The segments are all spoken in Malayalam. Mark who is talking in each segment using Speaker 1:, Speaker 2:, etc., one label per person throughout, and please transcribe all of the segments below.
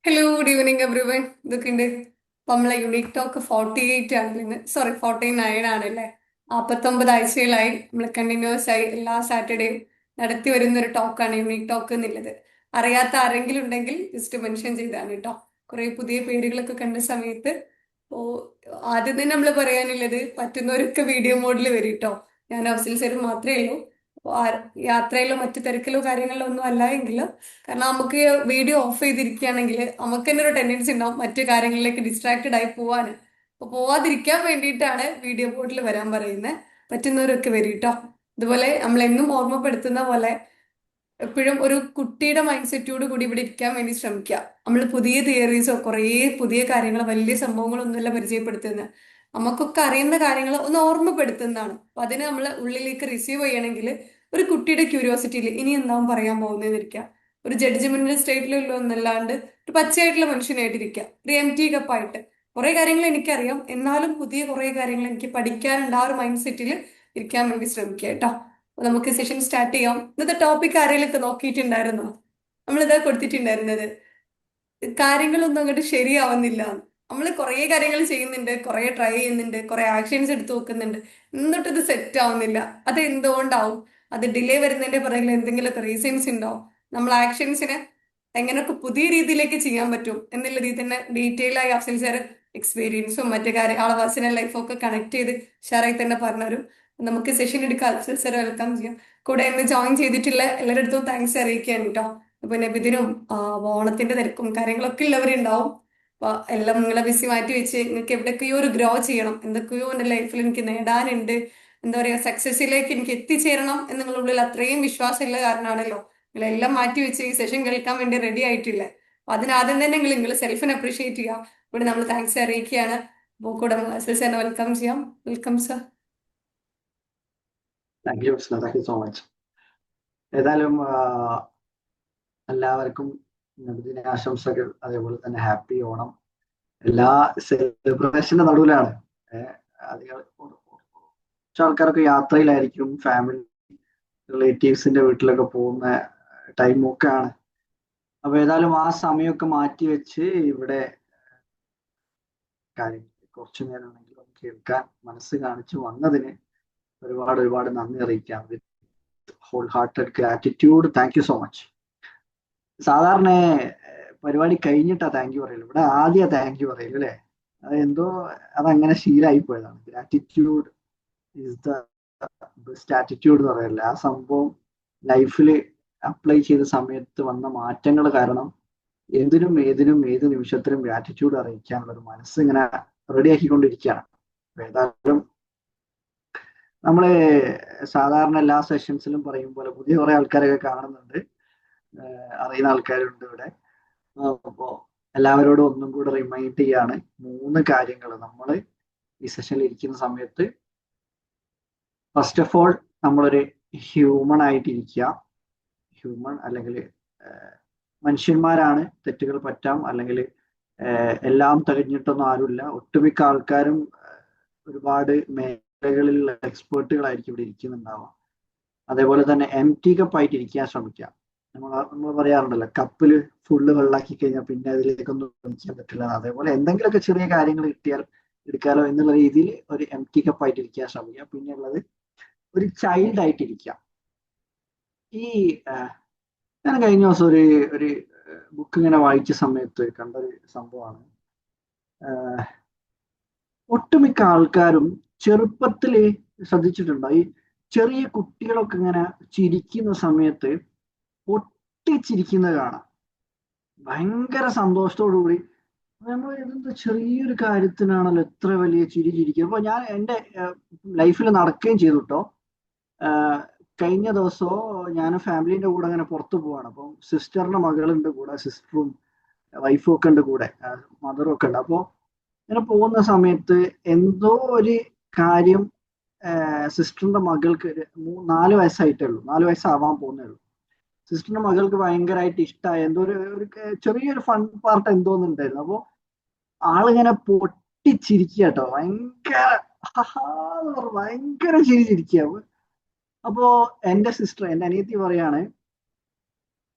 Speaker 1: Hello good evening every one. ഇതൊക്കെയുണ്ട്. അപ്പൊ നമ്മളെ യുണീക് ടോക്ക് 48 ആണ് ഇന്ന്, സോറി 49 ആണല്ലേ. 49 ആഴ്ചകളായി നമ്മൾ കണ്ടിന്യൂസ് ആയി എല്ലാ സാറ്റർഡേയും നടത്തി വരുന്ന ഒരു ടോക്കാണ് യുണീക് ടോക്ക് എന്നുള്ളത്. അറിയാത്ത ആരെങ്കിലും ഉണ്ടെങ്കിൽ ജസ്റ്റ് മെൻഷൻ ചെയ്താണ് കേട്ടോ. കുറെ പുതിയ പേരുകളൊക്കെ കണ്ട സമയത്ത് ഓ ആദ്യം തന്നെ നമ്മൾ പറയാനുള്ളത് പറ്റുന്നവരൊക്കെ വീഡിയോ മോഡിൽ വരും കേട്ടോ. ഞാൻ അഫ്സൽ സർ മാത്രമേ ഉള്ളൂ. അപ്പൊ യാത്രയിലോ മറ്റു തിരക്കിലോ കാര്യങ്ങളിലോ ഒന്നും അല്ല എങ്കിൽ, കാരണം നമുക്ക് വീഡിയോ ഓഫ് ചെയ്തിരിക്കുകയാണെങ്കിൽ നമുക്ക് തന്നെ ഒരു ടെൻഡൻസി ഉണ്ടാവും മറ്റു കാര്യങ്ങളിലേക്ക് ഡിസ്ട്രാക്റ്റഡ് ആയി പോവാന്. അപ്പൊ പോവാതിരിക്കാൻ വേണ്ടിയിട്ടാണ് വീഡിയോ ബോർഡിൽ വരാൻ പറയുന്നത്. പറ്റുന്നവരൊക്കെ വരും കേട്ടോ. ഇതുപോലെ നമ്മൾ എന്നും ഓർമ്മപ്പെടുത്തുന്ന പോലെ എപ്പോഴും ഒരു കുട്ടിയുടെ മൈൻഡ് സെറ്റോട് കൂടി ഇവിടെ ഇരിക്കാൻ വേണ്ടി ശ്രമിക്കുക. നമ്മൾ പുതിയ തിയറീസോ കുറേ പുതിയ കാര്യങ്ങളോ വലിയ സംഭവങ്ങളൊന്നുമല്ല പരിചയപ്പെടുത്തുന്നത്. നമുക്കൊക്കെ അറിയുന്ന കാര്യങ്ങൾ ഒന്ന് ഓർമ്മപ്പെടുത്തുന്നതാണ്. അപ്പൊ അതിനെ നമ്മൾ ഉള്ളിലേക്ക് റിസീവ് ചെയ്യണമെങ്കിൽ ഒരു കുട്ടിയുടെ ക്യൂരിയോസിറ്റിയിൽ ഇനി എന്താവും പറയാൻ പോകുന്നതെന്നിരിക്കുക. ഒരു ജഡ്ജ്മെന്റൽ സ്റ്റേറ്റിലുള്ള ഒന്നല്ലാണ്ട് ഒരു പച്ചയായിട്ടുള്ള മനുഷ്യനായിട്ടിരിക്കുക, ഒരു എം ടി കപ്പായിട്ട്. കുറെ കാര്യങ്ങൾ എനിക്കറിയാം, എന്നാലും പുതിയ കുറെ കാര്യങ്ങൾ എനിക്ക് പഠിക്കാനുണ്ട്. ആ ഒരു മൈൻഡ് സെറ്റിൽ ഇരിക്കാൻ വേണ്ടി ശ്രമിക്കുക കേട്ടോ. അപ്പൊ നമുക്ക് സെഷൻ സ്റ്റാർട്ട് ചെയ്യാം. ഇന്നത്തെ ടോപ്പിക് ആരെങ്കിലൊക്കെ നോക്കിയിട്ടുണ്ടായിരുന്നോ? നമ്മളിതാ കൊടുത്തിട്ടുണ്ടായിരുന്നത് കാര്യങ്ങളൊന്നും അങ്ങോട്ട് ശരിയാവുന്നില്ല. നമ്മൾ കുറേ കാര്യങ്ങൾ ചെയ്യുന്നുണ്ട്, കുറേ ട്രൈ ചെയ്യുന്നുണ്ട്, കുറേ ആക്ഷൻസ് എടുത്തു നോക്കുന്നുണ്ട്, എന്നിട്ട് ഇത് സെറ്റ് ആവുന്നില്ല. അത് എന്തുകൊണ്ടാവും? അത് ഡിലേ വരുന്നതിന്റെ പിറകിൽ എന്തെങ്കിലുമൊക്കെ റീസൺസ് ഉണ്ടോ? നമ്മൾ ആക്ഷൻസിനെ എങ്ങനെയൊക്കെ പുതിയ രീതിയിലേക്ക് ചെയ്യാൻ പറ്റും എന്നുള്ള രീതി തന്നെ ഡീറ്റെയിൽ ആയി അഫ്സൽ സാർ എക്സ്പീരിയൻസും മറ്റു കാര്യം ആളെ പേഴ്സണൽ ലൈഫും ഒക്കെ കണക്ട് ചെയ്ത് ഷെയറായി തന്നെ പറഞ്ഞുതരും. നമുക്ക് സെഷൻ എടുക്കാം. അഫ്സൽ സാർ വെൽക്കം ചെയ്യാം. കൂടെ ഇന്ന് ജോയിൻ ചെയ്തിട്ടുള്ള എല്ലാവരുടെ അടുത്തും താങ്ക്സ് അറിയിക്കുകയാണ് കേട്ടോ. ഇപ്പൊ നബിദിനും ഓണത്തിന്റെ തിരക്കും കാര്യങ്ങളൊക്കെ ഉള്ളവരുണ്ടാവും. അപ്പൊ എല്ലാം നിങ്ങളെ ബിസി മാറ്റി വെച്ച് നിങ്ങൾക്ക് എവിടെയൊക്കെയോ ഒരു ഗ്രോ ചെയ്യണം, എന്തൊക്കെയോ എന്റെ ലൈഫിൽ എനിക്ക് നേടാനുണ്ട്, എന്താ പറയാ സക്സസിലേക്ക് എനിക്ക് എത്തിച്ചേരണം എന്നുള്ള ഉള്ളിൽ അത്രയും വിശ്വാസമുള്ള കാരണമാണല്ലോ നിങ്ങളെല്ലാം മാറ്റി വെച്ച് ഈ സെഷൻ കേൾക്കാൻ വേണ്ടി റെഡി ആയിട്ടില്ലേ. അപ്പൊ അതിനാദ്യം തന്നെ നിങ്ങൾ സെൽഫിനെ അപ്രീഷിയേറ്റ് ചെയ്യുക. ഇവിടെ നമ്മൾ താങ്ക്സ് അറിയിക്കുകയാണ്. അപ്പോൾ കൂടെ സാറിനെ വെൽക്കം ചെയ്യാം. Welcome sir.
Speaker 2: Thank you thank you so much. ഏതായാലും എല്ലാവർക്കും നബിദിനാശംസകൾ, അതേപോലെ തന്നെ ഹാപ്പി ഓണം. എല്ലാ സെലിബ്രേഷന്റെ നടുവിലാണ്. അധികം കുറച്ച് ആൾക്കാരൊക്കെ യാത്രയിലായിരിക്കും, ഫാമിലി റിലേറ്റീവ്സിന്റെ വീട്ടിലൊക്കെ പോകുന്ന ടൈമൊക്കെ ആണ്. അപ്പൊ ഏതായാലും ആ സമയമൊക്കെ മാറ്റി വെച്ച് ഇവിടെ കാര്യങ്ങൾ കുറച്ചു നേരമാണെങ്കിലും കേൾക്കാൻ മനസ്സ് കാണിച്ചു വന്നതിന് ഒരുപാട് ഒരുപാട് നന്ദി അറിയിക്കാം. Whole hearted gratitude. Thank you so much. സാധാരണ പരിപാടി കഴിഞ്ഞിട്ടാ താങ്ക് യു പറയല്, ഇവിടെ ആദ്യം താങ്ക് യു പറയല് അല്ലേ? അത് എന്തോ അതങ്ങനെ ശീലമായി പോയതാണ്. Gratitude is the best attitude എന്ന് പറയല്ലേ. ആ സംഭവം ലൈഫിൽ അപ്ലൈ ചെയ്ത സമയത്ത് വന്ന മാറ്റങ്ങൾ കാരണം എന്തിനും ഏതിനും ഏത് നിമിഷത്തിലും ഗ്രാറ്റിറ്റ്യൂഡ് അറിയിക്കാനുള്ള ഒരു മനസ്സ് ഇങ്ങനെ റെഡി ആക്കിക്കൊണ്ടിരിക്കുകയാണ്. ഏതായാലും നമ്മള് സാധാരണ എല്ലാ സെഷൻസിലും പറയും പോലെ പുതിയ കുറെ ആൾക്കാരൊക്കെ കാണുന്നുണ്ട്, അറിയുന്ന ആൾക്കാരുണ്ട് ഇവിടെ. അപ്പോൾ എല്ലാവരോടും ഒന്നും കൂടെ റിമൈൻഡ് ചെയ്യാണ് 3 കാര്യങ്ങൾ നമ്മൾ ഈ സെഷനിൽ ഇരിക്കുന്ന സമയത്ത്. ഫസ്റ്റ് ഓഫ് ഓൾ, നമ്മളൊരു ഹ്യൂമൺ ആയിട്ടിരിക്കുക. ഹ്യൂമൺ അല്ലെങ്കിൽ മനുഷ്യന്മാരാണ്, തെറ്റുകൾ പറ്റാം, അല്ലെങ്കിൽ എല്ലാം തികഞ്ഞിട്ടൊന്നും ആരുമില്ല. ഒട്ടുമിക്ക ആൾക്കാരും ഒരുപാട് മേഖലകളിലുള്ള എക്സ്പേർട്ടുകളായിരിക്കും ഇവിടെ ഇരിക്കുന്നുണ്ടാവാം. അതേപോലെ തന്നെ എം ടി കപ്പ് ആയിട്ട് ഇരിക്കാൻ ശ്രമിക്കുക. നമ്മൾ പറയാറുണ്ടല്ലോ, കപ്പിൽ ഫുള്ള് വെള്ളാക്കി കഴിഞ്ഞാൽ പിന്നെ അതിലേക്കൊന്നും ഒഴിക്കാൻ പറ്റില്ല. അതേപോലെ എന്തെങ്കിലുമൊക്കെ ചെറിയ കാര്യങ്ങൾ കിട്ടിയാൽ എടുക്കാലോ എന്നുള്ള രീതിയിൽ ഒരു എം ടി കപ്പ് ആയിട്ട് ഇരിക്കാൻ ശ്രമിക്കുക. പിന്നെ ഉള്ളത് ഒരു ചൈൽഡ് ആയിട്ടിരിക്കുക. ഈ ഞാൻ കഴിഞ്ഞ ദിവസം ഒരു ഒരു ബുക്ക് ഇങ്ങനെ വായിച്ച സമയത്ത് കണ്ടൊരു സംഭവമാണ്. ഒട്ടുമിക്ക ആൾക്കാരും ചെറുപ്പത്തില് ശ്രദ്ധിച്ചിട്ടുണ്ടോ, ഈ ചെറിയ കുട്ടികളൊക്കെ ഇങ്ങനെ ചിരിക്കുന്ന സമയത്ത് പൊട്ടിച്ചിരിക്കുന്നത് കാണാം, ഭയങ്കര സന്തോഷത്തോടു കൂടി. നമ്മൾ ഇതെന്താ ചെറിയൊരു കാര്യത്തിനാണല്ലോ ഇത്ര വലിയ ചിരി ചിരിക്കുക. അപ്പൊ ഞാൻ എൻ്റെ ലൈഫിൽ നടക്കുകയും ചെയ്തു കേട്ടോ. കഴിഞ്ഞ ദിവസമോ ഞാൻ ഫാമിലിന്റെ കൂടെ അങ്ങനെ പുറത്തു പോവാണ്. അപ്പം സിസ്റ്ററിന്റെ മകളുണ്ട് കൂടെ, സിസ്റ്ററും വൈഫും ഒക്കെ ഉണ്ട് കൂടെ, മദറും ഒക്കെ ഉണ്ട്. അപ്പോൾ ഇങ്ങനെ പോകുന്ന സമയത്ത് എന്തോ ഒരു കാര്യം സിസ്റ്ററിന്റെ മകൾക്ക് 4 വയസ്സായിട്ടേ ഉള്ളൂ, 4 വയസ്സാവാൻ പോകുന്നേ ഉള്ളൂ. സിസ്റ്ററിന്റെ മകൾക്ക് ഭയങ്കരമായിട്ട് ഇഷ്ടമായ എന്തോ ഒരു ചെറിയൊരു ഫൺ പാർട്ട് എന്തോന്നുണ്ടായിരുന്നു. അപ്പൊ ആളിങ്ങനെ പൊട്ടിച്ചിരിക്കുക കേട്ടോ, ഭയങ്കര ഭയങ്കര ചിരി ചിരിക്കുക. അപ്പോ എന്റെ സിസ്റ്റർ, എന്റെ അനിയത്തി പറയാണ്,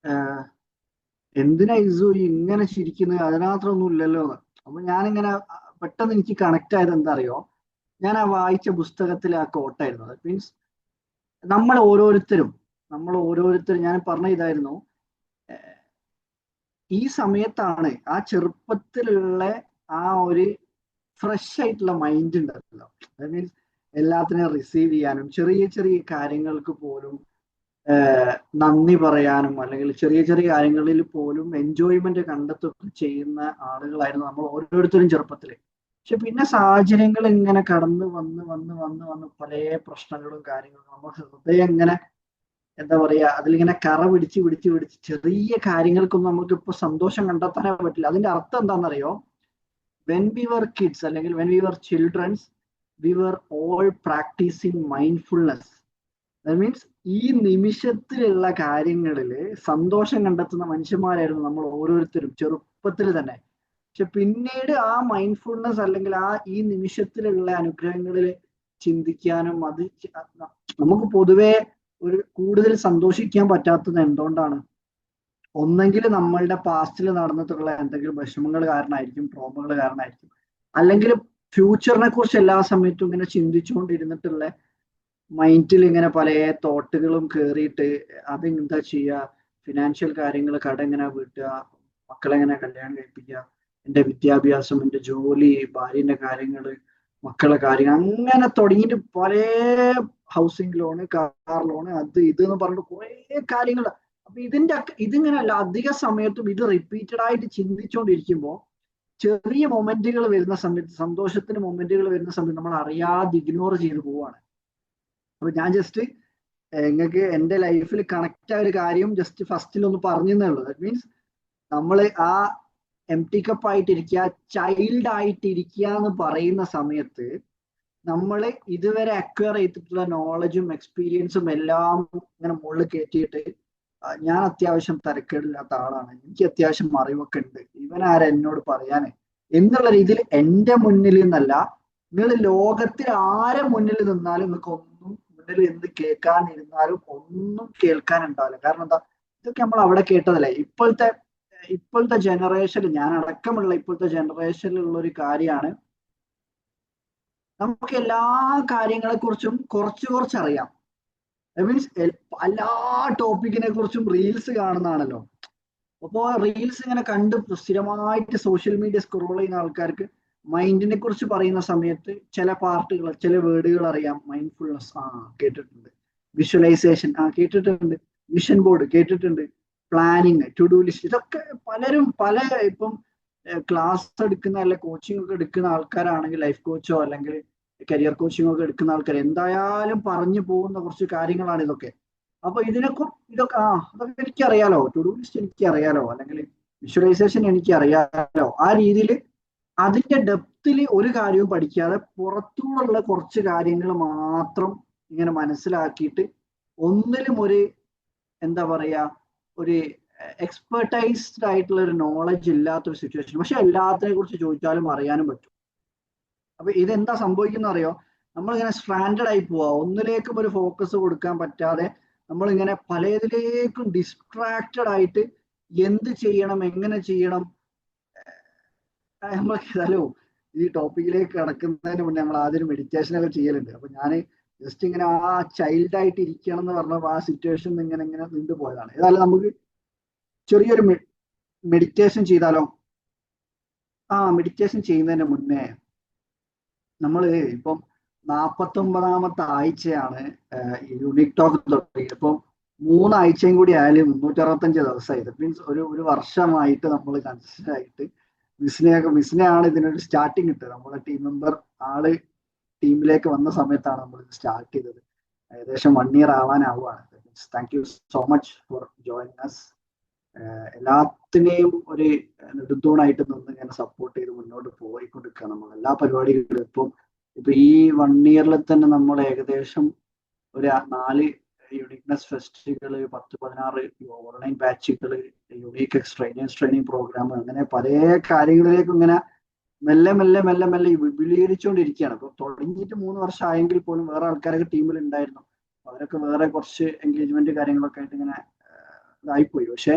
Speaker 2: എന്തിനാ ഇസു ഇങ്ങനെ ചിരിക്കുന്നത്, അതിനകത്തൊന്നും ഇല്ലല്ലോ എന്ന്. അപ്പൊ ഞാനിങ്ങനെ പെട്ടെന്ന് എനിക്ക് കണക്ട് ആയത് എന്താ അറിയോ, ഞാൻ ആ വായിച്ച പുസ്തകത്തിലെ ആ കോട്ടായിരുന്നു. ദാറ്റ് മീൻസ് നമ്മൾ ഓരോരുത്തരും ഞാൻ പറഞ്ഞ ഇതായിരുന്നു, ഈ സമയത്താണ് ആ ചെറുപ്പത്തിലുള്ള ആ ഒരു ഫ്രഷ് ആയിട്ടുള്ള മൈൻഡ് ഉണ്ടല്ലോ, ദാറ്റ് മീൻസ് എല്ലാത്തിനെയും റിസീവ് ചെയ്യാനും ചെറിയ ചെറിയ കാര്യങ്ങൾക്ക് പോലും നന്ദി പറയാനും, അല്ലെങ്കിൽ ചെറിയ ചെറിയ കാര്യങ്ങളിൽ പോലും എൻജോയ്മെന്റ് കണ്ടെത്തുകയൊക്കെ ചെയ്യുന്ന ആളുകളായിരുന്നു നമ്മൾ ഓരോരുത്തരും ചെറുപ്പത്തില്. പക്ഷെ പിന്നെ സാഹചര്യങ്ങൾ ഇങ്ങനെ കടന്ന് വന്ന് പല പ്രശ്നങ്ങളും കാര്യങ്ങളും നമ്മുടെ ഹൃദയം ഇങ്ങനെ എന്താ പറയാ, അതിലിങ്ങനെ കറ പിടിച്ച് ചെറിയ കാര്യങ്ങൾക്കൊന്നും നമുക്ക് ഇപ്പൊ സന്തോഷം കണ്ടെത്താനേ പറ്റില്ല. അതിന്റെ അർത്ഥം എന്താണെന്നറിയോ, വെൻ വി വർ കിഡ്സ് അല്ലെങ്കിൽ when we were childrens, we were all practising mindfulness. That means ഈ നിമിഷത്തിലുള്ള കാര്യങ്ങളിൽ സന്തോഷം കണ്ടെത്തുന്ന മനുഷ്യന്മാരായിരുന്നു നമ്മൾ ഓരോരുത്തരും ചെറുപ്പത്തിൽ തന്നെ. പക്ഷെ പിന്നീട് ആ മൈൻഡ്ഫുൾനെസ് അല്ലെങ്കിൽ ആ ഈ നിമിഷത്തിലുള്ള അനുഗ്രഹങ്ങളിൽ ചിന്തിക്കാനും നമുക്ക് പൊതുവെ ഒരു കൂടുതൽ സന്തോഷിക്കാൻ പറ്റാത്തത് എന്തുകൊണ്ടാണ്? ഒന്നെങ്കിൽ നമ്മളുടെ പാസ്റ്റിൽ നടന്നിട്ടുള്ള എന്തെങ്കിലും വിഷമങ്ങൾ കാരണമായിരിക്കും, ട്രോമകൾ കാരണമായിരിക്കും, അല്ലെങ്കിൽ ഫ്യൂച്ചറിനെ കുറിച്ച് എല്ലാ സമയത്തും ഇങ്ങനെ ചിന്തിച്ചുകൊണ്ടിരുന്നിട്ടുള്ള മൈൻഡിൽ ഇങ്ങനെ പല തോട്ടുകളും കയറിയിട്ട് അതെന്താ ചെയ്യുക, ഫിനാൻഷ്യൽ കാര്യങ്ങൾ, കട എങ്ങനെ വീട്ടുക, മക്കളെ എങ്ങനെ കല്യാണം കഴിപ്പിക്കുക, എൻ്റെ വിദ്യാഭ്യാസം, എൻ്റെ ജോലി, ഭാര്യന്റെ കാര്യങ്ങൾ, മക്കളെ കാര്യങ്ങൾ, അങ്ങനെ തുടങ്ങിയിട്ട് പല ഹൗസിംഗ് ലോണ്, കാർ ലോണ്, അത് ഇത് എന്ന് പറഞ്ഞിട്ട് കുറെ കാര്യങ്ങൾ. അപ്പൊ ഇതിങ്ങനെയല്ല, അധിക സമയത്തും ഇത് റിപ്പീറ്റഡ് ആയിട്ട് ചിന്തിച്ചുകൊണ്ടിരിക്കുമ്പോൾ ചെറിയ മൊമെന്റുകൾ വരുന്ന സമയത്ത്, സന്തോഷത്തിന് മൊമെന്റുകൾ വരുന്ന സമയത്ത് നമ്മൾ അറിയാതെ ഇഗ്നോർ ചെയ്ത് പോവാണ്. അപ്പൊ ഞാൻ ജസ്റ്റ് നിങ്ങൾക്ക് എൻ്റെ ലൈഫിൽ കണക്ട് ആയ ഒരു കാര്യം ജസ്റ്റ് ഫസ്റ്റിൽ ഒന്ന് പറഞ്ഞേ ഉള്ളൂ. ദാറ്റ് മീൻസ് നമ്മൾ ആ എം ടി കപ്പ് ആയിട്ടിരിക്കുക, ചൈൽഡ് ആയിട്ടിരിക്കുക എന്ന് പറയുന്ന സമയത്ത് നമ്മൾ ഇതുവരെ അക്വയർ ചെയ്തിട്ടുള്ള നോളജും എക്സ്പീരിയൻസും എല്ലാം ഇങ്ങനെ മുകളിൽ കയറ്റിയിട്ട് ഞാൻ അത്യാവശ്യം തരക്കേടില്ലാത്ത ആളാണ്, എനിക്ക് അത്യാവശ്യം അറിവൊക്കെ ഉണ്ട്, ഇവനാരാ എന്നോട് പറയാന് എന്നുള്ള രീതിയിൽ എൻ്റെ മുന്നിൽ നിന്നല്ല, നിങ്ങൾ ലോകത്തിൽ ആരെ മുന്നിൽ നിന്നാലും നിങ്ങൾക്ക് ഒന്നും, മുന്നിൽ എന്ത് കേൾക്കാനിരുന്നാലും ഒന്നും കേൾക്കാനുണ്ടാവില്ല. കാരണം എന്താ, ഇതൊക്കെ നമ്മൾ അവിടെ കേട്ടതല്ലേ. ഇപ്പോഴത്തെ ജനറേഷനിൽ, ഞാൻ അടക്കമുള്ള ഇപ്പോഴത്തെ ജനറേഷനിലുള്ള ഒരു കാര്യമാണ്, നമുക്ക് എല്ലാ കാര്യങ്ങളെ കുറിച്ചും കുറച്ച് അറിയാം. മീൻസ് എല്ലാ ടോപ്പിക്കിനെ കുറിച്ചും റീൽസ് കാണുന്നതാണല്ലോ. അപ്പോൾ റീൽസ് ഇങ്ങനെ കണ്ട് സ്ഥിരമായിട്ട് സോഷ്യൽ മീഡിയ സ്ക്രോൾ ചെയ്യുന്ന ആൾക്കാർക്ക് മൈൻഡിനെ കുറിച്ച് പറയുന്ന സമയത്ത് ചില പാർട്ടുകൾ, ചില വേർഡുകൾ അറിയാം. മൈൻഡ്ഫുൾനെസ് കേട്ടിട്ടുണ്ട്, വിഷ്വലൈസേഷൻ കേട്ടിട്ടുണ്ട്, വിഷൻ ബോർഡ് കേട്ടിട്ടുണ്ട്, പ്ലാനിങ്, ടു ഡു ലിസ്റ്റ്, ഇതൊക്കെ പലരും ഇപ്പം ക്ലാസ് എടുക്കുന്ന അല്ലെ കോച്ചിങ് ഒക്കെ എടുക്കുന്ന ആൾക്കാരാണെങ്കിൽ, ലൈഫ് കോച്ചോ അല്ലെങ്കിൽ കരിയർ കോച്ചിങ് ഒക്കെ എടുക്കുന്ന ആൾക്കാർ എന്തായാലും പറഞ്ഞു പോകുന്ന കുറച്ച് കാര്യങ്ങളാണ് ഇതൊക്കെ. അപ്പൊ അതൊക്കെ എനിക്കറിയാലോ, ടു ഡു ലിസ്റ്റ് എനിക്കറിയാലോ, അല്ലെങ്കിൽ വിഷ്വലൈസേഷൻ എനിക്കറിയാലോ. ആ രീതിയിൽ അതിന്റെ ഡെപ്തിൽ ഒരു കാര്യവും പഠിക്കാതെ പുറത്തുനിന്നുള്ള കുറച്ച് കാര്യങ്ങൾ മാത്രം ഇങ്ങനെ മനസ്സിലാക്കിയിട്ട് ഒന്നിലും ഒരു എന്താ പറയാ, ഒരു എക്സ്പെർട്ടൈസ്ഡ് ആയിട്ടുള്ള ഒരു നോളജ് ഇല്ലാത്തൊരു സിറ്റുവേഷൻ. പക്ഷെ എല്ലാത്തിനെ കുറിച്ച് ചോദിച്ചാലും അറിയാനും പറ്റും. അപ്പൊ ഇതെന്താ സംഭവിക്കുന്ന അറിയോ, നമ്മളിങ്ങനെ സ്ട്രാൻഡഡ് ആയി പോവാ, ഒന്നിലേക്കും ഒരു ഫോക്കസ് കൊടുക്കാൻ പറ്റാതെ നമ്മളിങ്ങനെ പലതിലേക്കും ഡിസ്ട്രാക്റ്റഡ് ആയിട്ട് എന്ത് ചെയ്യണം, എങ്ങനെ ചെയ്യണം. നമ്മൾ ഏതായാലും ഈ ടോപ്പിക്കിലേക്ക് കടക്കുന്നതിന് മുന്നേ നമ്മൾ ആദ്യം മെഡിറ്റേഷൻ ഒക്കെ ചെയ്യലുണ്ട്. അപ്പൊ ഞാൻ ജസ്റ്റ് ഇങ്ങനെ ആ ചൈൽഡ് ആയിട്ട് ഇരിക്കണം എന്ന് പറഞ്ഞപ്പോൾ ആ സിറ്റുവേഷൻ ഇങ്ങനെ ഇങ്ങനെ നീണ്ടു പോയതാണ്. ഏതായാലും നമുക്ക് ചെറിയൊരു മെഡിറ്റേഷൻ ചെയ്താലോ? മെഡിറ്റേഷൻ ചെയ്യുന്നതിന് മുന്നേ നമ്മൾ ഇപ്പം 49ാമത്തെ ആഴ്ചയാണ് യുണീക് ടോക്ക് തുടങ്ങിയത്. ഇപ്പം 3 ആഴ്ചയും കൂടി ആയാലും 365 ദിവസമായി. മീൻസ് ഒരു വർഷമായിട്ട് നമ്മൾ കൺസിസ്റ്റന്റ് ആയിട്ട് മിസ്നെയാണ് ഇതിനൊരു സ്റ്റാർട്ടിങ് ഇട്ടത്. നമ്മളെ ടീം മെമ്പർ ആള് ടീമിലേക്ക് വന്ന സമയത്താണ് നമ്മൾ ഇത് സ്റ്റാർട്ട് ചെയ്തത്. ഏകദേശം 1 ഇയർ ആവാനാവുകയാണ്. Thank you so much for joining us. എല്ലാത്തിനെയും ഒരു നെടുന്തൂണായിട്ട് നിന്ന് ഇങ്ങനെ സപ്പോർട്ട് ചെയ്ത് മുന്നോട്ട് പോയിക്കൊണ്ടിരിക്കുക നമ്മൾ എല്ലാ പരിപാടികളും. ഇപ്പൊ ഈ 1 ഇയറിൽ തന്നെ നമ്മൾ ഏകദേശം ഒരു 4 യുണീക്നെസ് ഫെസ്റ്റുകൾ, 10-16 ഓൺലൈൻ ബാച്ചുകൾ, യുണീക്ക് ട്രെയിനിങ് പ്രോഗ്രാം, അങ്ങനെ പല കാര്യങ്ങളിലേക്കും ഇങ്ങനെ മെല്ലെ മെല്ലെ മെല്ലെ മെല്ലെ വിപുലീകരിച്ചുകൊണ്ടിരിക്കുകയാണ്. ഇപ്പൊ തുടങ്ങിയിട്ട് 3 വർഷം ആയെങ്കിൽ പോലും വേറെ ആൾക്കാരൊക്കെ ടീമിൽ ഉണ്ടായിരുന്നു. അവരൊക്കെ വേറെ കുറച്ച് എൻഗേജ്മെന്റ് കാര്യങ്ങളൊക്കെ ആയിട്ട് ഇങ്ങനെ ഇതായിപ്പോയി. പക്ഷെ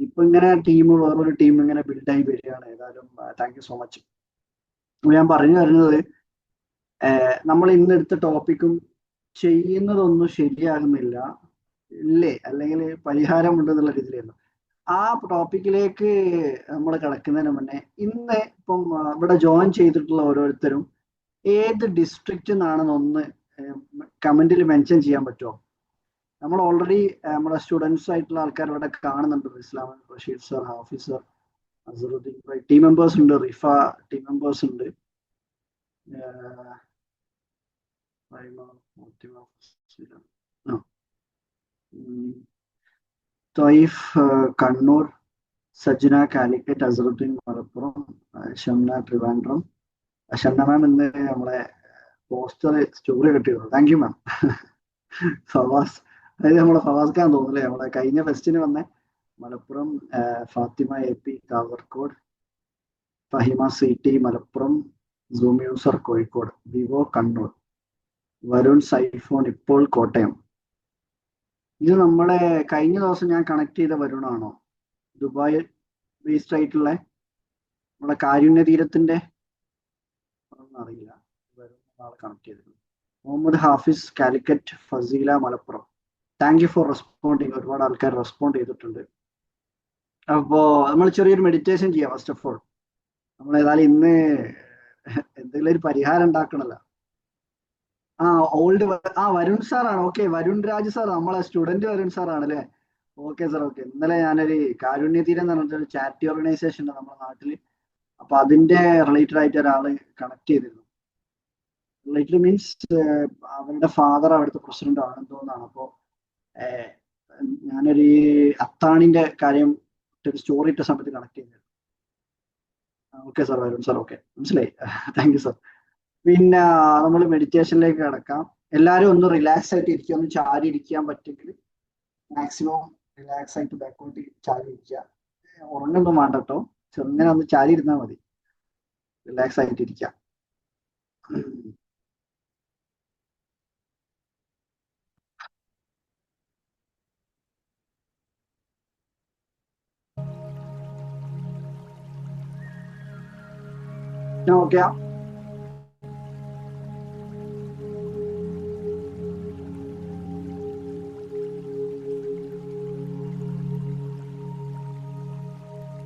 Speaker 2: ഇപ്പൊ ഇങ്ങനെ വേറൊരു ടീം ഇങ്ങനെ ബിൽഡായി വരികയാണ്. ഏതായാലും താങ്ക് യു സോ മച്ച്. ഞാൻ പറഞ്ഞു വരുന്നത്, നമ്മൾ ഇന്ന് എടുത്ത ടോപ്പിക്കും ചെയ്യുന്നതൊന്നും ശരിയാകുന്നില്ല ഇല്ലേ, അല്ലെങ്കിൽ പരിഹാരമുണ്ടെന്നുള്ള രീതിയിലായിരുന്നു. ആ ടോപ്പിക്കിലേക്ക് നമ്മൾ കിടക്കുന്നതിന് മുന്നേ ഇന്ന് ഇപ്പം ഇവിടെ ജോയിൻ ചെയ്തിട്ടുള്ള ഓരോരുത്തരും ഏത് ഡിസ്ട്രിക്റ്റ് നിന്നാണെന്ന് ഒന്ന് കമന്റിൽ മെൻഷൻ ചെയ്യാൻ പറ്റുമോ? നമ്മൾ ഓൾറെഡി നമ്മുടെ സ്റ്റുഡൻസ് ആയിട്ടുള്ള ആൾക്കാർ ഇവിടെ കാണുന്നുണ്ട്. Islam, Rasheed sir, Hafiz sir, Azharuddin, team members ഉണ്ട്, റിഫ ടീം മെമ്പേഴ്സ് ഉണ്ട്, തൊയ്ഫ് കണ്ണൂർ, സജ്ന കാലിക്കറ്റ്, അസറുദ്ദീൻ മലപ്പുറം, ഷംന ട്രിവാൻഡ്രം. ഷംന മാം ഇന്ന് നമ്മളെ പോസ്റ്റർ സ്റ്റോറി കിട്ടിയിരുന്നു. Thank you ma'am. ഫവാസ്, അതായത് നമ്മളെ ഫവാസ് ഖാൻ തോന്നുന്നില്ലേ, നമ്മളെ കഴിഞ്ഞ ഫെസ്റ്റിന് വന്ന Malappuram. Fathima A P Kasaragod, Fahima C T Malappuram, zoom user Kozhikode, Vivo Kannur, Varun സൈഫോൺ ഇപ്പോൾ കോട്ടയം. ഇത് നമ്മളെ കഴിഞ്ഞ ദിവസം ഞാൻ കണക്ട് ചെയ്ത വരുണാണോ? ദുബായ് ബേസ്ഡ് ആയിട്ടുള്ള നമ്മളെ കാരുണ്യ തീരത്തിന്റെ അറിയില്ല, വരുൺ കണക്ട് ചെയ്തിട്ടുണ്ട്. Muhammad Hafiz Calicut, Fazeela Malappuram. Thank you for responding. ഒരുപാട് ആൾക്കാർ റെസ്പോണ്ട് ചെയ്തിട്ടുണ്ട്. അപ്പോ നമ്മൾ ചെറിയൊരു മെഡിറ്റേഷൻ ചെയ്യാം. ഫസ്റ്റ് ഓഫ് ഓൾ നമ്മൾ ഏതായാലും ഇന്ന് എന്തെങ്കിലും ഒരു പരിഹാരം ഉണ്ടാക്കണല്ലോ. വരുൺ സാറാണ്. ഓക്കെ, വരുൺ രാജ് സാർ, നമ്മളെ സ്റ്റുഡന്റ് വരുൺ സാറാണ് അല്ലേ? Okay sir, okay. ഇന്നലെ ഞാനൊരു കാരുണ്യതീരം എന്ന് പറഞ്ഞൊരു ചാരിറ്റി ഓർഗനൈസേഷൻ ഉണ്ട് നമ്മുടെ നാട്ടില്. അപ്പൊ അതിന്റെ റിലേറ്റഡ് ആയിട്ട് ഒരാള് കണക്ട് ചെയ്തിരുന്നു. റിലേറ്റഡ് മീൻസ് അവരുടെ ഫാദർ അവിടുത്തെ പ്രസിഡന്റ് ആണെന്ന് തോന്നുന്നതാണ്. അപ്പോ ഞാനൊരു അത്താണിന്റെ കാര്യം ഒരു സ്റ്റോറി ഇട്ട സമയത്ത് കണക്ട് ചെയ്തിരുന്നു. Okay sir, Varun sir, okay, മനസ്സിലായി. Thank you sir. പിന്നെ നമ്മൾ മെഡിറ്റേഷനിലേക്ക് കിടക്കാം. എല്ലാവരും ഒന്ന് റിലാക്സ് ആയിട്ട് ഇരിക്കുക. ഒന്ന് ചാരി ഇരിക്കാൻ പറ്റുമെങ്കിൽ മാക്സിമം റിലാക്സ് ആയിട്ട് ബാക്കോട്ട് ചാരി ഇരിക്കുക. ഉറങ്ങൊന്നും വേണ്ട കേട്ടോ, ചെറുങ്ങനെ ഒന്ന് ചാരി ഇരുന്നാൽ മതി. റിലാക്സ് ആയിട്ട് ഇരിക്കാം. ഓക്കെ,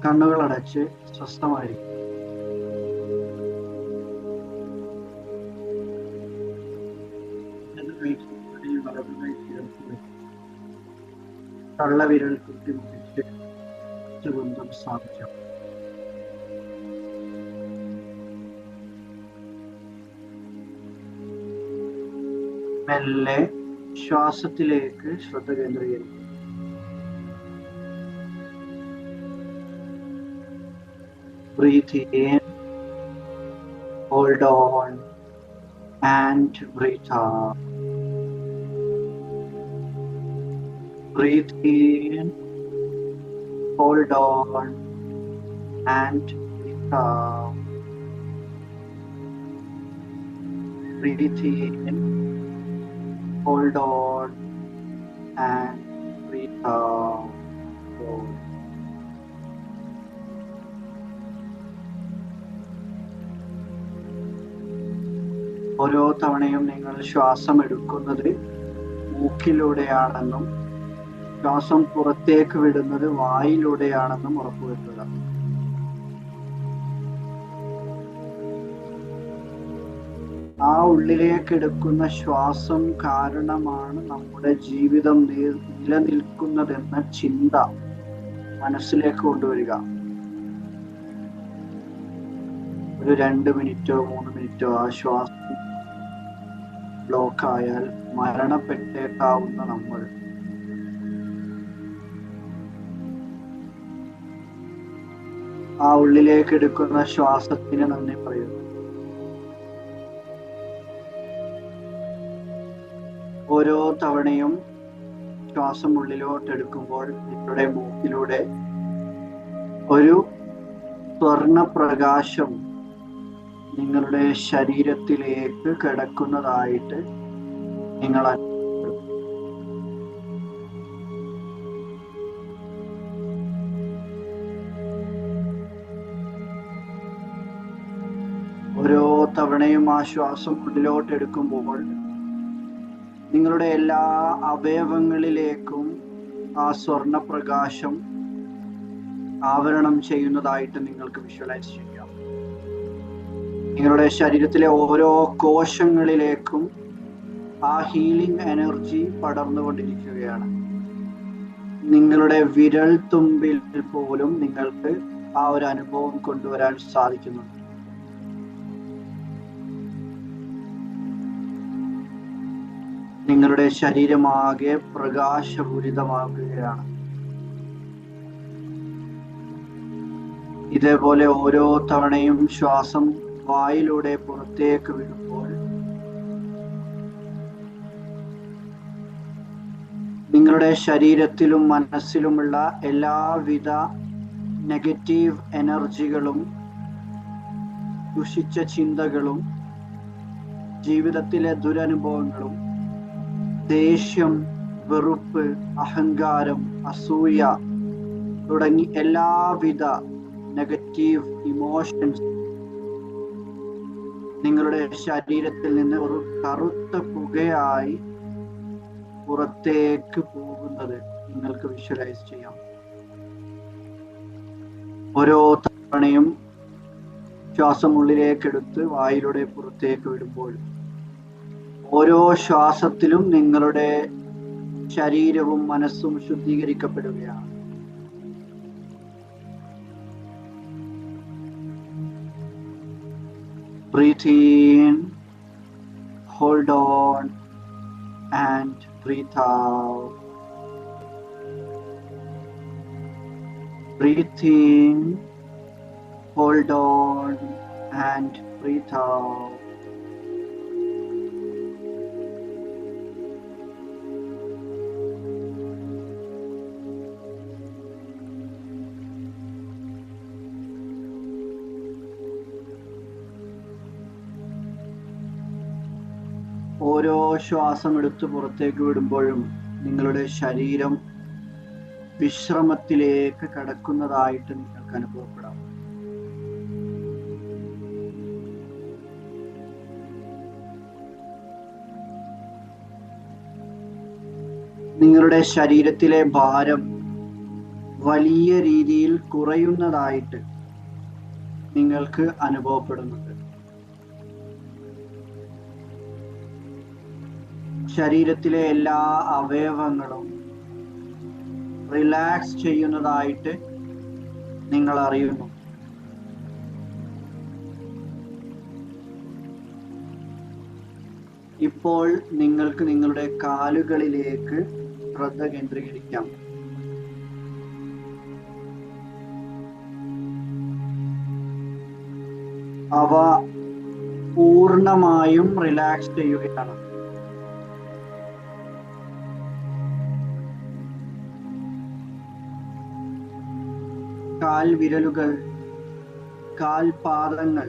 Speaker 2: കണ്ണുകൾ അടച്ച് സ്വസ്ഥമായിരിക്കും. തള്ളവിരൽ കുത്തിമുട്ടിച്ച് ബന്ധം സ്ഥാപിക്കാം. മെല്ലെ ശ്വാസത്തിലേക്ക് ശ്രദ്ധ കേന്ദ്രീകരിക്കും. Breathe in, hold on, and breathe out. Breathe in, hold on, and breathe out. Breathe in, hold on, and breathe out. ഓരോ തവണയും നിങ്ങൾ ശ്വാസം എടുക്കുന്നത് മൂക്കിലൂടെയാണെന്നും ശ്വാസം പുറത്തേക്ക് വിടുന്നത് വായിലൂടെയാണെന്നും ഉറപ്പുവരുത്തുക. ആ ഉള്ളിലേക്ക് എടുക്കുന്ന ശ്വാസം കാരണമാണ് നമ്മുടെ ജീവിതം നിലനിൽക്കുന്നതെന്ന ചിന്ത മനസ്സിലേക്ക് കൊണ്ടുവരിക. ഒരു 2 മിനിറ്റോ 3 മിനിറ്റോ ആ ശ്വാസം ബ്ലോക്ക് ആയാൽ മരണപ്പെട്ടേക്കാവുന്ന നമ്മൾ ആ ഉള്ളിലേക്ക് എടുക്കുന്ന ശ്വാസത്തിന് നന്ദി പറയുന്നു. ഓരോ തവണയും ശ്വാസം ഉള്ളിലോട്ട് എടുക്കുമ്പോൾ നിങ്ങളുടെ മൂക്കിലൂടെ ഒരു സ്വർണപ്രകാശം നിങ്ങളുടെ ശരീരത്തിലേക്ക് കിടക്കുന്നതായിട്ട് നിങ്ങൾ തവണയും ആ ശ്വാസം ഉള്ളിലോട്ട് എടുക്കുമ്പോൾ നിങ്ങളുടെ എല്ലാ അവയവങ്ങളിലേക്കും ആ സ്വർണപ്രകാശം ആവരണം ചെയ്യുന്നതായിട്ട് നിങ്ങൾക്ക് വിഷ്വലൈസ് ചെയ്യാം. നിങ്ങളുടെ ശരീരത്തിലെ ഓരോ കോശങ്ങളിലേക്കും ആ ഹീലിംഗ് എനർജി പടർന്നുകൊണ്ടിരിക്കുകയാണ്. നിങ്ങളുടെ വിരൽ തുമ്പിൽ പോലും നിങ്ങൾക്ക് ആ ഒരു അനുഭവം കൊണ്ടുവരാൻ സാധിക്കുന്നുണ്ട്. നിങ്ങളുടെ ശരീരമാകെ പ്രകാശപൂരിതമാകുകയാണ്. ഇതേപോലെ ഓരോ തവണയും ശ്വാസം വായിലൂടെ പുറത്തേക്ക് വിടുമ്പോൾ നിങ്ങളുടെ ശരീരത്തിലും മനസ്സിലുമുള്ള എല്ലാവിധ നെഗറ്റീവ് എനർജികളും ദുഷിച്ച ചിന്തകളും ജീവിതത്തിലെ ദുരനുഭവങ്ങളും ദേഷ്യം, വെറുപ്പ്, അഹങ്കാരം, അസൂയ തുടങ്ങി എല്ലാവിധ നെഗറ്റീവ് ഇമോഷൻസ് നിങ്ങളുടെ ശരീരത്തിൽ നിന്ന് ഒരു കറുത്ത പുകയായി പുറത്തേക്ക് പോകുന്നത് നിങ്ങൾക്ക് വിഷ്വലൈസ് ചെയ്യാം. ഓരോ തവണയും ശ്വാസം ഉള്ളിലേക്കെടുത്ത് വായിലൂടെ പുറത്തേക്ക് വിടുമ്പോൾ ഓരോ ശ്വാസത്തിലും നിങ്ങളുടെ ശരീരവും മനസ്സും ശുദ്ധീകരിക്കപ്പെടുകയാണ്. Breathe in, hold on, and breathe out. Breathe in, hold on, and breathe out. ഓരോ ശ്വാസം എടുത്ത് പുറത്തേക്ക് വിടുമ്പോഴും നിങ്ങളുടെ ശരീരം വിശ്രമത്തിലേക്ക് കടക്കുന്നതായിട്ട് നിങ്ങൾക്ക് അനുഭവപ്പെടാം. നിങ്ങളുടെ ശരീരത്തിലെ ഭാരം വലിയ രീതിയിൽ കുറയുന്നതായിട്ട് നിങ്ങൾക്ക് അനുഭവപ്പെടുന്നുണ്ട്. ശരീരത്തിലെ എല്ലാ അവയവങ്ങളും റിലാക്സ് ചെയ്യുന്നതായിട്ട് നിങ്ങൾ അറിയുന്നു. ഇപ്പോൾ നിങ്ങൾക്ക് നിങ്ങളുടെ കാലുകളിലേക്ക് ശ്രദ്ധ കേന്ദ്രീകരിക്കാം. അവ പൂർണ്ണമായും റിലാക്സ് ചെയ്യുകയാണ്. കാൽ വിരലുകൾ, കാൽപാദങ്ങൾ,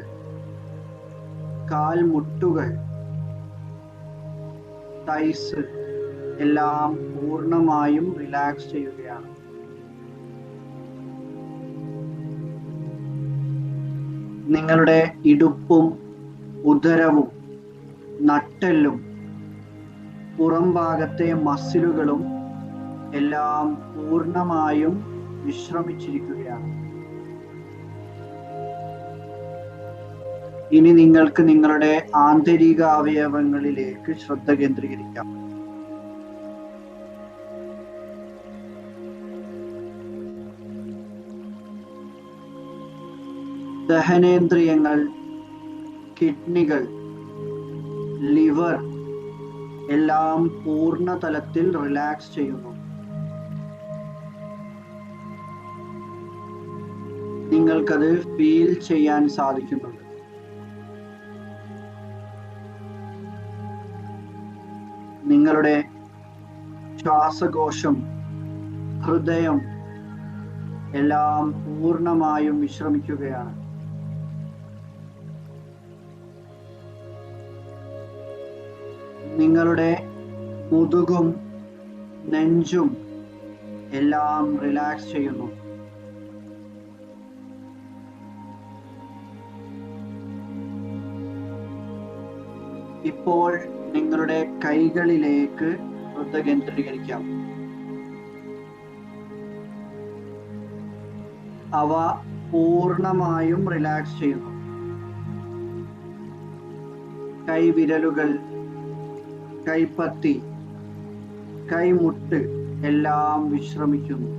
Speaker 2: കാൽമുട്ടുകൾ, തൈസ് എല്ലാം പൂർണ്ണമായും റിലാക്സ് ചെയ്യുകയാണ്. നിങ്ങളുടെ ഇടുപ്പും ഉദരവും നട്ടെല്ലും പുറം ഭാഗത്തെ മസിലുകളും എല്ലാം പൂർണ്ണമായും വിശ്രമിച്ചിരിക്കുകയാണ്. ഇനി നിങ്ങൾക്ക് നിങ്ങളുടെ ആന്തരിക അവയവങ്ങളിലേക്ക് ശ്രദ്ധ കേന്ദ്രീകരിക്കാം. ദഹനേന്ദ്രിയങ്ങൾ, കിഡ്നികൾ, ലിവർ എല്ലാം പൂർണ്ണ തലത്തിൽ റിലാക്സ് ചെയ്യുന്നു. നിങ്ങൾക്കത് ഫീൽ ചെയ്യാൻ സാധിക്കുന്നുണ്ട്. നിങ്ങളുടെ ശ്വാസകോശം, ഹൃദയം എല്ലാം പൂർണ്ണമായും വിശ്രമിക്കുകയാണ്. നിങ്ങളുടെ മുതുകും നെഞ്ചും എല്ലാം റിലാക്സ് ചെയ്യുന്നു. ഇപ്പോൾ നിങ്ങളുടെ കൈകളിലേക്ക് ശ്രദ്ധ കേന്ദ്രീകരിക്കാം. അവ പൂർണ്ണമായും റിലാക്സ് ചെയ്യുന്നു. കൈവിരലുകൾ, കൈപ്പത്തി, കൈമുട്ട് എല്ലാം വിശ്രമിക്കുന്നു.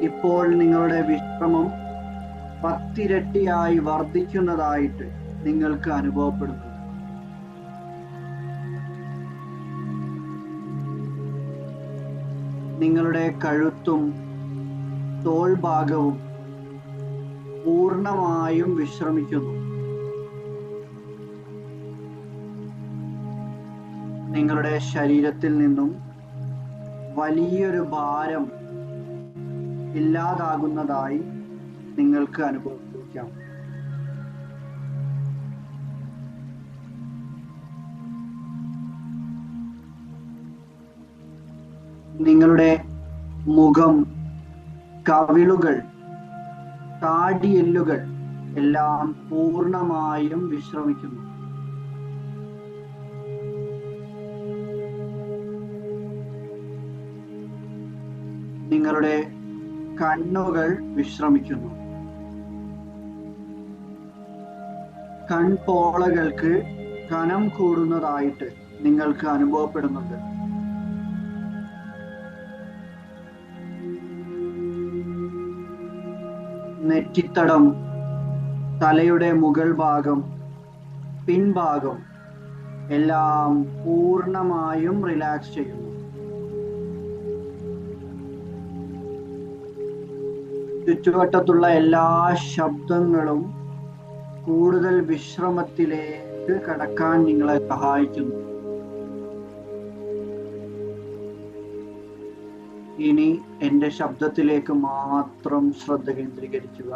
Speaker 2: ഇപ്പോൾ നിങ്ങളുടെ വിശ്രമം 10 ഇരട്ടിയായി വർദ്ധിക്കുന്നതായിട്ട് നിങ്ങൾക്ക് അനുഭവപ്പെടുന്നു. നിങ്ങളുടെ കഴുത്തും തോൾഭാഗവും പൂർണ്ണമായും വിശ്രമിക്കുന്നു. നിങ്ങളുടെ ശരീരത്തിൽ നിന്നും വലിയൊരു ഭാരം ഇല്ലാതാകുന്നതായി നിങ്ങൾക്ക് അനുഭവിക്കാം. നിങ്ങളുടെ മുഖം, കവിളുകൾ, താടിയെല്ലുകൾ എല്ലാം പൂർണ്ണമായും വിശ്രമിക്കുന്നു. നിങ്ങളുടെ കണ്ണുകൾ വിശ്രമിക്കുന്നു. കൺപോളകൾക്ക് കനം കൂടുന്നതായിട്ട് നിങ്ങൾക്ക് അനുഭവപ്പെടുന്നുണ്ട്. നെറ്റിത്തടം, തലയുടെ മുകൾ ഭാഗം, പിൻഭാഗം എല്ലാം പൂർണ്ണമായും റിലാക്സ് ചെയ്യുന്നു. ചുറ്റുവട്ടത്തുള്ള എല്ലാ ശബ്ദങ്ങളും കൂടുതൽ വിശ്രമത്തിലേക്ക് കടക്കാൻ നിങ്ങളെ സഹായിക്കുന്നു. ഇനി എൻ്റെ ശബ്ദത്തിലേക്ക് മാത്രം ശ്രദ്ധ കേന്ദ്രീകരിക്കുക.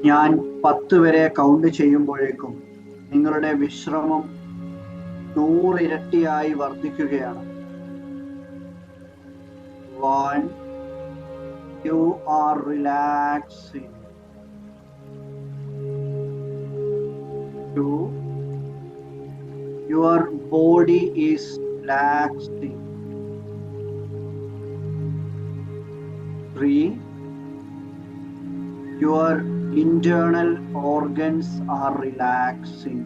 Speaker 2: ഞാൻ 10 വരെ കൗണ്ട് ചെയ്യുമ്പോഴേക്കും നിങ്ങളുടെ വിശ്രമം 100 ഇരട്ടിയായി വർദ്ധിക്കുകയാണ്. 1, you are relaxing. 2, your body is relaxing. 3, your internal organs are relaxing.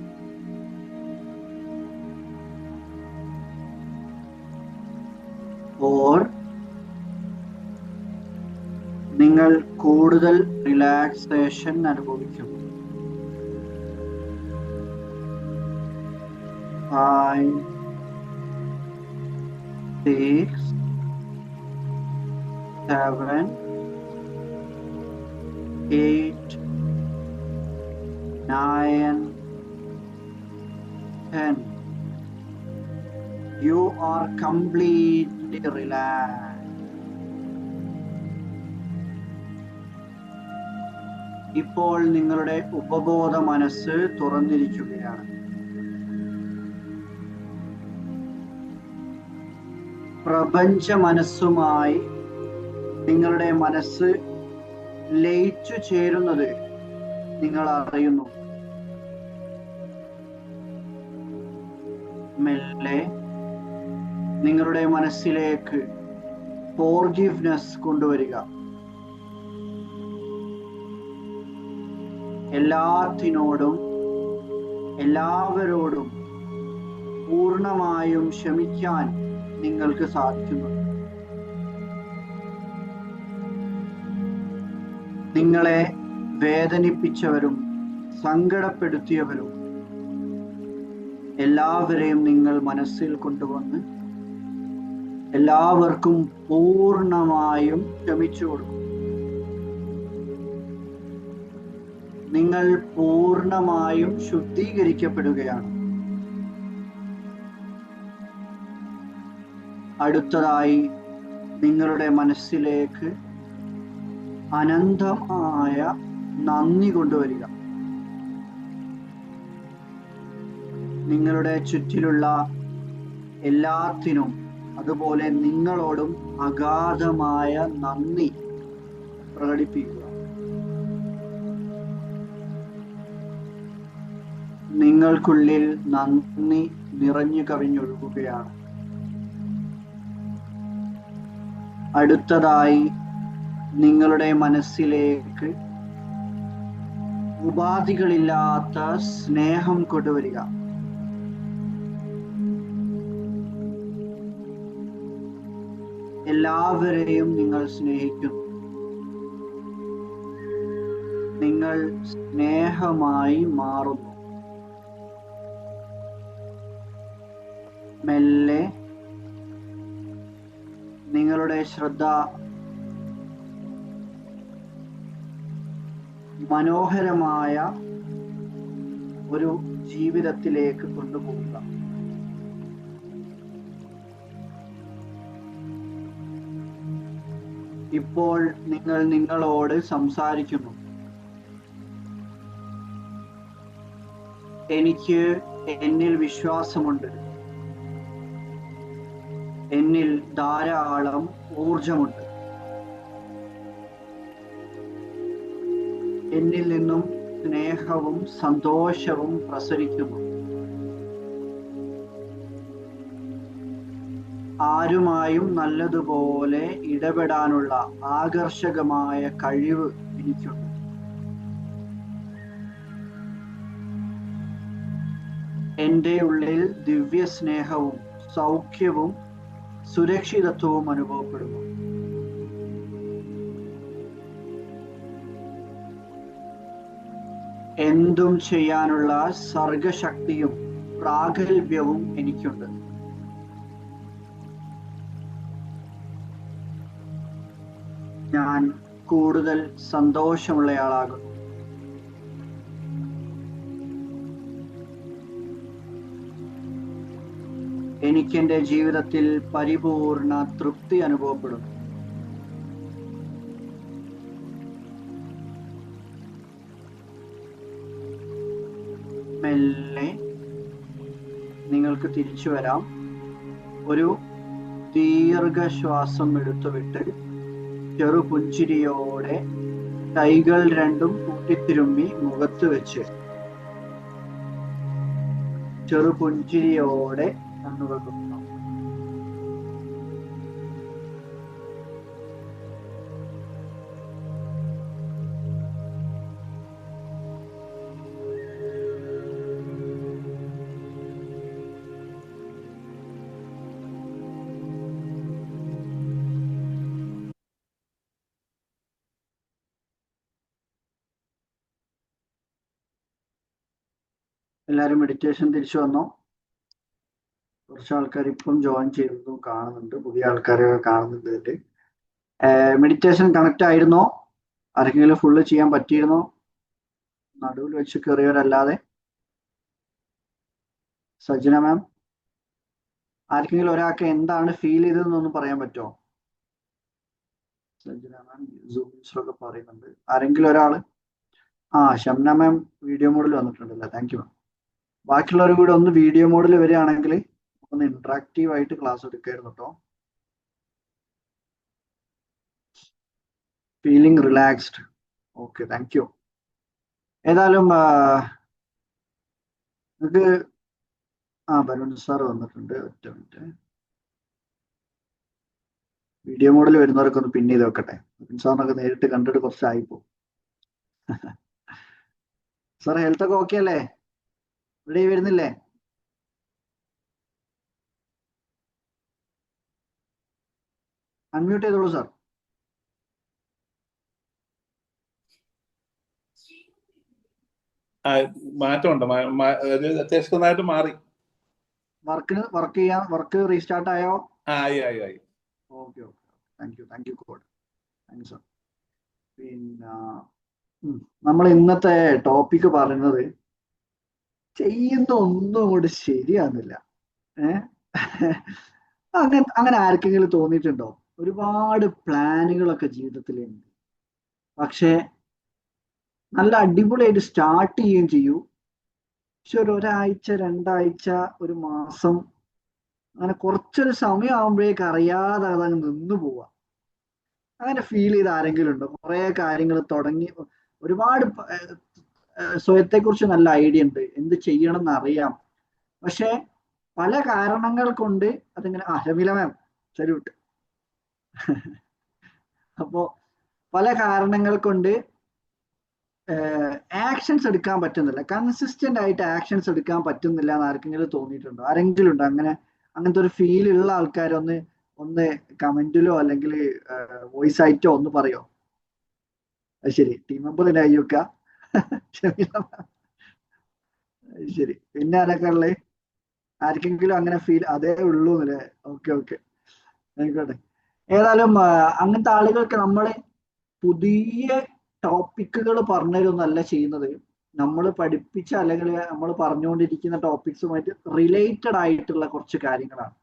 Speaker 2: 4, നിങ്ങൾ കൂടുതൽ റിലാക്സേഷൻ അനുഭവിക്കുന്നു. 5, 6, 7, 8, 9, 10. You are completely relaxed. ഇപ്പോൾ നിങ്ങളുടെ ഉപബോധ മനസ്സ് തുറന്നിരിക്കുകയാണ്. പ്രപഞ്ച മനസ്സുമായി നിങ്ങളുടെ മനസ്സ് ലയിച്ചു ചേരുന്നത് നിങ്ങൾ അറിയുന്നു. മെല്ലെ നിങ്ങളുടെ മനസ്സിലേക്ക് ഫോർഗിവ്നെസ് കൊണ്ടുവരിക. എല്ലാത്തിനോടും എല്ലാവരോടും പൂർണ്ണമായും ക്ഷമിക്കാൻ നിങ്ങൾക്ക് സാധിക്കുന്നു. നിങ്ങളെ വേദനിപ്പിച്ചവരും സങ്കടപ്പെടുത്തിയവരും എല്ലാവരെയും നിങ്ങൾ മനസ്സിൽ കൊണ്ടുവന്ന് എല്ലാവർക്കും പൂർണ്ണമായും ക്ഷമിച്ചു കൊടുക്കും. നിങ്ങൾ പൂർണ്ണമായും ശുദ്ധീകരിക്കപ്പെടുകയാണ്. അടുത്തതായി നിങ്ങളുടെ മനസ്സിലേക്ക് അനന്തമായ നന്ദി കൊണ്ടുവരിക. നിങ്ങളുടെ ചുറ്റിലുള്ള എല്ലാത്തിനും അതുപോലെ നിങ്ങളോടും അഗാധമായ നന്ദി പ്രകടിപ്പിക്കുക. നിങ്ങൾക്കുള്ളിൽ നന്ദി നിറഞ്ഞു കവിഞ്ഞൊഴുകുകയാണ്. അടുത്തതായി നിങ്ങളുടെ മനസ്സിലേക്ക് ഉപാധികളില്ലാത്ത സ്നേഹം കൊണ്ടുവരിക. എല്ലാവരെയും നിങ്ങൾ സ്നേഹിക്കുന്നു. നിങ്ങൾ സ്നേഹമായി മാറുന്നു. മെല്ലെ നിങ്ങളുടെ ശ്രദ്ധ മനോഹരമായ ഒരു ജീവിതത്തിലേക്ക് കൊണ്ടുപോകുക. ഇപ്പോൾ നിങ്ങൾ നിങ്ങളോട് സംസാരിക്കുന്നു. എനിക്ക് എന്നിൽ വിശ്വാസമുണ്ട്. എന്നിൽ ധാരാളം ഊർജമുണ്ട്. എന്നിൽ നിന്നും സ്നേഹവും സന്തോഷവും പ്രസരിക്കുന്നു. ആരുമായും നല്ലതുപോലെ ഇടപെടാനുള്ള ആകർഷകമായ കഴിവ് എനിക്കുണ്ട്. എൻ്റെ ഉള്ളിൽ ദിവ്യ സ്നേഹവും സൗഖ്യവും സുരക്ഷിതത്വവും അനുഭവപ്പെടുന്നു. എന്തും ചെയ്യാനുള്ള സർഗശക്തിയും പ്രാഗൽഭ്യവും എനിക്കുണ്ട്. ഞാൻ കൂടുതൽ സന്തോഷമുള്ളയാളാകുന്നു. എനിക്കെന്റെ ജീവിതത്തിൽ പരിപൂർണ തൃപ്തി അനുഭവപ്പെടുന്നു. മെല്ലെ നിങ്ങൾക്ക് തിരിച്ചു വരാം. ഒരു ദീർഘശ്വാസം എടുത്തുവിട്ട് ചെറുപുഞ്ചിരിയോടെ കൈകൾ രണ്ടും കൂട്ടിത്തിരുമ്മി മുഖത്ത് വെച്ച് ചെറുപുഞ്ചിരിയോടെ കണ്ണുകൾ തുറന്നു. എല്ലാവരും മെഡിറ്റേഷൻ തിരിച്ചു വന്നോ? കുറച്ച് ആൾക്കാർ ഇപ്പം ജോയിൻ ചെയ്തതും കാണുന്നുണ്ട്, പുതിയ ആൾക്കാരൊക്കെ കാണുന്നുണ്ട്. ഇതിൽ മെഡിറ്റേഷൻ കണക്ട് ആയിരുന്നോ? ആർക്കെങ്കിലും ഫുള്ള് ചെയ്യാൻ പറ്റിയിരുന്നോ? നടുവിൽ വെച്ച് കയറിയവരല്ലാതെ. സജ്ജന മാം, ആർക്കെങ്കിലും ഒരാൾക്ക് എന്താണ് ഫീൽ ചെയ്തതെന്നൊന്ന് പറയാൻ പറ്റുമോ? സജ്ജന മാം സൂമിൻസൊക്കെ പറയുന്നുണ്ട്. ആരെങ്കിലും ഒരാള്? ഷംന മാം വീഡിയോ മോഡിൽ വന്നിട്ടുണ്ടല്ലോ, താങ്ക് യു മാം. ബാക്കിയുള്ളവർ കൂടെ ഒന്ന് വീഡിയോ മോഡിൽ വരികയാണെങ്കിൽ ഒന്ന് ഇന്ററാക്റ്റീവ് ആയിട്ട് ക്ലാസ് എടുക്കായിരുന്നു കേട്ടോ. Feeling relaxed. Okay, thank U. ഏതായാലും നിങ്ങൾക്ക് ബലൂൺ സാർ വന്നിട്ടുണ്ട്. ഒറ്റ മിനിറ്റ്, വീഡിയോ മോഡിൽ വരുന്നവരൊക്കെ ഒന്ന് പിൻ ചെയ്ത് വെക്കട്ടെ. ബലൂൺ സാറിനൊക്കെ നേരിട്ട് കണ്ടിട്ട് കുറച്ചായിപ്പോ. സാർ ഹെൽത്ത് ഒക്കെ ഓക്കെ അല്ലേ? ഇവിടെ വരുന്നില്ലേ? അൺമ്യൂട്ട് ചെയ്തോളൂ സാർ.
Speaker 3: മാറ്റമുണ്ട്, അത്യാവശ്യം നന്നായിട്ട് മാറി.
Speaker 2: വർക്ക് റീസ്റ്റാർട്ട് ആയോ?
Speaker 3: ആയി.
Speaker 2: Okay, thank U God, thank you sir. പിന്നെ നമ്മൾ ഇന്നത്തെ ടോപ്പിക്ക് പറയുന്നത് ചെയ്യുന്ന ഒന്നും അങ്ങോട്ട് ശരിയാകുന്നില്ല. അങ്ങനെ ആർക്കെങ്കിലും തോന്നിയിട്ടുണ്ടോ? ഒരുപാട് പ്ലാനുകളൊക്കെ ജീവിതത്തിലുണ്ട്, പക്ഷെ നല്ല അടിപൊളിയായിട്ട് സ്റ്റാർട്ട് ചെയ്യുകയും ചെയ്യൂ. പക്ഷെ ഒരാഴ്ച, 2 ആഴ്ച, ഒരു മാസം അങ്ങനെ കുറച്ചൊരു സമയം ആകുമ്പോഴേക്ക് അറിയാതെ അതങ്ങ് നിന്നു പോവാ. അങ്ങനെ ഫീൽ ചെയ്ത് ആരെങ്കിലും ഉണ്ടോ? കുറെ കാര്യങ്ങൾ തുടങ്ങി, ഒരുപാട് സ്വയത്തെക്കുറിച്ച് നല്ല ഐഡിയ ഉണ്ട്, എന്ത് ചെയ്യണം എന്ന് അറിയാം, പക്ഷെ പല കാരണങ്ങൾ കൊണ്ട് അതിങ്ങനെ രമീല മാം സല്യൂട്ട്. അപ്പോ പല കാരണങ്ങൾ കൊണ്ട് ആക്ഷൻസ് എടുക്കാൻ പറ്റുന്നില്ല, കൺസിസ്റ്റന്റ് ആയിട്ട് ആക്ഷൻസ് എടുക്കാൻ പറ്റുന്നില്ല എന്ന് ആർക്കെങ്കിലും തോന്നിയിട്ടുണ്ടോ? ആരെങ്കിലും ഉണ്ടോ അങ്ങനെ? അങ്ങനത്തെ ഒരു ഫീൽ ഉള്ള ആൾക്കാരൊന്ന് ഒന്ന് കമന്റിലോ അല്ലെങ്കിൽ വോയിസ് ആയിട്ടോ ഒന്ന് പറയോ? അത് ശരി, ടീം മെമ്പർ തന്നെ അയ്യൂക്ക. ശരി, പിന്നെ ആരൊക്കെ ഉള്ളത്? ആർക്കെങ്കിലും അങ്ങനെ ഫീൽ അതേ ഉള്ളൂ അല്ലേ? ഓക്കെ ഓക്കെ, ആയിക്കോട്ടെ. ഏതായാലും അങ്ങനത്തെ ആളുകൾക്ക് നമ്മൾ പുതിയ ടോപ്പിക്കുകൾ പറഞ്ഞുതരുന്നല്ല ചെയ്യുന്നത്, നമ്മൾ പഠിപ്പിച്ച അല്ലെങ്കിൽ നമ്മൾ പറഞ്ഞുകൊണ്ടിരിക്കുന്ന ടോപ്പിക്സുമായിട്ട് റിലേറ്റഡ് ആയിട്ടുള്ള കുറച്ച് കാര്യങ്ങളാണ്.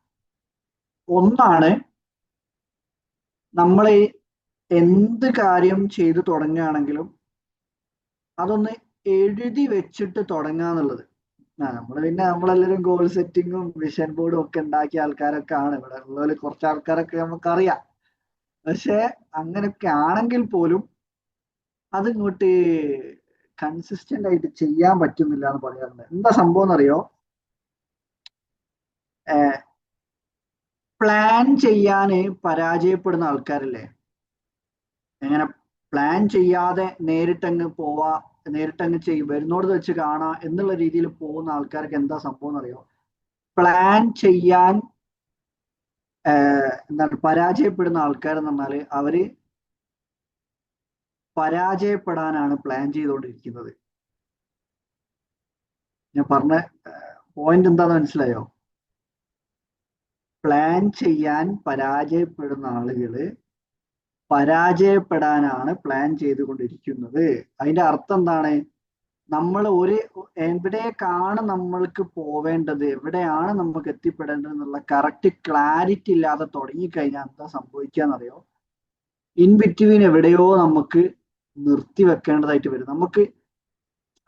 Speaker 2: ഒന്നാണ്, നമ്മൾ എന്ത് കാര്യം ചെയ്തു തുടങ്ങുകയാണെങ്കിലും അതൊന്ന് എഴുതി വെച്ചിട്ട് തുടങ്ങുക എന്നുള്ളത്. നമ്മൾ പിന്നെ നമ്മളെല്ലാവരും ഗോൾ സെറ്റിങ്ങും വിഷൻ ബോർഡും ഒക്കെ ഉണ്ടാക്കിയ ആൾക്കാരൊക്കെ ആണ്. ഇവിടെ ഉള്ളതിൽ കുറച്ച് ആൾക്കാരൊക്കെ നമുക്കറിയാം. പക്ഷെ അങ്ങനെയൊക്കെ ആണെങ്കിൽ പോലും അതിങ്ങോട്ട് കൺസിസ്റ്റന്റ് ആയിട്ട് ചെയ്യാൻ പറ്റുന്നില്ല എന്ന് പറയാറുണ്ട്. എന്താ സംഭവം എന്നറിയോ? പ്ലാൻ ചെയ്യാന് പരാജയപ്പെടുന്ന ആൾക്കാരില്ലേ, എങ്ങനെ പ്ലാൻ ചെയ്യാതെ നേരിട്ടങ്ങ് പോവാ, നേരിട്ടങ്ങ് ചെയ്യും, വരുന്നോട് വെച്ച് കാണാ എന്നുള്ള രീതിയിൽ പോകുന്ന ആൾക്കാർക്ക് എന്താ സംഭവം എന്നറിയോ? പ്ലാൻ ചെയ്യാൻ എന്താണ് പരാജയപ്പെടുന്ന ആൾക്കാർ എന്ന് പറഞ്ഞാല് അവര് പരാജയപ്പെടാനാണ് പ്ലാൻ ചെയ്തുകൊണ്ടിരിക്കുന്നത്. ഞാൻ പറഞ്ഞ പോയിന്റ് എന്താന്ന് മനസ്സിലായോ? പ്ലാൻ ചെയ്യാൻ പരാജയപ്പെടുന്ന ആളുകള് പരാജയപ്പെടാനാണ് പ്ലാൻ ചെയ്തുകൊണ്ടിരിക്കുന്നത്. അതിന്റെ അർത്ഥം എന്താണ്? നമ്മൾ എവിടേക്കാണ് നമ്മൾക്ക് പോവേണ്ടത്, എവിടെയാണ് നമുക്ക് എത്തിപ്പെടേണ്ടത് എന്നുള്ള കറക്റ്റ് ക്ലാരിറ്റി ഇല്ലാതെ തുടങ്ങിക്കഴിഞ്ഞാൽ എന്താ സംഭവിക്കാന്നറിയോ? ഇൻ ബിറ്റ്വീൻ എവിടെയോ നമുക്ക് നിർത്തി വെക്കേണ്ടതായിട്ട് വരും. നമുക്ക്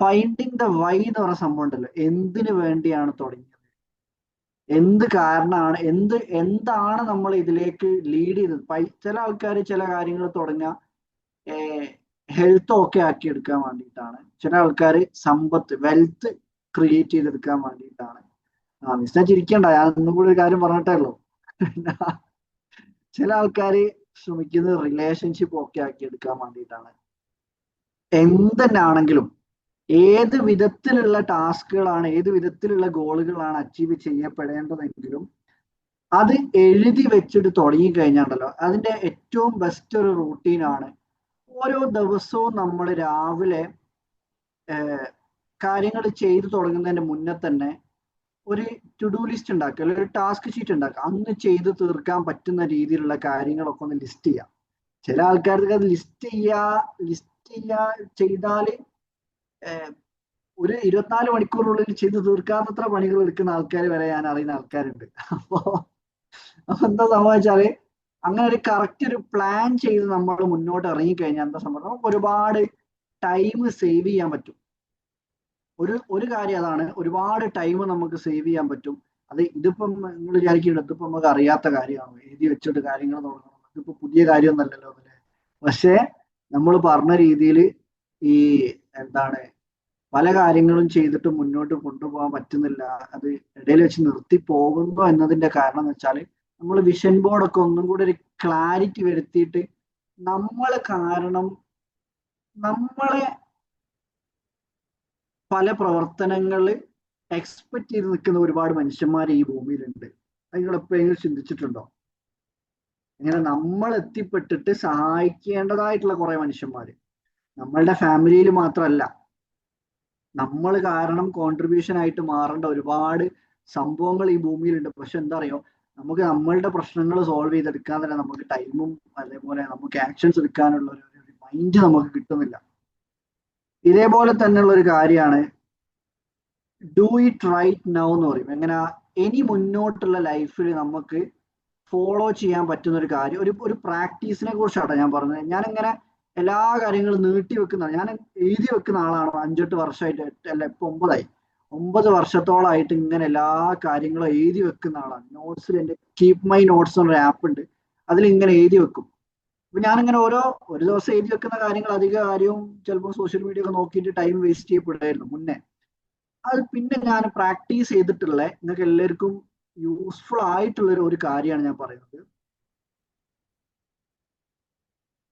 Speaker 2: ഫൈൻഡിങ് ദ വൈ എന്ന് പറഞ്ഞ സംഭവം ഉണ്ടല്ലോ, എന്തിനു വേണ്ടിയാണ് തുടങ്ങിയത്, എന്ത് കാരണമാണ്, എന്താണ് നമ്മൾ ഇതിലേക്ക് ലീഡ് ചെയ്തത്. ചില ആൾക്കാർ ചില കാര്യങ്ങൾ തുടങ്ങുക ഹെൽത്ത് ഓക്കെ ആക്കി എടുക്കാൻ വേണ്ടിയിട്ടാണ്, ചില ആൾക്കാർ സമ്പത്ത് വെൽത്ത് ക്രിയേറ്റ് ചെയ്തെടുക്കാൻ വേണ്ടിയിട്ടാണ്. മിസ്റ്റർ ചിരിക്കണ്ട, ഞാൻ ഒന്നും കൂടി ഒരു കാര്യം പറഞ്ഞിട്ടേ ഉള്ളൂ. ചില ആൾക്കാർ ശ്രമിക്കുന്നത് റിലേഷൻഷിപ്പ് ഓക്കെ ആക്കി എടുക്കാൻ വേണ്ടിയിട്ടാണ്. എന്തെന്നാണെങ്കിലും ഏത് വിധത്തിലുള്ള ടാസ്കുകളാണ്, ഏത് വിധത്തിലുള്ള ഗോളുകളാണ് അച്ചീവ് ചെയ്യപ്പെടേണ്ടതെങ്കിലും അത് എഴുതി വെച്ചിട്ട് തുടങ്ങിക്കഴിഞ്ഞാണ്ടല്ലോ അതിന്റെ ഏറ്റവും ബെസ്റ്റ് ഒരു റൂട്ടീനാണ് ഓരോ ദിവസവും നമ്മൾ രാവിലെ കാര്യങ്ങൾ ചെയ്തു തുടങ്ങുന്നതിന്റെ മുന്നേ തന്നെ ഒരു ടു ഡു ലിസ്റ്റ് ഉണ്ടാക്കുക, അല്ലെങ്കിൽ ഒരു ടാസ്ക് ഷീറ്റ് ഉണ്ടാക്കുക. അന്ന് ചെയ്ത് തീർക്കാൻ പറ്റുന്ന രീതിയിലുള്ള കാര്യങ്ങളൊക്കെ ഒന്ന് ലിസ്റ്റ് ചെയ്യാം. ചില ആൾക്കാർക്ക് അത് ലിസ്റ്റ് ചെയ്താല് ഒരു 24 മണിക്കൂറിനുള്ളിൽ ചെയ്ത് തീർക്കാത്തത്ര പണികൾ എടുക്കുന്ന ആൾക്കാർ വരെ ഞാൻ അറിയുന്ന ആൾക്കാരുണ്ട്. അപ്പൊ എന്താ സംഭവിച്ചാല് അങ്ങനെ ഒരു കറക്റ്റ് ഒരു പ്ലാൻ ചെയ്ത് നമ്മൾ മുന്നോട്ട് ഇറങ്ങിക്കഴിഞ്ഞാൽ എന്താ സംഭവം, നമുക്ക് ഒരുപാട് ടൈം സേവ് ചെയ്യാൻ പറ്റും. ഒരു കാര്യം അതാണ്, ഒരുപാട് ടൈം നമുക്ക് സേവ് ചെയ്യാൻ പറ്റും. ഇതിപ്പം നിങ്ങൾ വിചാരിക്കുന്നുണ്ട് ഇതിപ്പോ നമുക്ക് അറിയാത്ത കാര്യമാണ്, എഴുതി വെച്ചിട്ട് കാര്യങ്ങൾ തുടങ്ങണം, ഇതിപ്പോ പുതിയ കാര്യമൊന്നല്ലല്ലോ അല്ലേ? പക്ഷെ നമ്മൾ പറഞ്ഞ രീതിയിൽ ഈ എന്താണ് പല കാര്യങ്ങളും ചെയ്തിട്ട് മുന്നോട്ട് കൊണ്ടുപോകാൻ പറ്റുന്നില്ല, അത് ഇടയിൽ വെച്ച് നിർത്തി പോകുന്നു എന്നതിന്റെ കാരണം എന്ന് വെച്ചാൽ നമ്മൾ വിഷൻ ബോർഡൊക്കെ ഒന്നും കൂടി ഒരു ക്ലാരിറ്റി വരുത്തിയിട്ട് നമ്മളെ കാരണം നമ്മളെ പല പ്രവർത്തനങ്ങൾ എക്സ്പെക്ട് ചെയ്ത് നിൽക്കുന്ന ഒരുപാട് മനുഷ്യന്മാർ ഈ ഭൂമിയിലുണ്ട്. അത് നിങ്ങൾ എപ്പോഴെങ്കിലും ചിന്തിച്ചിട്ടുണ്ടോ? ഇങ്ങനെ നമ്മൾ എത്തിപ്പെട്ടിട്ട് സഹായിക്കേണ്ടതായിട്ടുള്ള കുറെ മനുഷ്യന്മാര് നമ്മളുടെ ഫാമിലിയിൽ മാത്രമല്ല, നമ്മൾ കാരണം കോൺട്രിബ്യൂഷൻ ആയിട്ട് മാറേണ്ട ഒരുപാട് സംഭവങ്ങൾ ഈ ഭൂമിയിലുണ്ട്. പക്ഷെ എന്താ അറിയോ, നമുക്ക് നമ്മളുടെ പ്രശ്നങ്ങൾ സോൾവ് ചെയ്തെടുക്കാൻ തന്നെ നമുക്ക് ടൈമും അതേപോലെ നമുക്ക് ആക്ഷൻസ് എടുക്കാനുള്ള ഒരു മൈൻഡ് നമുക്ക് കിട്ടുന്നില്ല. ഇതേപോലെ തന്നെയുള്ള ഒരു കാര്യമാണ് ഡു ഇറ്റ് റൈറ്റ് നൗ എന്ന് പറയും. എങ്ങനെ ഇനി മുന്നോട്ടുള്ള ലൈഫിൽ നമുക്ക് ഫോളോ ചെയ്യാൻ പറ്റുന്ന ഒരു കാര്യം, ഒരു പ്രാക്ടീസിനെ കുറിച്ചാണ് ഞാൻ പറഞ്ഞത്. ഞാനിങ്ങനെ എല്ലാ കാര്യങ്ങളും നീട്ടി വെക്കുന്ന, ഞാൻ എഴുതി വെക്കുന്ന ആളാണ് 5-8 വർഷമായിട്ട്, അല്ല ഇപ്പൊ 9ആയി. 9 വർഷത്തോളമായിട്ട് ഇങ്ങനെ എല്ലാ കാര്യങ്ങളും എഴുതി വെക്കുന്ന ആളാണ്. നോട്ട്സിൽ എൻ്റെ കീപ് മൈ നോട്ട്സ് എന്നൊരു ആപ്പ് ഉണ്ട്, അതിൽ ഇങ്ങനെ എഴുതി വെക്കും. അപ്പൊ ഞാനിങ്ങനെ ഒരു ദിവസം എഴുതി വെക്കുന്ന കാര്യങ്ങൾ അധിക കാര്യവും ചിലപ്പോൾ സോഷ്യൽ മീഡിയ ഒക്കെ നോക്കിയിട്ട് ടൈം വേസ്റ്റ് ചെയ്യപ്പെടുമായിരുന്നു മുന്നേ. അത് പിന്നെ ഞാൻ പ്രാക്ടീസ് ചെയ്തിട്ടുള്ള നിങ്ങൾക്ക് എല്ലാവർക്കും യൂസ്ഫുൾ ആയിട്ടുള്ള ഒരു കാര്യമാണ് ഞാൻ പറയുന്നത്.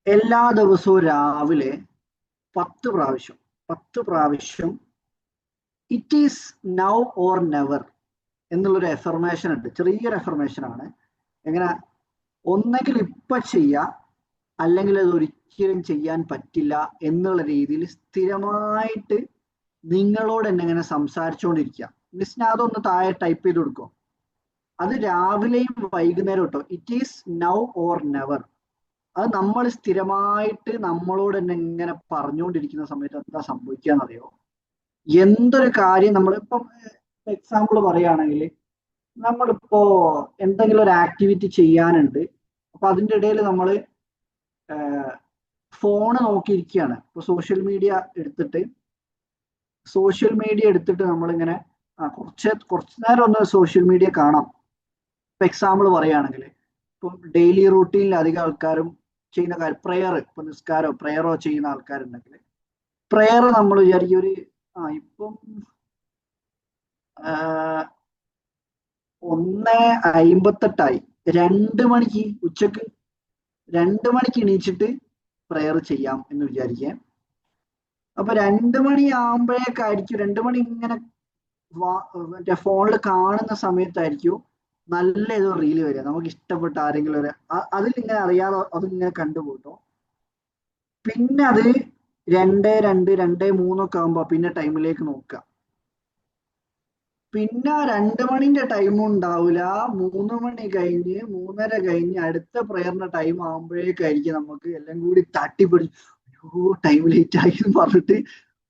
Speaker 2: എല്ലാ ദിവസവും രാവിലെ 10 പ്രാവശ്യം it is now or never എന്നുള്ളൊരു എഫർമേഷൻ ഉണ്ട്. ചെറിയൊരു എഫർമേഷൻ ആണ്. എങ്ങനെ, ഒന്നെങ്കിൽ ഇപ്പൊ ചെയ്യാം, അല്ലെങ്കിൽ അത് ഒരിക്കലും ചെയ്യാൻ പറ്റില്ല എന്നുള്ള രീതിയിൽ സ്ഥിരമായിട്ട് നിങ്ങളോട് തന്നെ ഇങ്ങനെ സംസാരിച്ചുകൊണ്ടിരിക്കുക. മിസ്സിന് അതൊന്ന് താഴെ ടൈപ്പ് ചെയ്ത് കൊടുക്കും. അത് രാവിലെയും വൈകുന്നേരം കേട്ടോ. It is now or never. അത് നമ്മൾ സ്ഥിരമായിട്ട് നമ്മളോട് തന്നെ ഇങ്ങനെ പറഞ്ഞുകൊണ്ടിരിക്കുന്ന സമയത്ത് എന്താ സംഭവിക്കാന്നറിയോ? എന്തൊരു കാര്യം നമ്മളിപ്പം എക്സാമ്പിൾ പറയുകയാണെങ്കിൽ, നമ്മളിപ്പോ എന്തെങ്കിലും ഒരു ആക്ടിവിറ്റി ചെയ്യാനുണ്ട്, അപ്പൊ അതിൻ്റെ ഇടയിൽ നമ്മൾ ഫോണ് നോക്കിയിരിക്കുകയാണ്. ഇപ്പൊ സോഷ്യൽ മീഡിയ എടുത്തിട്ട് നമ്മളിങ്ങനെ കുറച്ച് നേരം ഒന്ന് സോഷ്യൽ മീഡിയ കാണാം. ഇപ്പൊ എക്സാമ്പിൾ പറയുകയാണെങ്കിൽ, ഇപ്പം ഡെയിലി റൂട്ടീനിൽ അധികം ആൾക്കാരും ചെയ്യുന്ന കാര്യം പ്രെയർ, ഇപ്പൊ പ്രയറോ ചെയ്യുന്ന ആൾക്കാരുണ്ടെങ്കിൽ പ്രെയർ നമ്മൾ വിചാരിക്കും ഇപ്പം 1:58 2 മണിക്ക് ഉച്ചക്ക് 2 മണിക്ക് എണീച്ചിട്ട് പ്രെയർ ചെയ്യാം എന്ന് വിചാരിക്കാം. അപ്പൊ 2 മണി ആകുമ്പോഴേക്കായിരിക്കും 2 മണി ഇങ്ങനെ മറ്റേ ഫോണിൽ കാണുന്ന സമയത്തായിരിക്കും നല്ല ഏതോ റീല് വരിക, നമുക്ക് ഇഷ്ടപ്പെട്ട ആരെങ്കിലും അതിലിങ്ങനെ അറിയാതെ അതിങ്ങനെ കണ്ടുപോട്ടോ. പിന്നെ അത് 2:02 2:03 ഒക്കെ ആകുമ്പോ പിന്നെ ടൈമിലേക്ക് നോക്കുക. പിന്നെ 2 മണിന്റെ ടൈമും ഉണ്ടാവില്ല. 3 മണി കഴിഞ്ഞ് 3:30 കഴിഞ്ഞ് അടുത്ത പ്രയറിന്റെ ടൈം ആകുമ്പോഴേക്കായിരിക്കും നമുക്ക് എല്ലാം കൂടി തട്ടിപ്പിടിച്ച് ടൈം ലേറ്റ് ആയി എന്ന് പറഞ്ഞിട്ട്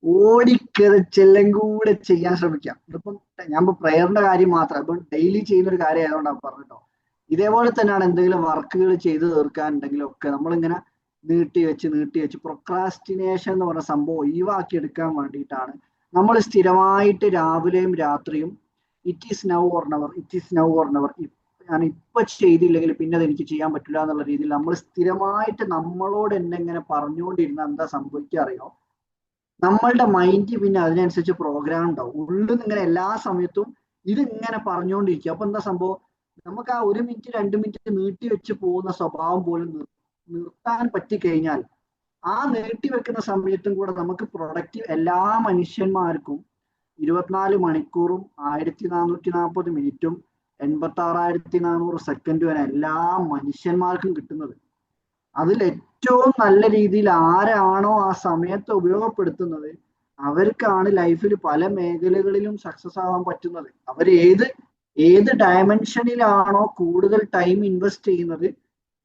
Speaker 2: ഓടിക്കറിച്ചെല്ലാം കൂടെ ചെയ്യാൻ ശ്രമിക്കാം. ഇതിപ്പം ഞാൻ പ്രയറിന്റെ കാര്യം മാത്രം, ഇപ്പം ഡെയിലി ചെയ്യുന്ന ഒരു കാര്യം ആയതുകൊണ്ടാണ് പറഞ്ഞിട്ടോ. ഇതേപോലെ തന്നെയാണ് എന്തെങ്കിലും വർക്കുകൾ ചെയ്ത് തീർക്കാനുണ്ടെങ്കിലും ഒക്കെ നമ്മളിങ്ങനെ നീട്ടി വെച്ച് പ്രൊക്രാസ്റ്റിനേഷൻ എന്ന് പറഞ്ഞ സംഭവം ഒഴിവാക്കി എടുക്കാൻ വേണ്ടിയിട്ടാണ് നമ്മൾ സ്ഥിരമായിട്ട് രാവിലെയും രാത്രിയും it is now or never ഞാൻ ഇപ്പൊ ചെയ്തില്ലെങ്കിൽ പിന്നെ അത് എനിക്ക് ചെയ്യാൻ പറ്റില്ല എന്നുള്ള രീതിയിൽ നമ്മൾ സ്ഥിരമായിട്ട് നമ്മളോട് എന്നെ ഇങ്ങനെ പറഞ്ഞുകൊണ്ടിരുന്ന എന്താ സംഭവിക്കുക അറിയോ? നമ്മളുടെ മൈൻഡ് പിന്നെ അതിനനുസരിച്ച് പ്രോഗ്രാം ഉണ്ടാവും. ഉള്ളിൽ നിന്ന് ഇങ്ങനെ എല്ലാ സമയത്തും ഇതിങ്ങനെ പറഞ്ഞുകൊണ്ടിരിക്കുക. അപ്പൊ എന്താ സംഭവം? നമുക്ക് ആ 1 മിനിറ്റ് 2 മിനിറ്റ് നീട്ടി വെച്ച് പോകുന്ന സ്വഭാവം പോലും നിർത്താൻ പറ്റിക്കഴിഞ്ഞാൽ ആ നീട്ടി വെക്കുന്ന സമയത്തും കൂടെ നമുക്ക് പ്രൊഡക്റ്റീവ്, എല്ലാ മനുഷ്യന്മാർക്കും 24 മണിക്കൂറും 1440 മിനിറ്റും 86,400 സെക്കൻഡുമാണ് എല്ലാ മനുഷ്യന്മാർക്കും കിട്ടുന്നത്. അതിൽ ഏറ്റവും നല്ല രീതിയിൽ ആരാണോ ആ സമയത്ത് ഉപയോഗപ്പെടുത്തുന്നത് അവർക്കാണ് ലൈഫിൽ പല മേഖലകളിലും സക്സസ് ആവാൻ പറ്റുന്നത്. അവർ ഏത് ഡയമെൻഷനിലാണോ കൂടുതൽ ടൈം ഇൻവെസ്റ്റ് ചെയ്യുന്നത്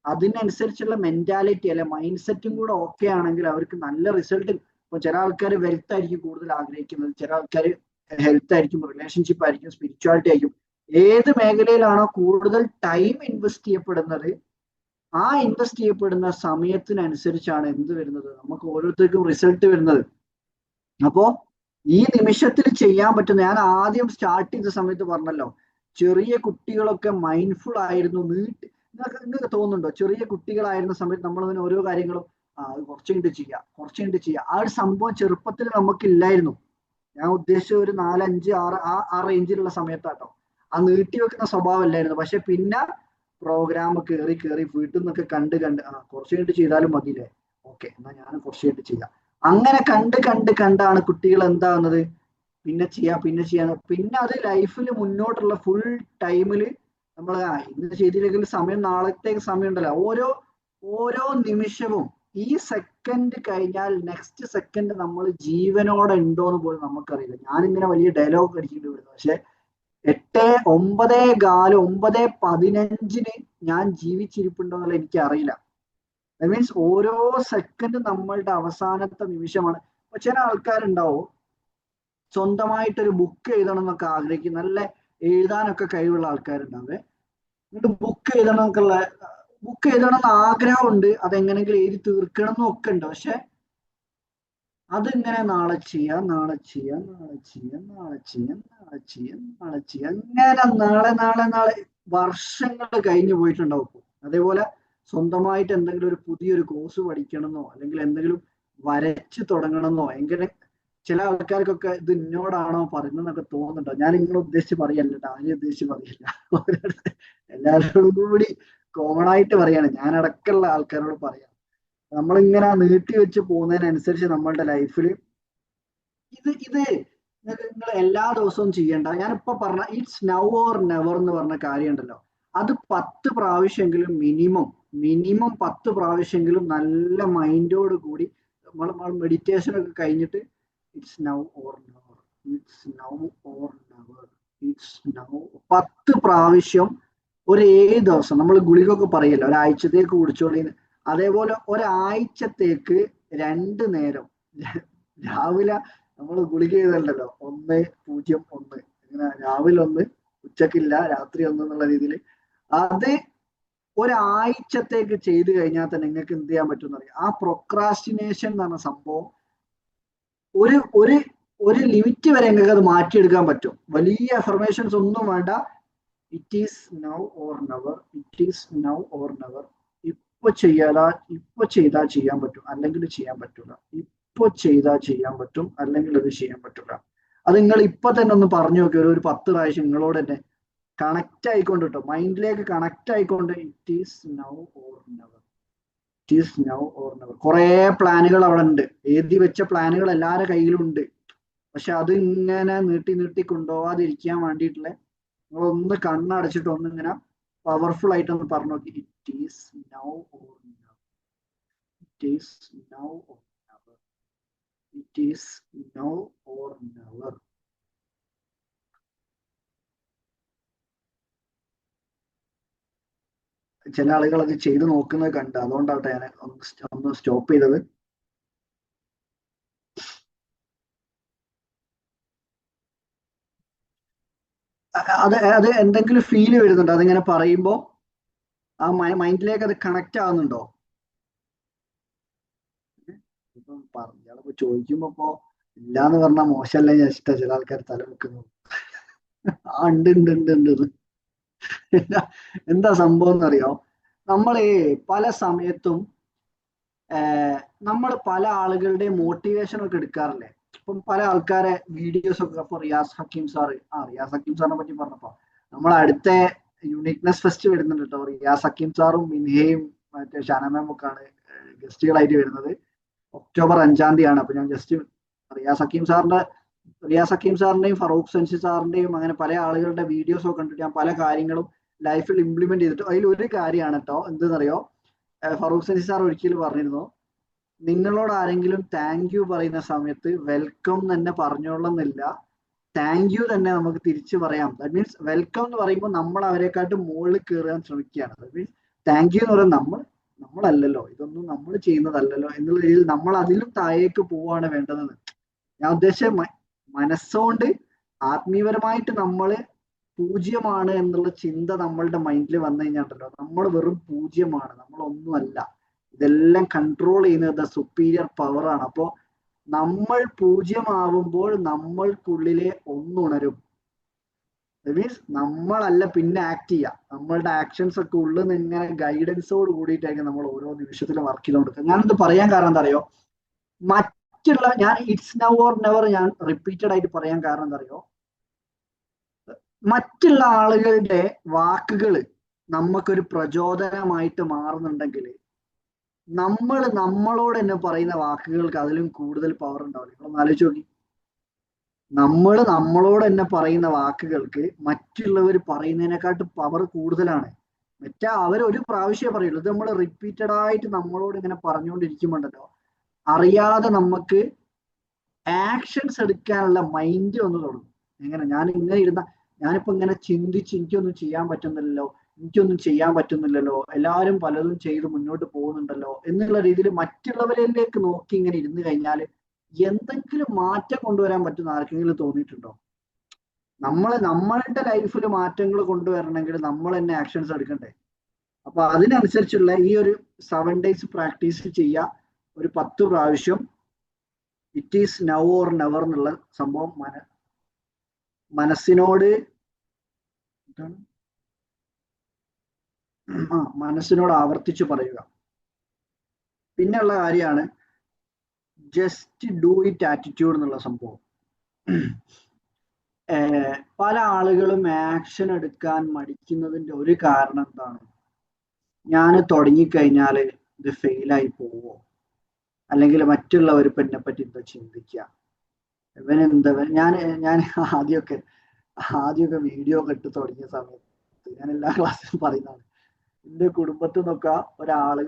Speaker 2: അതിനനുസരിച്ചുള്ള മെന്റാലിറ്റി അല്ലെ മൈൻഡ് സെറ്റും കൂടെ ഓക്കെ ആണെങ്കിൽ അവർക്ക് നല്ല റിസൾട്ട്. ഇപ്പൊ ചില ആൾക്കാർ വെൽത്ത് ആയിരിക്കും കൂടുതൽ ആഗ്രഹിക്കുന്നത്, ചില ആൾക്കാർ ഹെൽത്ത് ആയിരിക്കും, റിലേഷൻഷിപ്പ് ആയിരിക്കും, സ്പിരിച്വാലിറ്റി ആയിരിക്കും. ഏത് മേഖലയിലാണോ കൂടുതൽ ടൈം ഇൻവെസ്റ്റ് ചെയ്യപ്പെടുന്നത് ആ ഇൻവെസ്റ്റ് ചെയ്യപ്പെടുന്ന സമയത്തിനനുസരിച്ചാണ് എന്ത് വരുന്നത്, നമുക്ക് ഓരോരുത്തർക്കും റിസൾട്ട് വരുന്നത്. അപ്പോ ഈ നിമിഷത്തിൽ ചെയ്യാൻ പറ്റുന്ന, ഞാൻ ആദ്യം സ്റ്റാർട്ട് ചെയ്ത സമയത്ത് പറഞ്ഞല്ലോ, ചെറിയ കുട്ടികളൊക്കെ മൈൻഡ്ഫുൾ ആയിരുന്നു. നിങ്ങൾക്ക് തോന്നുന്നുണ്ടോ ചെറിയ കുട്ടികളായിരുന്ന സമയത്ത് നമ്മളതിന് ഓരോ കാര്യങ്ങളും അത് കുറച്ച് കഴിഞ്ഞിട്ട് ചെയ്യാം ആ ഒരു സംഭവം ചെറുപ്പത്തിൽ നമുക്കില്ലായിരുന്നു. ഞാൻ ഉദ്ദേശിച്ച ഒരു 4 5 6 ആ റേഞ്ചിലുള്ള സമയത്താട്ടോ ആ നീട്ടി വെക്കുന്ന സ്വഭാവം ഇല്ലായിരുന്നു. പക്ഷെ പിന്നെ പ്രോഗ്രാം കയറി വീട്ടിൽ നിന്നൊക്കെ കണ്ട് കുറച്ച് കഴിഞ്ഞിട്ട് ചെയ്താലും മതിയില്ലേ, ഓക്കെ എന്നാ ഞാൻ കുറച്ച് കഴിഞ്ഞിട്ട് ചെയ്യാം. അങ്ങനെ കണ്ടാണ് കുട്ടികൾ എന്താകുന്നത്, പിന്നെ പിന്നെ അത് ലൈഫിൽ മുന്നോട്ടുള്ള ഫുൾ ടൈമില് നമ്മൾ ഇന്ന് ചെയ്തില്ലെങ്കിൽ സമയം നാളത്തേക്ക് സമയം ഉണ്ടല്ലോ. ഓരോ നിമിഷവും ഈ സെക്കൻഡ് കഴിഞ്ഞാൽ നെക്സ്റ്റ് സെക്കൻഡ് നമ്മൾ ജീവനോടെ ഉണ്ടോന്ന് പോലും നമുക്കറിയില്ല. ഞാനിങ്ങനെ വലിയ ഡയലോഗ് അടിക്കേണ്ടി വരുന്നു, പക്ഷെ 9:15 ഞാൻ ജീവിച്ചിരിപ്പുണ്ടോ എന്നുള്ള എനിക്ക് അറിയില്ല. ദാറ്റ് മീൻസ് ഓരോ സെക്കൻഡ് നമ്മളുടെ അവസാനത്തെ നിമിഷമാണ്. അപ്പൊ ചില ആൾക്കാരുണ്ടാവും സ്വന്തമായിട്ടൊരു ബുക്ക് എഴുതണം എന്നൊക്കെ ആഗ്രഹിക്കും, നല്ല എഴുതാനൊക്കെ കഴിവുള്ള ആൾക്കാരുണ്ടാവേ. എന്നിട്ട് ബുക്ക് എഴുതണം എന്ന് ആഗ്രഹമുണ്ട്, അതെങ്ങനെങ്കിലും എഴുതി തീർക്കണം എന്നൊക്കെ ഉണ്ട്. പക്ഷെ അതിങ്ങനെ നാളെ ചെയ്യാം, നാളെ ചെയ്യാം, നാളെ ചെയ്യാം, നാളെ ചെയ്യാം, നാളെ ചെയ്യാം, നാളെ ചെയ്യാം, അങ്ങനെ നാളെ നാളെ നാളെ വർഷങ്ങൾ കഴിഞ്ഞു പോയിട്ടുണ്ടാവും ഇപ്പൊ. അതേപോലെ സ്വന്തമായിട്ട് എന്തെങ്കിലും ഒരു പുതിയൊരു കോഴ്സ് പഠിക്കണമെന്നോ അല്ലെങ്കിൽ എന്തെങ്കിലും വരച്ച് തുടങ്ങണമെന്നോ എങ്ങനെ ചില ആൾക്കാർക്കൊക്കെ ഇത് ഇന്നോടാണോ പറയുന്നതെന്നൊക്കെ തോന്നുന്നുണ്ടോ? ഞാൻ നിങ്ങളെ ഉദ്ദേശിച്ച് പറയല്ല കേട്ടോ, ആരെയും ഉദ്ദേശിച്ച് പറയില്ല. എല്ലാവരോടും കൂടി കോമൺ ആയിട്ട് പറയാണ്, ഞാൻ അടക്കമുള്ള ആൾക്കാരോട് പറയാം. നമ്മളിങ്ങനെ നീട്ടി വെച്ച് പോകുന്നതിനനുസരിച്ച് നമ്മളുടെ ലൈഫിൽ ഇത് നിങ്ങൾ എല്ലാ ദിവസവും ചെയ്യണ്ട. ഞാനിപ്പോ പറഞ്ഞ ഇറ്റ്സ് നൗ ഓർ നെവർ എന്ന് പറഞ്ഞ കാര്യം ഉണ്ടല്ലോ, അത് 10 പ്രാവശ്യമെങ്കിലും മിനിമം 10 പ്രാവശ്യമെങ്കിലും നല്ല മൈൻഡോട് കൂടി നമ്മൾ മെഡിറ്റേഷൻ ഒക്കെ കഴിഞ്ഞിട്ട് it's now or never, it's now or never, it's now 10 പ്രാവശ്യം ഒരു 7 ദിവസം. നമ്മൾ ഗുളികൊക്കെ പറയല്ലോ ഒരാഴ്ചത്തേക്ക് കുടിച്ചോളി, അതേപോലെ ഒരാഴ്ചത്തേക്ക് 2 നേരം രാവിലെ നമ്മൾ ഗുളിക ചെയ്തല്ലോ 1-0-1 ഇങ്ങനെ രാവിലെ 1 ഉച്ചക്കില്ല രാത്രി 1 എന്നുള്ള രീതിയിൽ അത് ഒരാഴ്ചത്തേക്ക് ചെയ്ത് കഴിഞ്ഞാൽ തന്നെ നിങ്ങൾക്ക് എന്ത് ചെയ്യാൻ പറ്റും എന്നറിയാം. ആ പ്രൊക്രാസ്റ്റിനേഷൻ എന്ന് പറഞ്ഞ സംഭവം ഒരു ഒരു ഒരു ലിമിറ്റ് വരെ നിങ്ങൾക്ക് അത് മാറ്റിയെടുക്കാൻ പറ്റും. വലിയ അഫർമേഷൻസ് ഒന്നും വേണ്ട. It is now or never, it is now or never. ഇപ്പൊ ചെയ്താൽ ചെയ്യാൻ പറ്റും, അല്ലെങ്കിൽ ചെയ്യാൻ പറ്റില്ല. ഇപ്പൊ ചെയ്താൽ ചെയ്യാൻ പറ്റും, അല്ലെങ്കിൽ അത് ചെയ്യാൻ പറ്റില്ല. അത് നിങ്ങൾ ഇപ്പൊ തന്നെ ഒന്ന് പറഞ്ഞു നോക്കി, ഒരു 10 പ്രാവശ്യം നിങ്ങളോട് തന്നെ കണക്ട് ആയിക്കൊണ്ട് കേട്ടോ, മൈൻഡിലേക്ക് കണക്ട് ആയിക്കൊണ്ട് it is now or never, it is now or never. കുറെ പ്ലാനുകൾ അവിടെ ഉണ്ട്, എഴുതി വെച്ച പ്ലാനുകൾ എല്ലാവരുടെ കയ്യിലും ഉണ്ട്. പക്ഷെ അത് ഇങ്ങനെ നീട്ടി കൊണ്ടുപോകാതിരിക്കാൻ വേണ്ടിയിട്ടുള്ള നിങ്ങളൊന്ന് കണ്ണടച്ചിട്ട് ഒന്നിങ്ങനെ പവർഫുൾ ആയിട്ടൊന്ന് പറഞ്ഞു നോക്കി, it is now or never, it is now or never, it is now or never. ചില ആളുകൾ അത് ചെയ്ത് നോക്കുന്നത് കണ്ട്, അതുകൊണ്ടാവട്ടെ ഞാൻ ഒന്ന് സ്റ്റോപ്പ് ചെയ്തത്. അത് എന്തെങ്കിലും ഫീല് വരുന്നുണ്ടോ അതിങ്ങനെ പറയുമ്പോ? ആ മൈൻഡിലേക്ക് അത് കണക്ട് ആവുന്നുണ്ടോ? ഇപ്പം പറഞ്ഞാളിപ്പോ ചോദിക്കുമ്പോ ഇപ്പോ ഇല്ലാന്ന് പറഞ്ഞാൽ മോശമല്ലേ ഞാൻ ഇഷ്ടം ചില ആൾക്കാർ തല വെക്കുന്നു. ആ ഉണ്ട്. എന്താ സംഭവം എന്നറിയോ? നമ്മള് പല സമയത്തും നമ്മൾ പല ആളുകളുടെ മോട്ടിവേഷൻ ഒക്കെ എടുക്കാറില്ലേ? ഇപ്പം പല ആൾക്കാരെ വീഡിയോസ് ഒക്കെ, അപ്പൊ റിയാസ് ഹക്കീം സാറ്, റിയാസ് ഹക്കീം സാറിനെ പറ്റി പറഞ്ഞപ്പോ നമ്മൾ അടുത്ത യൂണിക്നെസ് ഫെസ്റ്റ് വരുന്നുണ്ട് കേട്ടോ. റിയാസ് ഹക്കീം സാറും മിൻഹയും മറ്റേ ഷാനമാമും ഒക്കെയാണ് ഗസ്റ്റുകളായിട്ട് വരുന്നത്. ഒക്ടോബർ 5-ാം തീയതിയാണ്. അപ്പൊ ഞാൻ ജസ്റ്റ് റിയാസ് ഹക്കീം സാറിന്റെയും ഫറൂഖ് സൻസി സാറിന്റെയും അങ്ങനെ പല ആളുകളുടെ വീഡിയോസ് ഒക്കെ കണ്ടിട്ട് ഞാൻ പല കാര്യങ്ങളും ലൈഫിൽ ഇംപ്ലിമെന്റ് ചെയ്തിട്ട് അതിൽ ഒരു കാര്യമാണ് കേട്ടോ, എന്തെന്നറിയോ? ഫറൂഖ് സൻസി സാർ ഒരിക്കലും പറഞ്ഞിരുന്നു, നിങ്ങളോട് ആരെങ്കിലും താങ്ക് യു പറയുന്ന സമയത്ത് വെൽക്കം തന്നെ പറഞ്ഞോളന്നില്ല, താങ്ക് യു തന്നെ നമുക്ക് തിരിച്ചു പറയാം. ദാറ്റ് മീൻസ് വെൽക്കം എന്ന് പറയുമ്പോൾ നമ്മൾ അവരെക്കാട്ടും മുകളിൽ കയറാൻ ശ്രമിക്കുകയാണ്. ദാറ്റ് മീൻസ് താങ്ക് യു എന്ന് പറയുന്നത് നമ്മളല്ലല്ലോ, ഇതൊന്നും നമ്മൾ ചെയ്യുന്നതല്ലല്ലോ എന്നുള്ള രീതിയിൽ നമ്മൾ അതിലും താഴേക്ക് പോവാണ് വേണ്ടതെന്ന് ഞാൻ ഉദ്ദേശിച്ച. മനസ്സുകൊണ്ട് ആത്മീയപരമായിട്ട് നമ്മൾ പൂജ്യമാണ് എന്നുള്ള ചിന്ത നമ്മളുടെ മൈൻഡിൽ വന്നു കഴിഞ്ഞാണ്ടല്ലോ, നമ്മൾ വെറും പൂജ്യമാണ്, നമ്മളൊന്നുമല്ല. ഇതെല്ലാം കൺട്രോൾ ചെയ്യുന്നത് സുപ്പീരിയർ പവറാണ്. അപ്പോ നമ്മൾ പൂജ്യമാവുമ്പോൾ നമ്മൾക്കുള്ളിലെ ഒന്നുണരും. മീൻസ് നമ്മളല്ല പിന്നെ ആക്ട് ചെയ്യുക, നമ്മളുടെ ആക്ഷൻസ് ഒക്കെ ഉള്ളിൽ നിന്ന് ഇങ്ങനെ ഗൈഡൻസോട് കൂടിയിട്ടായിരിക്കും നമ്മൾ ഓരോ നിമിഷത്തിലും വർക്ക് ചെയ്തുകൊണ്ടിരിക്കുക. ഞാനിത് പറയാൻ കാരണം എന്താ അറിയോ? ഞാൻ ഇറ്റ്സ് നൗ ഓർ നെവർ ഞാൻ റിപ്പീറ്റഡ് ആയിട്ട് പറയാൻ കാരണം എന്താ അറിയോ? മറ്റുള്ള ആളുകളുടെ വാക്കുകൾ നമുക്കൊരു പ്രചോദനമായിട്ട് മാറുന്നുണ്ടെങ്കിൽ നമ്മളോട് തന്നെ പറയുന്ന വാക്കുകൾക്ക് അതിലും കൂടുതൽ പവർ ഉണ്ടാവില്ല. നിങ്ങളൊന്ന് ആലോചിച്ച് നോക്കി. നമ്മളോട് തന്നെ പറയുന്ന വാക്കുകൾക്ക് മറ്റുള്ളവർ പറയുന്നതിനെക്കാട്ടും പവർ കൂടുതലാണ്. അവർ ഒരു പ്രാവശ്യമേ പറയുള്ളൂ. ഇത് നമ്മൾ റിപ്പീറ്റഡ് ആയിട്ട് നമ്മളോട് ഇങ്ങനെ പറഞ്ഞുകൊണ്ടിരിക്കുമ്പോണ്ടല്ലോ, അറിയാതെ നമുക്ക് ആക്ഷൻസ് എടുക്കാനുള്ള മൈൻഡ് ഒന്ന് തുടങ്ങും. എങ്ങനെ ഞാനിപ്പോ ഇങ്ങനെ ചിന്തിച്ച് എനിക്കൊന്നും ചെയ്യാൻ പറ്റുന്നില്ലല്ലോ, എല്ലാവരും പലതും ചെയ്ത് മുന്നോട്ട് പോകുന്നുണ്ടല്ലോ എന്നുള്ള രീതിയിൽ മറ്റുള്ളവരിലേക്ക് നോക്കി ഇങ്ങനെ ഇരുന്ന് കഴിഞ്ഞാൽ എന്തെങ്കിലും മാറ്റം കൊണ്ടുവരാൻ പറ്റുന്ന ആർക്കെങ്കിലും തോന്നിയിട്ടുണ്ടോ? നമ്മളുടെ ലൈഫിൽ മാറ്റങ്ങൾ കൊണ്ടുവരണമെങ്കിൽ നമ്മൾ തന്നെ ആക്ഷൻസ് എടുക്കണ്ടേ? അപ്പൊ അതിനനുസരിച്ചുള്ള ഈ ഒരു 7 days പ്രാക്ടീസ് ചെയ്യുക. ഒരു 10 പ്രാവശ്യം it is now or never എന്നുള്ള സംഭവം മനസ്സിനോട് എന്താണ്? മനസ്സിനോട് ആവർത്തിച്ച് പറയുക. പിന്നെയുള്ള കാര്യമാണ് ജസ്റ്റ് ഡു ഇറ്റ് ആറ്റിറ്റ്യൂഡ് എന്നുള്ള സംഭവം. പല ആളുകളും ആക്ഷൻ എടുക്കാൻ മടിക്കുന്നതിന്റെ ഒരു കാരണം എന്താണ്? ഞാൻ തുടങ്ങിക്കഴിഞ്ഞാൽ ഇത് ഫെയിലായി പോവോ, അല്ലെങ്കിൽ മറ്റുള്ളവർ ഇപ്പൊ എന്നെ പറ്റി എന്താ ചിന്തിക്കുക, ഇവനെന്താ. ഞാൻ ആദ്യമൊക്കെ വീഡിയോ ഒക്കെ ഇട്ട് തുടങ്ങിയ സമയത്ത് ഞാൻ എല്ലാ ക്ലാസ്സിലും പറയുന്നതാണ്, എന്റെ കുടുംബത്തിൽ നിന്നൊക്കെ ഒരാള്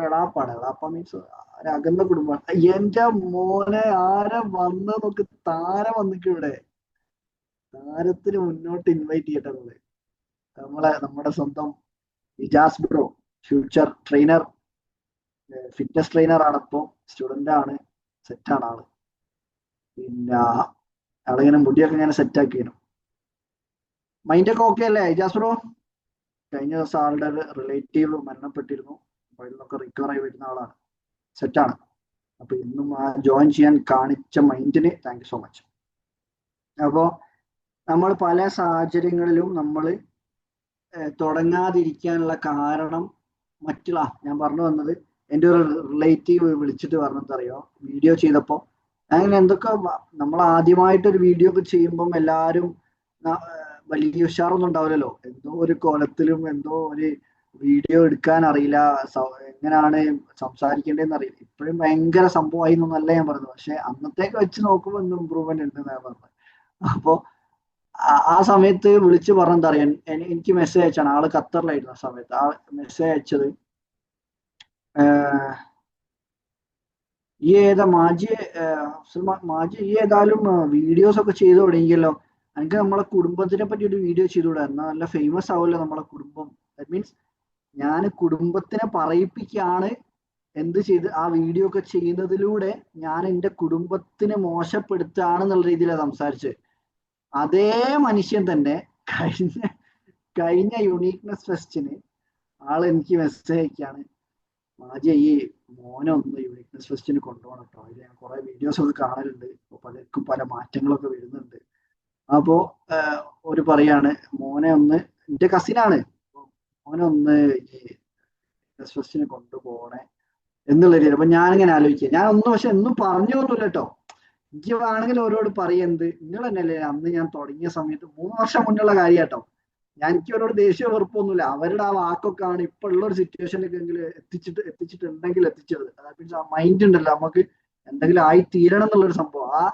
Speaker 2: എളാപ്പ മീൻസ് ഒരകന്ന കുടുംബമാണ്, എന്റെ മോനെ ആരെ വന്ന് നോക്ക്, താരം വന്നിട്ട് ഇവിടെ താരത്തിന് മുന്നോട്ട് ഇൻവൈറ്റ് ചെയ്തിട്ടുള്ളത് നമ്മുടെ സ്വന്തം Ijas bro, future trainer, fitness trainer ആണ്. ഇപ്പൊ സ്റ്റുഡന്റ് ആണ്, സെറ്റാണ് ആള്. പിന്നെ ആളിങ്ങനെ മുടിയൊക്കെ ഇങ്ങനെ സെറ്റാക്കിയിരുന്നു. മൈൻഡൊക്കെ ഓക്കെ അല്ലേ ഇജാസ് ബ്രോ? കഴിഞ്ഞ ദിവസം ആളുടെ റിലേറ്റീവ് മരണപ്പെട്ടിരുന്നു, അപ്പൊ അതിൽ നിന്നൊക്കെ റിക്കവർ ആയി വരുന്ന ആളാണ്, സെറ്റാണ്. അപ്പൊ ഇന്നും ആ ജോയിൻ ചെയ്യാൻ കാണിച്ച മൈൻഡിന് താങ്ക് യു സോ മച്ച്. അപ്പോ നമ്മൾ പല സാഹചര്യങ്ങളിലും നമ്മൾ തുടങ്ങാതിരിക്കാനുള്ള കാരണം ഞാൻ പറഞ്ഞു വന്നത്, എൻ്റെ ഒരു റിലേറ്റീവ് വിളിച്ചിട്ട് പറഞ്ഞതറിയോ, വീഡിയോ ചെയ്തപ്പോൾ അങ്ങനെ എന്തൊക്കെ നമ്മൾ ആദ്യമായിട്ടൊരു വീഡിയോ ഒക്കെ ചെയ്യുമ്പം എല്ലാവരും വലിയ ഉഷാറൊന്നും ഉണ്ടാവില്ലല്ലോ, എന്തോ ഒരു കോലത്തിലും എന്തോ ഒരു വീഡിയോ എടുക്കാൻ അറിയില്ല, എങ്ങനെയാണ് സംസാരിക്കേണ്ടതെന്ന് അറിയില്ല. ഇപ്പോഴും ഭയങ്കര സംഭവമായി എന്നല്ല ഞാൻ പറഞ്ഞത്, പക്ഷെ അന്നത്തേക്ക് വെച്ച് നോക്കുമ്പോൾ എന്ത് ഇമ്പ്രൂവ്മെന്റ് ഉണ്ടെന്നാണ് പറഞ്ഞത്. അപ്പോ ആ സമയത്ത് വിളിച്ച് പറഞ്ഞെന്താ അറിയാൻ, എനിക്ക് മെസ്സേജ് അയച്ചാണ്, ആള് ഖത്തറിലായിരുന്നു ആ സമയത്ത്. ആ മെസ്സേജ് അയച്ചത്, ഈ ഈ ഏതായാലും വീഡിയോസ് ഒക്കെ ചെയ്തു തുടങ്ങിയല്ലോ, എനിക്ക് നമ്മളെ കുടുംബത്തിനെ പറ്റി ഒരു വീഡിയോ ചെയ്തുകൂടാ, എന്നാൽ നല്ല ഫേമസ് ആവുമല്ലോ നമ്മളെ കുടുംബം. ദാറ്റ് മീൻസ് ഞാൻ കുടുംബത്തിനെ പറയിപ്പിക്കുകയാണ് എന്ത് ചെയ്ത് ആ വീഡിയോ ഒക്കെ ചെയ്യുന്നതിലൂടെ ഞാൻ എൻ്റെ കുടുംബത്തിനെ മോശപ്പെടുത്തുകയാണെന്നുള്ള രീതിയിലാണ് സംസാരിച്ചത്. അതേ മനുഷ്യൻ തന്നെ കഴിഞ്ഞ യുണീക്നെസ് ഫെസ്റ്റിന് ആൾ എനിക്ക് മെസ്സേജ് അയക്കാണ്, മാജി ഈ മോനെ ഒന്ന് യുണീക്നെസ് ഫെസ്റ്റിന് കൊണ്ടുപോകണം കേട്ടോ, അതിൽ ഞാൻ കുറെ വീഡിയോസ് ഒക്കെ കാണലുണ്ട്, പലർക്കും പല മാറ്റങ്ങളൊക്കെ വരുന്നുണ്ട്. അപ്പോ ഒരു പറയാണ്, മോനെ ഒന്ന്, എന്റെ കസിനാണ്, മോനെ ഒന്ന് ഈ യുണീക്നെസ് ഫെസ്റ്റിന് കൊണ്ടുപോകണേ എന്നുള്ള രീതിയിൽ. അപ്പൊ ഞാനിങ്ങനെ ആലോചിക്കുക, ഞാൻ ഒന്നും പക്ഷെ ഒന്നും പറഞ്ഞൊന്നുമില്ല കേട്ടോ, എനിക്ക് വേണമെങ്കിൽ അവരോട് പറയുന്നത്, നിങ്ങൾ തന്നെയല്ലേ അന്ന് ഞാൻ തുടങ്ങിയ സമയത്ത് 3 വർഷം മുന്നുള്ള കാര്യം കേട്ടോ, എനിക്ക് അവരോട് ദേഷ്യ വെറുപ്പൊന്നുമില്ല, അവരുടെ ആ വാക്കൊക്കെ ആണ് ഇപ്പൊ ഉള്ള ഒരു സിറ്റുവേഷനിലേക്ക് എങ്കിലും എത്തിച്ചിട്ടുണ്ടെങ്കിൽ എത്തിച്ചത്. മീൻസ് ആ മൈൻഡ് ഉണ്ടല്ലോ, നമുക്ക് എന്തെങ്കിലും ആയി തീരണം എന്നുള്ളൊരു സംഭവം,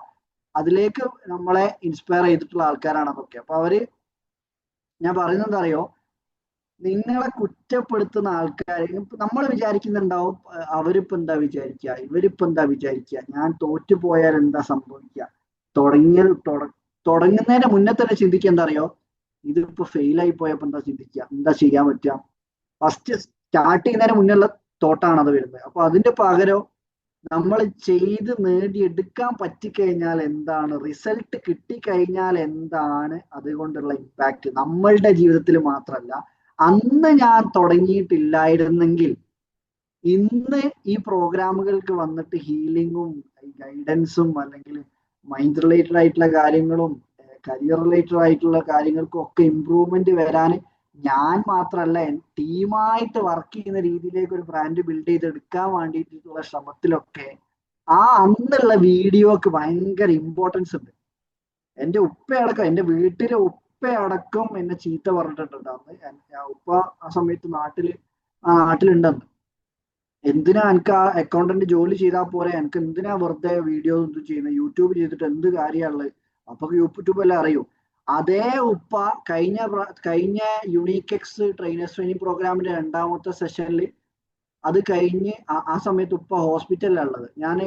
Speaker 2: അതിലേക്ക് നമ്മളെ ഇൻസ്പയർ ചെയ്തിട്ടുള്ള ആൾക്കാരാണ് അതൊക്കെ. അപ്പൊ ഞാൻ പറയുന്നത് എന്താ അറിയോ, നിങ്ങളെ കുറ്റപ്പെടുത്തുന്ന ആൾക്കാർ നമ്മൾ വിചാരിക്കുന്നുണ്ടാവും, അവരിപ്പോ എന്താ വിചാരിക്കുക, ഇവരിപ്പോ എന്താ വിചാരിക്കുക, ഞാൻ തോറ്റുപോയാൽ എന്താ സംഭവിക്കുക, തുടങ്ങുന്നതിന് മുന്നേ തന്നെ ചിന്തിക്കുക എന്താ അറിയോ, ഇതിപ്പോ ഫെയിലായി പോയപ്പോ എന്താ ചിന്തിക്കുക, എന്താ ചെയ്യാൻ പറ്റുക, ഫസ്റ്റ് സ്റ്റാർട്ട് ചെയ്യുന്നതിന് മുന്നുള്ള തോട്ടാണ് അത് വരുന്നത്. അപ്പൊ അതിന്റെ പകരം നമ്മൾ ചെയ്ത് നേടിയെടുക്കാൻ പറ്റിക്കഴിഞ്ഞാൽ എന്താണ്, റിസൾട്ട് കിട്ടിക്കഴിഞ്ഞാൽ എന്താണ് അതുകൊണ്ടുള്ള ഇമ്പാക്റ്റ് നമ്മളുടെ ജീവിതത്തിൽ മാത്രമല്ല, അന്ന് ഞാൻ തുടങ്ങിയിട്ടില്ലായിരുന്നെങ്കിൽ ഇന്ന് ഈ പ്രോഗ്രാമുകൾക്ക് വന്നിട്ട് ഹീലിങ്ങും ഗൈഡൻസും അല്ലെങ്കിൽ മൈൻഡ് റിലേറ്റഡ് ആയിട്ടുള്ള കാര്യങ്ങളും കരിയർ റിലേറ്റഡ് ആയിട്ടുള്ള കാര്യങ്ങൾക്കും ഒക്കെ ഇമ്പ്രൂവ്മെന്റ് വരാൻ ഞാൻ മാത്രമല്ല, ടീമായിട്ട് വർക്ക് ചെയ്യുന്ന രീതിയിലേക്ക് ഒരു ബ്രാൻഡ് ബിൽഡ് ചെയ്തെടുക്കാൻ വേണ്ടിയിട്ടുള്ള ശ്രമത്തിലൊക്കെ ആ അന്നുള്ള വീഡിയോക്ക് ഭയങ്കര ഇമ്പോർട്ടൻസ് ഉണ്ട്. എൻ്റെ ഉപ്പയടക്കം, എൻ്റെ വീട്ടിലെ ഉപ്പയടക്കം എന്നെ ചീത്ത പറഞ്ഞിട്ടുണ്ട് അന്ന്. ഉപ്പ ആ സമയത്ത് നാട്ടിലുണ്ടെന്ന്, എന്തിനാ എനിക്ക് ആ അക്കൗണ്ടന്റ് ജോലി ചെയ്താൽ പോരെ, എനിക്ക് എന്തിനാ വെറുതെ വീഡിയോ ഒന്നും ചെയ്യുന്നത്, യൂട്യൂബ് ചെയ്തിട്ട് എന്ത് കാര്യമുള്ളത്, അപ്പൊ യൂട്യൂബ് എല്ലാം അറിയൂ. അതേ ഉപ്പ കഴിഞ്ഞ യുണീക്ക് എക്സ് ട്രെയിനേഴ്സ് ട്രെയിനിങ് പ്രോഗ്രാമിന്റെ 2ാമത്തെ സെഷനിൽ അത് കഴിഞ്ഞ് ആ സമയത്ത് ഉപ്പ ഹോസ്പിറ്റലിലാണ് ഉള്ളത്. ഞാൻ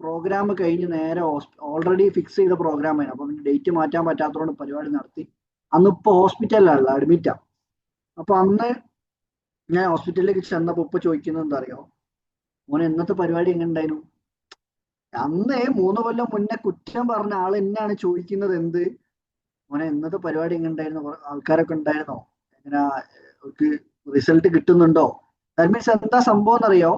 Speaker 2: പ്രോഗ്രാം കഴിഞ്ഞ് നേരെ ഓൾറെഡി ഫിക്സ് ചെയ്ത പ്രോഗ്രാമാണ്, അപ്പൊ ഡേറ്റ് മാറ്റാൻ പറ്റാത്തതുകൊണ്ട് പരിപാടി നടത്തി. അന്ന് ഉപ്പ ഹോസ്പിറ്റലിലാണ് അഡ്മിറ്റാ. അപ്പൊ അന്ന് ഞാൻ ഹോസ്പിറ്റലിലേക്ക് ചെന്നപ്പോ ഉപ്പ ചോദിക്കുന്നത് എന്താ അറിയോ, മോനെ ഇന്നത്തെ പരിപാടി എങ്ങനെ ഉണ്ടായിരുന്നു. അന്ന് 3 കൊല്ലം മുന്നേ കുറ്റം പറഞ്ഞ ആൾ എന്നെയാണ് ചോദിക്കുന്നത്, എന്ത് മോനെ ഇന്നത്തെ പരിപാടി എങ്ങനെ ഉണ്ടായിരുന്നു, ആൾക്കാരൊക്കെ ഉണ്ടായിരുന്നോ, എങ്ങനെ റിസൾട്ട് കിട്ടുന്നുണ്ടോ. ദാറ്റ് മീൻസ് എന്താ സംഭവം എന്നറിയോ,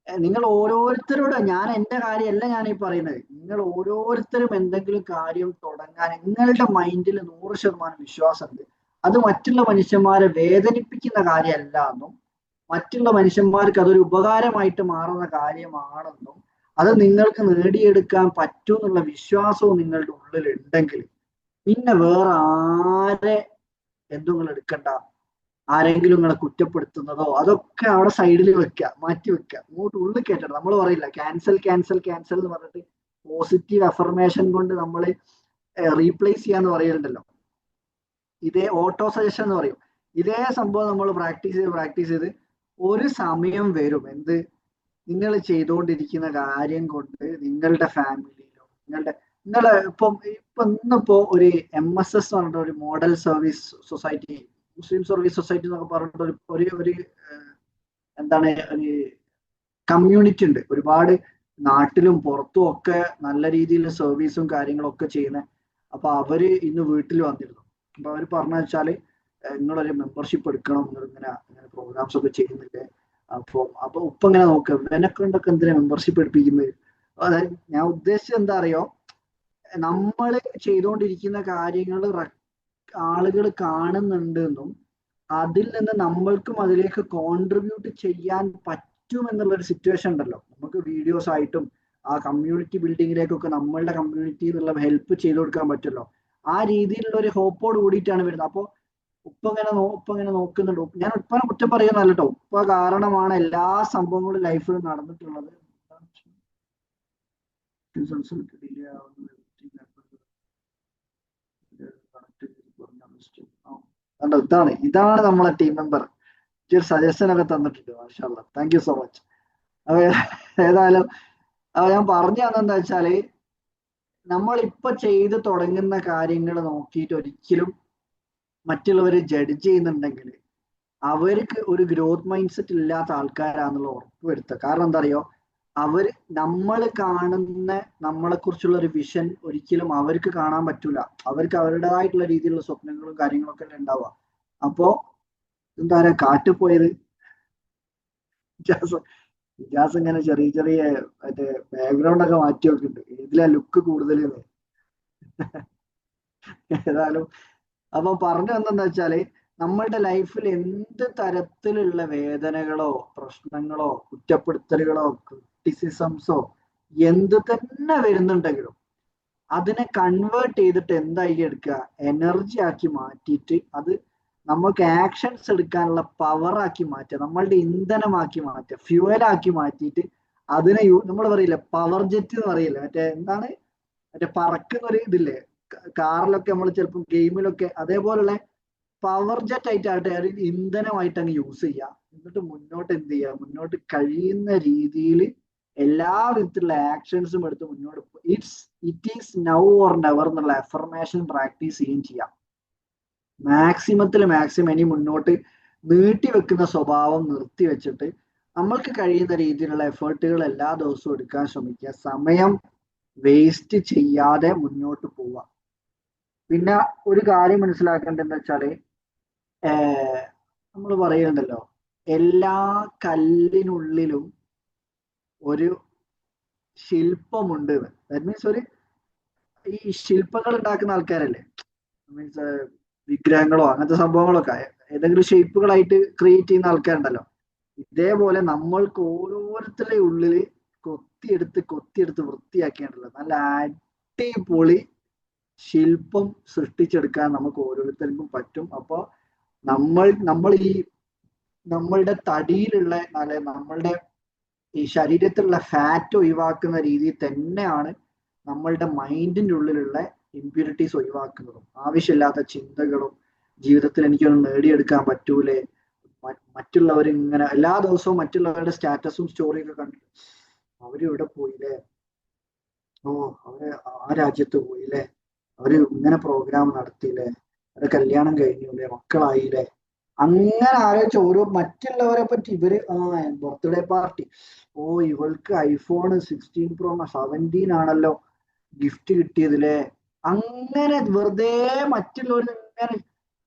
Speaker 2: നിങ്ങൾ ഓരോരുത്തരോടും, ഞാൻ എന്റെ കാര്യമല്ല ഞാൻ ഈ പറയുന്നത്, നിങ്ങൾ ഓരോരുത്തരും എന്തെങ്കിലും കാര്യം തുടങ്ങാൻ നിങ്ങളുടെ മൈൻഡിൽ 100% വിശ്വാസമുണ്ട്, അത് മറ്റുള്ള മനുഷ്യന്മാരെ വേദനിപ്പിക്കുന്ന കാര്യമല്ല എന്നും മറ്റുള്ള മനുഷ്യന്മാർക്ക് അതൊരു ഉപകാരമായിട്ട് മാറുന്ന കാര്യമാണെന്നും അത് നിങ്ങൾക്ക് നേടിയെടുക്കാൻ പറ്റും എന്നുള്ള വിശ്വാസവും നിങ്ങളുടെ ഉള്ളിൽ ഉണ്ടെങ്കിൽ പിന്നെ വേറെ ആരെ എന്തും നിങ്ങൾ എടുക്കണ്ട. ആരെങ്കിലും നിങ്ങളെ കുറ്റപ്പെടുത്തുന്നതോ അതൊക്കെ അവിടെ സൈഡിൽ വെക്കുക, മാറ്റി വെക്കുക, ഇങ്ങോട്ട് ഉള്ളിൽ കയറ്റണം. നമ്മൾ പറയില്ല ക്യാൻസൽ ക്യാൻസൽ ക്യാൻസൽ എന്ന് പറഞ്ഞിട്ട് പോസിറ്റീവ് അഫർമേഷൻ കൊണ്ട് നമ്മൾ റീപ്ലേസ് ചെയ്യാന്ന് പറയുന്നുണ്ടല്ലോ, ഇതേ ഓട്ടോ സജഷൻ എന്ന് പറയും. ഇതേ സംഭവം നമ്മൾ പ്രാക്ടീസ് ചെയ്ത് ഒരു സമയം വരും, എന്ത് നിങ്ങൾ ചെയ്തുകൊണ്ടിരിക്കുന്ന കാര്യം കൊണ്ട് നിങ്ങളുടെ ഫാമിലിയിലോ നിങ്ങളെ ഇന്നിപ്പോ ഒരു MSS എന്ന് പറഞ്ഞിട്ട് ഒരു മോഡൽ സർവീസ് സൊസൈറ്റി, മുസ്ലിം സർവീസ് സൊസൈറ്റി എന്നൊക്കെ പറഞ്ഞിട്ട് ഒരു എന്താണ് ഒരു കമ്മ്യൂണിറ്റി ഉണ്ട്. ഒരുപാട് നാട്ടിലും പുറത്തും ഒക്കെ നല്ല രീതിയിൽ സർവീസും കാര്യങ്ങളും ഒക്കെ ചെയ്യുന്ന. അപ്പൊ അവര് ഇന്ന് വീട്ടിൽ വന്നിരുന്നു. അപ്പൊ അവര് പറഞ്ഞ വെച്ചാല് നിങ്ങളൊരു മെമ്പർഷിപ്പ് എടുക്കണം, നിങ്ങൾ ഇങ്ങനെ പ്രോഗ്രാംസ് ഒക്കെ ചെയ്യുന്നില്ലേ. അപ്പൊ ഉപ്പ ഇങ്ങനെ നോക്കുക, ഇവനൊക്കെ ഉണ്ടൊക്കെ എന്തിനാ മെമ്പർഷിപ്പ് എടുപ്പിക്കുന്നത്. അതായത് ഞാൻ ഉദ്ദേശിച്ചത് എന്താ അറിയോ, നമ്മൾ ചെയ്തുകൊണ്ടിരിക്കുന്ന കാര്യങ്ങൾ ആളുകൾ കാണുന്നുണ്ട് എന്നും അതിൽ നിന്ന് നമ്മൾക്കും അതിലേക്ക് കോൺട്രിബ്യൂട്ട് ചെയ്യാൻ പറ്റും എന്നുള്ളൊരു സിറ്റുവേഷൻ ഉണ്ടല്ലോ. നമുക്ക് വീഡിയോസ് ആയിട്ടും ആ കമ്മ്യൂണിറ്റി ബിൽഡിങ്ങിലേക്കൊക്കെ നമ്മളുടെ കമ്മ്യൂണിറ്റി എന്നുള്ള ഹെൽപ്പ് ചെയ്തു കൊടുക്കാൻ പറ്റുമല്ലോ. ആ രീതിയിലുള്ള ഒരു ഹോപ്പോട് കൂടിയിട്ടാണ് വരുന്നത്. അപ്പോൾ ഉപ്പ ഇങ്ങനെ നോക്കുന്നുണ്ട്. ഞാൻ ഉപ്പനെ കുറ്റം പറയുന്നല്ല കേട്ടോ, ഉപ്പ കാരണമാണ് എല്ലാ സംഭവങ്ങളും ലൈഫിൽ നടന്നിട്ടുള്ളത്. ഇതാണ് നമ്മളെ ടീം മെമ്പർ. ഒരു സജഷൻ ഒക്കെ തന്നിട്ടുണ്ട്. മാഷാ അല്ലാ, താങ്ക് യു സോ മച്ച്. അപ്പൊ ഏതായാലും ഞാൻ പറഞ്ഞു തന്നെന്താ വെച്ചാല്, നമ്മളിപ്പൊ ചെയ്ത് തുടങ്ങുന്ന കാര്യങ്ങൾ നോക്കിയിട്ട് ഒരിക്കലും മറ്റുള്ളവർ ജഡ്ജ് ചെയ്യുന്നുണ്ടെങ്കിൽ അവർക്ക് ഒരു ഗ്രോത്ത് മൈൻഡ് സെറ്റ് ഇല്ലാത്ത ആൾക്കാരാന്നുള്ള ഉറപ്പ് വരുത്തുക. കാരണം എന്താ അറിയോ, നമ്മൾ കാണുന്ന നമ്മളെ കുറിച്ചുള്ള ഒരു വിഷൻ ഒരിക്കലും അവർക്ക് കാണാൻ പറ്റൂല. അവർക്ക് അവരുടേതായിട്ടുള്ള രീതിയിലുള്ള സ്വപ്നങ്ങളും കാര്യങ്ങളൊക്കെ അല്ലേ ഉണ്ടാവുക. അപ്പോ എന്താ പറയാ, കാട്ടിൽ പോയത് ഇജാസ് ഇങ്ങനെ ചെറിയ മറ്റേ ബാക്ക്ഗ്രൗണ്ട് ഒക്കെ മാറ്റി വെക്കുന്നുണ്ട്, ഇതിലെ ലുക്ക് കൂടുതൽ. ഏതായാലും അപ്പൊ പറഞ്ഞു വന്നെന്താ വെച്ചാല്, നമ്മളുടെ ലൈഫിൽ എന്ത് തരത്തിലുള്ള വേദനകളോ പ്രശ്നങ്ങളോ കുറ്റപ്പെടുത്തലുകളോ ക്രിറ്റിസിസംസോ എന്ത് തന്നെ വരുന്നുണ്ടെങ്കിലും അതിനെ കൺവേർട്ട് ചെയ്തിട്ട് എന്തായി എടുക്കുക, എനർജി ആക്കി മാറ്റിയിട്ട് അത് നമുക്ക് ആക്ഷൻസ് എടുക്കാനുള്ള പവറാക്കി മാറ്റുക, നമ്മളുടെ ഇന്ധനമാക്കി മാറ്റുക, ഫ്യൂവലാക്കി മാറ്റിയിട്ട് അതിനെ നമ്മൾ പറയില്ല പവർ ജെറ്റ് എന്ന് പറയില്ല, മറ്റേ പറക്കുന്ന ഒരു ഇതില്ലേ കാറിലൊക്കെ നമ്മൾ ചിലപ്പോൾ ഗെയിമിലൊക്കെ, അതേപോലുള്ള പവർ ജെറ്റ് ആയിട്ടാകട്ടെ ഒരു ഇന്ധനമായിട്ട് അങ്ങ് യൂസ് ചെയ്യുക. എന്നിട്ട് മുന്നോട്ട് എന്ത് ചെയ്യുക, മുന്നോട്ട് കഴിയുന്ന രീതിയിൽ എല്ലാ വിധത്തിലുള്ള ആക്ഷൻസും എടുത്ത് മുന്നോട്ട് it is now or never എന്നുള്ള അഫർമേഷൻ പ്രാക്ടീസ് ചെയ്യുകയും ചെയ്യാം. മാക്സിമം ഇനി മുന്നോട്ട് നീട്ടിവെക്കുന്ന സ്വഭാവം നിർത്തി വെച്ചിട്ട് നമ്മൾക്ക് കഴിയുന്ന രീതിയിലുള്ള എഫേർട്ടുകൾ എല്ലാ ദിവസവും എടുക്കാൻ ശ്രമിക്കുക. സമയം വേസ്റ്റ് ചെയ്യാതെ മുന്നോട്ട് പോവുക. പിന്നെ ഒരു കാര്യം മനസ്സിലാക്കേണ്ടതെന്ന് വെച്ചാല്, നമ്മൾ പറയുന്നുണ്ടല്ലോ എല്ലാ കല്ലിനുള്ളിലും ഒരു ശില്പമുണ്ട്. ദാറ്റ് മീൻസ് ഈ ശില്പങ്ങൾ ഉണ്ടാക്കുന്ന ആൾക്കാരല്ലേ, മീൻസ് വിഗ്രഹങ്ങളോ അങ്ങനത്തെ സംഭവങ്ങളൊക്കെ ഏതെങ്കിലും ഷേപ്പുകളായിട്ട് ക്രിയേറ്റ് ചെയ്യുന്ന ആൾക്കാരുണ്ടല്ലോ. ഇതേപോലെ നമ്മൾക്ക് ഓരോരുത്തരുടെ ഉള്ളില് കൊത്തിയെടുത്ത് വൃത്തിയാക്കിയിട്ടുള്ളത് നല്ല അടിപൊളി ശില്പം സൃഷ്ടിച്ചെടുക്കാൻ നമുക്ക് ഓരോരുത്തർക്കും പറ്റും. അപ്പൊ നമ്മൾ ഈ നമ്മളുടെ തടിയിലുള്ള നമ്മളുടെ ഈ ശരീരത്തിലുള്ള ഫാറ്റ് ഒഴിവാക്കുന്ന രീതിയിൽ തന്നെയാണ് നമ്മളുടെ മൈൻഡിന്റെ ഉള്ളിലുള്ള ഇമ്പ്യൂരിറ്റീസ് ഒഴിവാക്കുന്നതും ആവശ്യമില്ലാത്ത ചിന്തകളും ജീവിതത്തിൽ എനിക്കൊന്നും നേടിയെടുക്കാൻ പറ്റൂലേ, മറ്റുള്ളവർ ഇങ്ങനെ എല്ലാ ദിവസവും മറ്റുള്ളവരുടെ സ്റ്റാറ്റസും സ്റ്റോറിയൊക്കെ കണ്ടിട്ട് അവര് ഇവിടെ പോയില്ലേ, അവര് ആ രാജ്യത്ത് പോയില്ലേ, അവര് ഇങ്ങനെ പ്രോഗ്രാം നടത്തിയില്ലേ, അവരുടെ കല്യാണം കഴിഞ്ഞില്ലേ, മക്കളായില്ലേ, അങ്ങനെ ആലോചിച്ച് ഓരോ മറ്റുള്ളവരെ പറ്റി ബർത്ത്ഡേ പാർട്ടി, ഇവൾക്ക് iPhone 16 Pro 17 ആണല്ലോ ഗിഫ്റ്റ് കിട്ടിയതില്ലേ, അങ്ങനെ വെറുതെ മറ്റുള്ളവർ ഇങ്ങനെ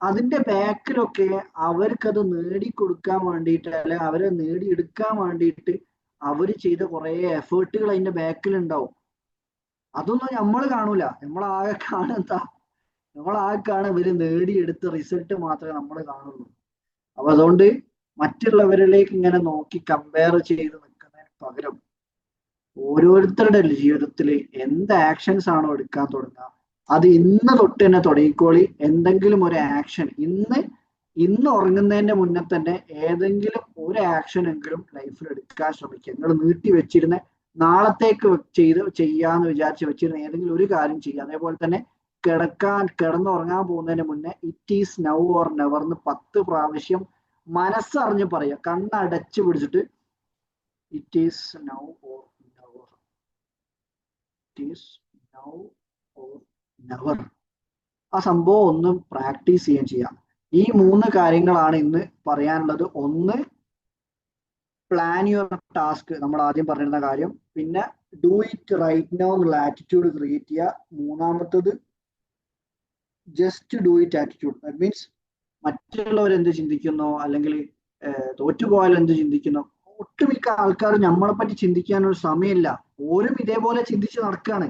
Speaker 2: അതിന്റെ ബാക്കിലൊക്കെ അവർക്കത് നേടിക്കൊടുക്കാൻ വേണ്ടിയിട്ട് അല്ലെ അവരെ നേടിയെടുക്കാൻ വേണ്ടിയിട്ട് അവര് ചെയ്ത കുറെ എഫേർട്ടുകൾ അതിന്റെ ബാക്കിൽ ഉണ്ടാവും. അതൊന്നും നമ്മൾ കാണൂല. നമ്മളാകെ കാണുന്ന നമ്മളാകെ കാണാൻ ഇവര് നേടിയെടുത്ത റിസൾട്ട് മാത്രമേ നമ്മൾ കാണുള്ളൂ. അപ്പൊ അതുകൊണ്ട് മറ്റുള്ളവരിലേക്ക് ഇങ്ങനെ നോക്കി കമ്പയർ ചെയ്ത് നിൽക്കുന്നതിന് പകരം ഓരോരുത്തരുടെ ജീവിതത്തിൽ എന്ത് ആക്ഷൻസ് ആണോ എടുക്കാൻ തുടങ്ങുക, അത് ഇന്ന് തൊട്ട് തന്നെ തുടങ്ങിക്കോളി. എന്തെങ്കിലും ഒരു ആക്ഷൻ ഇന്ന് ഉറങ്ങുന്നതിന്റെ മുന്നേ തന്നെ ഏതെങ്കിലും ഒരു ആക്ഷൻ എങ്കിലും ലൈഫിൽ എടുക്കാൻ ശ്രമിക്കുക. നിങ്ങൾ നീട്ടി വെച്ചിരുന്ന നാളത്തേക്ക് ചെയ്യാന്ന് വിചാരിച്ച് വെച്ചിരുന്ന ഏതെങ്കിലും ഒരു കാര്യം ചെയ്യുക. അതേപോലെ തന്നെ കിടന്നുറങ്ങാൻ പോകുന്നതിന് മുന്നേ it is now or never എന്ന് 10 പ്രാവശ്യം മനസ്സറിഞ്ഞ് പറയുക. കണ്ണടച്ച് പിടിച്ചിട്ട് it is now or never, it is now or never. ആ സംഭവം ഒന്ന് പ്രാക്ടീസ് ചെയ്യാം. ഈ 3 കാര്യങ്ങളാണ് ഇന്ന് പറയാനുള്ളത്. ഒന്ന്, പ്ലാൻ യുവർ ടാസ്ക്, നമ്മൾ ആദ്യം പറഞ്ഞിരുന്ന കാര്യം. പിന്നെ ഡു ഇറ്റ് റൈറ്റ് നൗ എന്നുള്ള ആറ്റിറ്റ്യൂഡ് ക്രിയേറ്റ് ചെയ്യുക. മൂന്നാമത്തത് just do it attitude. That means മറ്റുള്ളവർ എന്ത് ചിന്തിക്കുന്നോ അല്ലെങ്കിൽ തോറ്റുപോയാൽ എന്ത് ചിന്തിക്കുന്നോ, ഒട്ടുമിക്ക ആൾക്കാരും നമ്മളെ പറ്റി ചിന്തിക്കാനൊരു സമയമില്ല. ഓരും ഇതേപോലെ ചിന്തിച്ച് നടക്കുകയാണ്.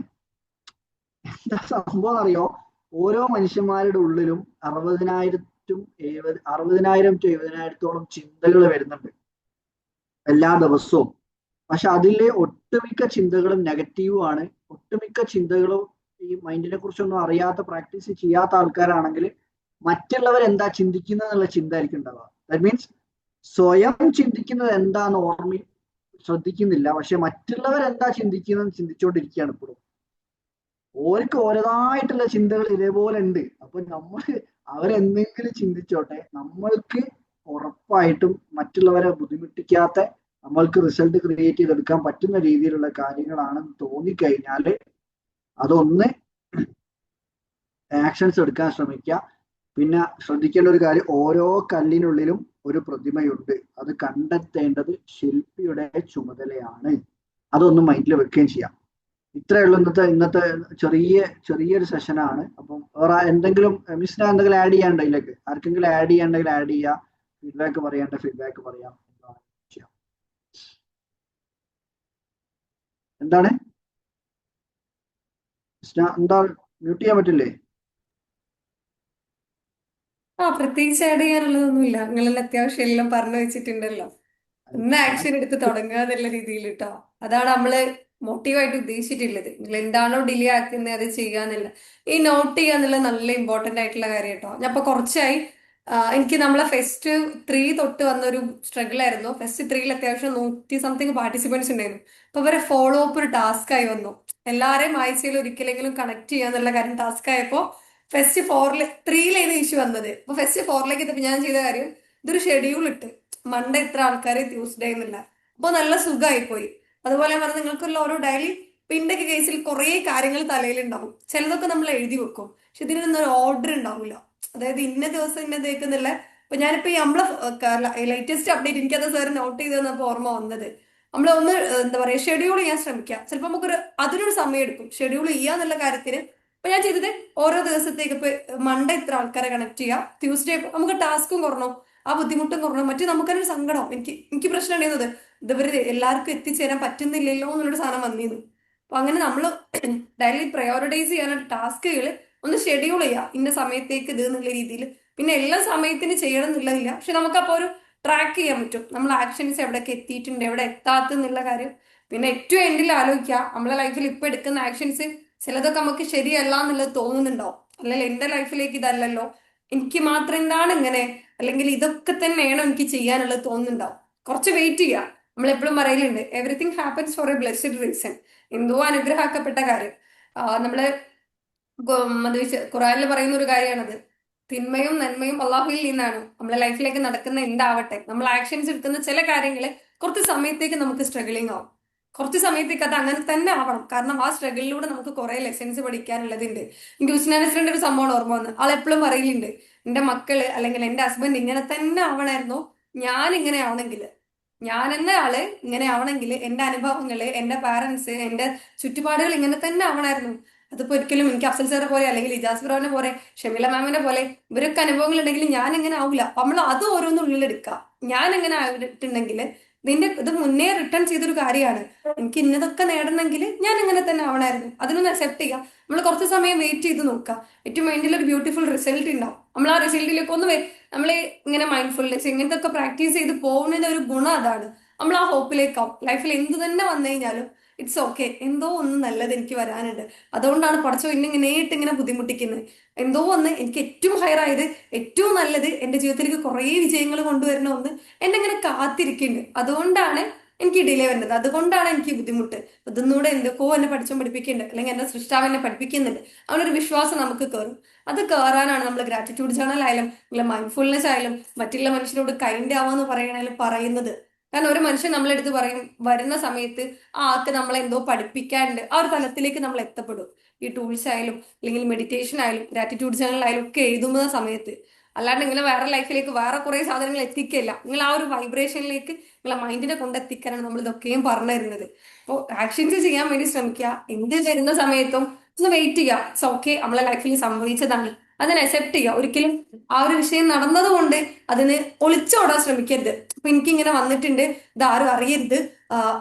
Speaker 2: എന്താ സംഭവം അറിയോ? ഓരോ മനുഷ്യന്മാരുടെ ഉള്ളിലും 60,000 to 70,000 ചിന്തകൾ വരുന്നുണ്ട് എല്ലാ ദിവസവും. പക്ഷെ അതിലെ ഒട്ടുമിക്ക ചിന്തകളും നെഗറ്റീവ് ആണ്. ഒട്ടുമിക്ക ചിന്തകളും ഈ മൈൻഡിനെ കുറിച്ചൊന്നും അറിയാത്ത, പ്രാക്ടീസ് ചെയ്യാത്ത ആൾക്കാരാണെങ്കിൽ മറ്റുള്ളവർ എന്താ ചിന്തിക്കുന്നത് എന്നുള്ള ചിന്ത ആയിരിക്കും ഉണ്ടാവുക. ദാറ്റ് മീൻസ് സ്വയം ചിന്തിക്കുന്നത് എന്താന്ന് ശ്രദ്ധിക്കുന്നില്ല. പക്ഷെ മറ്റുള്ളവർ എന്താ ചിന്തിക്കുന്നത് ചിന്തിച്ചുകൊണ്ടിരിക്കുകയാണ് ഇപ്പോഴും. ഓർക്ക് ഓരതായിട്ടുള്ള ചിന്തകൾ ഇതേപോലെ ഉണ്ട്. അപ്പൊ അവരെന്തെങ്കിലും ചിന്തിച്ചോട്ടെ, നമ്മൾക്ക് ഉറപ്പായിട്ടും മറ്റുള്ളവരെ ബുദ്ധിമുട്ടിക്കാത്ത, നമ്മൾക്ക് റിസൾട്ട് ക്രിയേറ്റ് ചെയ്തെടുക്കാൻ പറ്റുന്ന രീതിയിലുള്ള കാര്യങ്ങളാണെന്ന് തോന്നിക്കഴിഞ്ഞാൽ അതൊന്ന് ആക്ഷൻസ് എടുക്കാൻ ശ്രമിക്കുക. പിന്നെ ശ്രദ്ധിക്കേണ്ട ഒരു കാര്യം, ഓരോ കല്ലിനുള്ളിലും ഒരു പ്രതിമയുണ്ട്. അത് കണ്ടെത്തേണ്ടത് ശില്പിയുടെ ചുമതലയാണ്. അതൊന്നും മൈൻഡിൽ വെക്കുകയും ചെയ്യാം. ഇത്രയേ ഉള്ളൂ ഇന്നത്തെ ചെറിയൊരു സെഷനാണ്. അപ്പം വേറെ എന്തെങ്കിലും മിസ്സിന് എന്തെങ്കിലും ആഡ് ചെയ്യാനുണ്ടോ ഇതിലേക്ക്? ആർക്കെങ്കിലും ആഡ് ചെയ്യാണ്ടെങ്കിൽ ആഡ് ചെയ്യുക. ഫീഡ്ബാക്ക് പറയണ്ട ഫീഡ്ബാക്ക് പറയാം. എന്താണ് എന്താ മ്യൂട്ട് ചെയ്യാൻ പറ്റില്ലേ?
Speaker 1: പ്രത്യേകിച്ച് ആഡ് ചെയ്യാനുള്ളതൊന്നുമില്ല. നിങ്ങളെല്ലാം അത്യാവശ്യം എല്ലാം പറഞ്ഞു വെച്ചിട്ടുണ്ടല്ലോ. ഒന്ന് ആക്ഷൻ എടുത്ത് തുടങ്ങുക എന്നുള്ള രീതിയിൽ കേട്ടോ. അതാണ് നമ്മള് മോട്ടീവായിട്ട് ഉദ്ദേശിച്ചിട്ടുള്ളത്. നിങ്ങൾ എന്താണോ ഡിലേ ആക്കുന്നത് അത് ചെയ്യാന്നില്ല. ഈ നോട്ട് ചെയ്യുക എന്നുള്ളത് നല്ല ഇമ്പോർട്ടന്റ് ആയിട്ടുള്ള കാര്യം കേട്ടോ. ഞാൻ ഇപ്പൊ കുറച്ചായി എനിക്ക് നമ്മളെ ഫെസ്റ്റ് 3 തൊട്ട് വന്നൊരു സ്ട്രഗിൾ ആയിരുന്നു. ഫെസ്റ്റ് 3 അത്യാവശ്യം 100 സംതിങ് പാർട്ടിസിപ്പൻസ് ഉണ്ടായിരുന്നു. അപ്പൊ ഇവരെ ഫോളോ അപ്പ് ഒരു ടാസ്ക് ആയി വന്നു. എല്ലാരെയും ആഴ്ചയിൽ ഒരിക്കലെങ്കിലും കണക്ട് ചെയ്യാന്നുള്ള കാര്യം ടാസ്ക് ആയപ്പോ ഫെസ്റ്റ് 3 ഇഷ്യൂ വന്നത്. അപ്പൊ ഫെസ്റ്റ് 4 എത്തിയപ്പോ ഞാൻ ചെയ്ത കാര്യം, ഇതൊരു ഷെഡ്യൂൾ ഇട്ട് മൺഡേ ഇത്ര ആൾക്കാർ, ട്യൂസ്ഡേ എന്നില്ല. അപ്പൊ നല്ല സുഖമായി പോയി. അതുപോലെ പറഞ്ഞാൽ നിങ്ങൾക്കുള്ള ഓരോ ഡയലി പിന്നൊക്കെ കേസിൽ കുറെ കാര്യങ്ങൾ തലയിലുണ്ടാവും. ചിലതൊക്കെ നമ്മൾ എഴുതി വെക്കും. പക്ഷെ ഇതിനൊന്നും ഒരു ഓർഡർ ഉണ്ടാവില്ല. അതായത് ഇന്ന ദിവസം ഇന്ന തേക്കുന്നില്ല. അപ്പൊ ഞാനിപ്പോ ഈ നമ്മളെ ലേറ്റസ്റ്റ് അപ്ഡേറ്റ് എനിക്കത് സാർ നോട്ട് ചെയ്ത് തന്നപ്പോ ഓർമ്മ വന്നത്, നമ്മൾ ഒന്ന് എന്താ പറയാ ഷെഡ്യൂൾ ചെയ്യാൻ ശ്രമിക്കുക. ചിലപ്പോൾ അതിനൊരു സമയം എടുക്കും ഷെഡ്യൂൾ ചെയ്യാന്നുള്ള കാര്യത്തിന്. അപ്പൊ ഞാൻ ചെയ്തത് ഓരോ ദിവസത്തേക്ക് ഇപ്പൊ മൺഡേ ഇത്ര ആൾക്കാരെ കണക്ട് ചെയ്യുക, ട്യൂസ്ഡേ നമുക്ക് ടാസ്കും കുറഞ്ഞു, ആ ബുദ്ധിമുട്ടും കുറഞ്ഞു. മറ്റു നമുക്കൊരു സങ്കടം, എനിക്ക് പ്രശ്നം ഉണ്ടായിരുന്നത് ഇതുവരെ എല്ലാവർക്കും എത്തിച്ചേരാൻ പറ്റുന്നില്ലല്ലോ എന്നുള്ളൊരു സാധനം വന്നിരുന്നു. അപ്പൊ അങ്ങനെ നമ്മൾ ഡെയിലി പ്രയോറിറ്റൈസ് ചെയ്യാനുള്ള ടാസ്കുകൾ ഒന്ന് ഷെഡ്യൂൾ ചെയ്യുക. ഇന്ന സമയത്തേക്ക് ഇത് എന്നുള്ള രീതിയിൽ. പിന്നെ എല്ലാ സമയത്തിന് ചെയ്യണം എന്നുള്ളതില്ല. പക്ഷെ നമുക്കപ്പോൾ ഒരു ട്രാക്ക് ചെയ്യാൻ പറ്റും നമ്മൾ ആക്ഷൻസ് എവിടെയൊക്കെ എത്തിയിട്ടുണ്ട്, എവിടെ എത്താത്തെന്നുള്ള കാര്യം. പിന്നെ ഏറ്റവും എൻഡിൽ ആലോചിക്കുക, നമ്മളെ ലൈഫിൽ ഇപ്പൊ എടുക്കുന്ന ആക്ഷൻസ് ചിലതൊക്കെ നമുക്ക് ശരിയല്ല എന്നുള്ളത് തോന്നുന്നുണ്ടാവും. അല്ലെങ്കിൽ എന്റെ ലൈഫിലേക്ക് ഇതല്ലല്ലോ, എനിക്ക് മാത്രം എന്താണ് ഇങ്ങനെ, അല്ലെങ്കിൽ ഇതൊക്കെ തന്നെയാണോ എനിക്ക് ചെയ്യാനുള്ളത് തോന്നുന്നുണ്ടാവും. കുറച്ച് വെയിറ്റ് ചെയ്യുക. നമ്മൾ എപ്പോഴും പറയലുണ്ട്, everything happens four A blessed reason. എന്തോ അനുഗ്രഹിക്കപ്പെട്ട കാര്യം. നമ്മള് ഖുറാനിൽ പറയുന്ന ഒരു കാര്യമാണത്. തിന്മയും നന്മയും അള്ളാഹുവിൽ നിന്നാണ്. നമ്മളെ ലൈഫിലേക്ക് നടക്കുന്ന എന്താവട്ടെ, നമ്മൾ ആക്ഷൻസ് എടുക്കുന്ന ചില കാര്യങ്ങള് കുറച്ച് സമയത്തേക്ക് നമുക്ക് സ്ട്രഗിളിങ് ആവും. കുറച്ച് സമയത്തേക്ക് അത് അങ്ങനെ തന്നെ ആവണം. കാരണം ആ സ്ട്രഗിളിലൂടെ നമുക്ക് കുറെ ലെസൺസ് പഠിക്കാനുള്ളതുണ്ട്. എനിക്ക് ഉസ്നാനസിന്റെ ഒരു സംഭവം ഓർമ്മ വന്ന്. ആൾ എപ്പോഴും പറയലുണ്ട്, എന്റെ മക്കള് അല്ലെങ്കിൽ എന്റെ ഹസ്ബൻഡ് ഇങ്ങനെ തന്നെ ആവണമായിരുന്നു, ഞാൻ ഇങ്ങനെ ആവണമെങ്കിൽ, ഞാൻ എന്ന ആള് ഇങ്ങനെ ആവണമെങ്കിൽ എന്റെ അനുഭവങ്ങള്, എന്റെ പാരന്റ്സ്, എന്റെ ചുറ്റുപാടുകൾ ഇങ്ങനെ തന്നെ ആവണമായിരുന്നു. അതിപ്പോ ഒരിക്കലും എനിക്ക് അഫ്സൽ സാറെ പോലെ അല്ലെങ്കിൽ ഇജാസ് ബ്രോനെ പോലെ ഷമീല മാമിനെ പോലെ ഇവരൊക്കെ അനുഭവങ്ങൾ ഉണ്ടെങ്കിൽ ഞാൻ എങ്ങനെ ആവില്ല. അപ്പൊ നമ്മൾ അത് ഓരോന്നും ഉള്ളിലെടുക്കുക. ഞാൻ എങ്ങനെ ആയിട്ടുണ്ടെങ്കിൽ ഇത് മുന്നേ റിട്ടേൺ ചെയ്തൊരു കാര്യമാണ്. എനിക്ക് ഇന്നതൊക്കെ നേടണമെങ്കിൽ ഞാൻ ഇങ്ങനെ തന്നെ ആവണമായിരുന്നു. അതിനൊന്ന് അക്സെപ്റ്റ് ചെയ്യുക. നമ്മൾ കുറച്ച് സമയം വെയിറ്റ് ചെയ്ത് നോക്കുക. ഏറ്റവും മൈൻഡിൽ ഒരു ബ്യൂട്ടിഫുൾ റിസൾട്ട് ഉണ്ടാവും. നമ്മൾ ആ റിസൾട്ടിലേക്ക് നമ്മൾ ഇങ്ങനെ മൈൻഡ്ഫുൾനെസ് ഇങ്ങനത്തെ ഒക്കെ പ്രാക്ടീസ് ചെയ്ത് പോകുന്നതിന്റെ ഒരു ഗുണം അതാണ്. നമ്മൾ ആ ഹോപ്പിലേക്കാവും. ലൈഫിൽ എന്ത് തന്നെ വന്നു കഴിഞ്ഞാലും ഇറ്റ്സ് ഓക്കെ, എന്തോ ഒന്ന് നല്ലത് എനിക്ക് വരാനുണ്ട്. അതുകൊണ്ടാണ് പടച്ചോ ഇങ്ങനെ ബുദ്ധിമുട്ടിക്കുന്നത്. എന്തോ ഒന്ന് എനിക്ക് ഏറ്റവും ഹയർ ആയത്, ഏറ്റവും നല്ലത്, എന്റെ ജീവിതത്തിലേക്ക് കുറേ വിജയങ്ങൾ കൊണ്ടുവരുന്ന ഒന്ന് എന്നെ ഇങ്ങനെ കാത്തിരിക്കുന്നുണ്ട്. അതുകൊണ്ടാണ് എനിക്ക് ഡിലേ വരുന്നത്. അതുകൊണ്ടാണ് എനിക്ക് ബുദ്ധിമുട്ട്. ഇതൊന്നുകൂടെ എന്തൊക്കെയോ എന്നെ പഠിപ്പിക്കുന്നുണ്ട്, അല്ലെങ്കിൽ എന്റെ സൃഷ്ടാവ് എന്നെ പഠിപ്പിക്കുന്നുണ്ട്. അവനൊരു വിശ്വാസം നമുക്ക് കയറും. അത് കയറാനാണ് നമ്മൾ ഗ്രാറ്റിറ്റ്യൂഡ് ജേണൽ ആയാലും അല്ലെങ്കിൽ മൈൻഡ്ഫുൾനെസ് ആയാലും മറ്റുള്ള മനുഷ്യരോട് കൈൻഡ് ആവാന്ന് പറയണാലും പറയുന്നത്. കാരണം ഒരു മനുഷ്യൻ നമ്മളെടുത്ത് പറയും വരുന്ന സമയത്ത് ആ ആൾക്ക് നമ്മളെ എന്തോ പഠിപ്പിക്കാനുണ്ട്, ആ ഒരു തലത്തിലേക്ക് നമ്മൾ എത്തപ്പെടും. ഈ ടൂൾസ് ആയാലും അല്ലെങ്കിൽ മെഡിറ്റേഷൻ ആയാലും ഗ്രാറ്റിറ്റ്യൂഡ് ജേണൽ ആയാലും ഒക്കെ എഴുതുന്ന സമയത്ത്. അല്ലാണ്ട് നിങ്ങളെ വേറെ ലൈഫിലേക്ക് വേറെ കുറെ സാധനങ്ങൾ എത്തിക്കല്ല, നിങ്ങൾ ആ ഒരു വൈബ്രേഷനിലേക്ക് നിങ്ങളെ മൈൻഡിനെ കൊണ്ടെത്തിക്കാനാണ് നമ്മൾ ഇതൊക്കെയും പറഞ്ഞു തരുന്നത്. അപ്പോൾ ആക്ഷൻസ് ചെയ്യാൻ വേണ്ടി ശ്രമിക്കുക. എന്ത് വരുന്ന സമയത്തും ഒന്ന് വെയിറ്റ് ചെയ്യുക. ഇറ്റ്സ് ഓക്കെ, നമ്മളെ ലൈഫിൽ സംഭവിച്ചതാണ്, അതിനെ അക്സെപ്റ്റ് ചെയ്യുക. ഒരിക്കലും ആ ഒരു വിഷയം നടന്നത് കൊണ്ട് അതിന് ഒളിച്ചോടാൻ ശ്രമിക്കരുത്. അപ്പൊ എനിക്ക് ഇങ്ങനെ വന്നിട്ടുണ്ട്, ഇത് ആരും അറിയരുത്,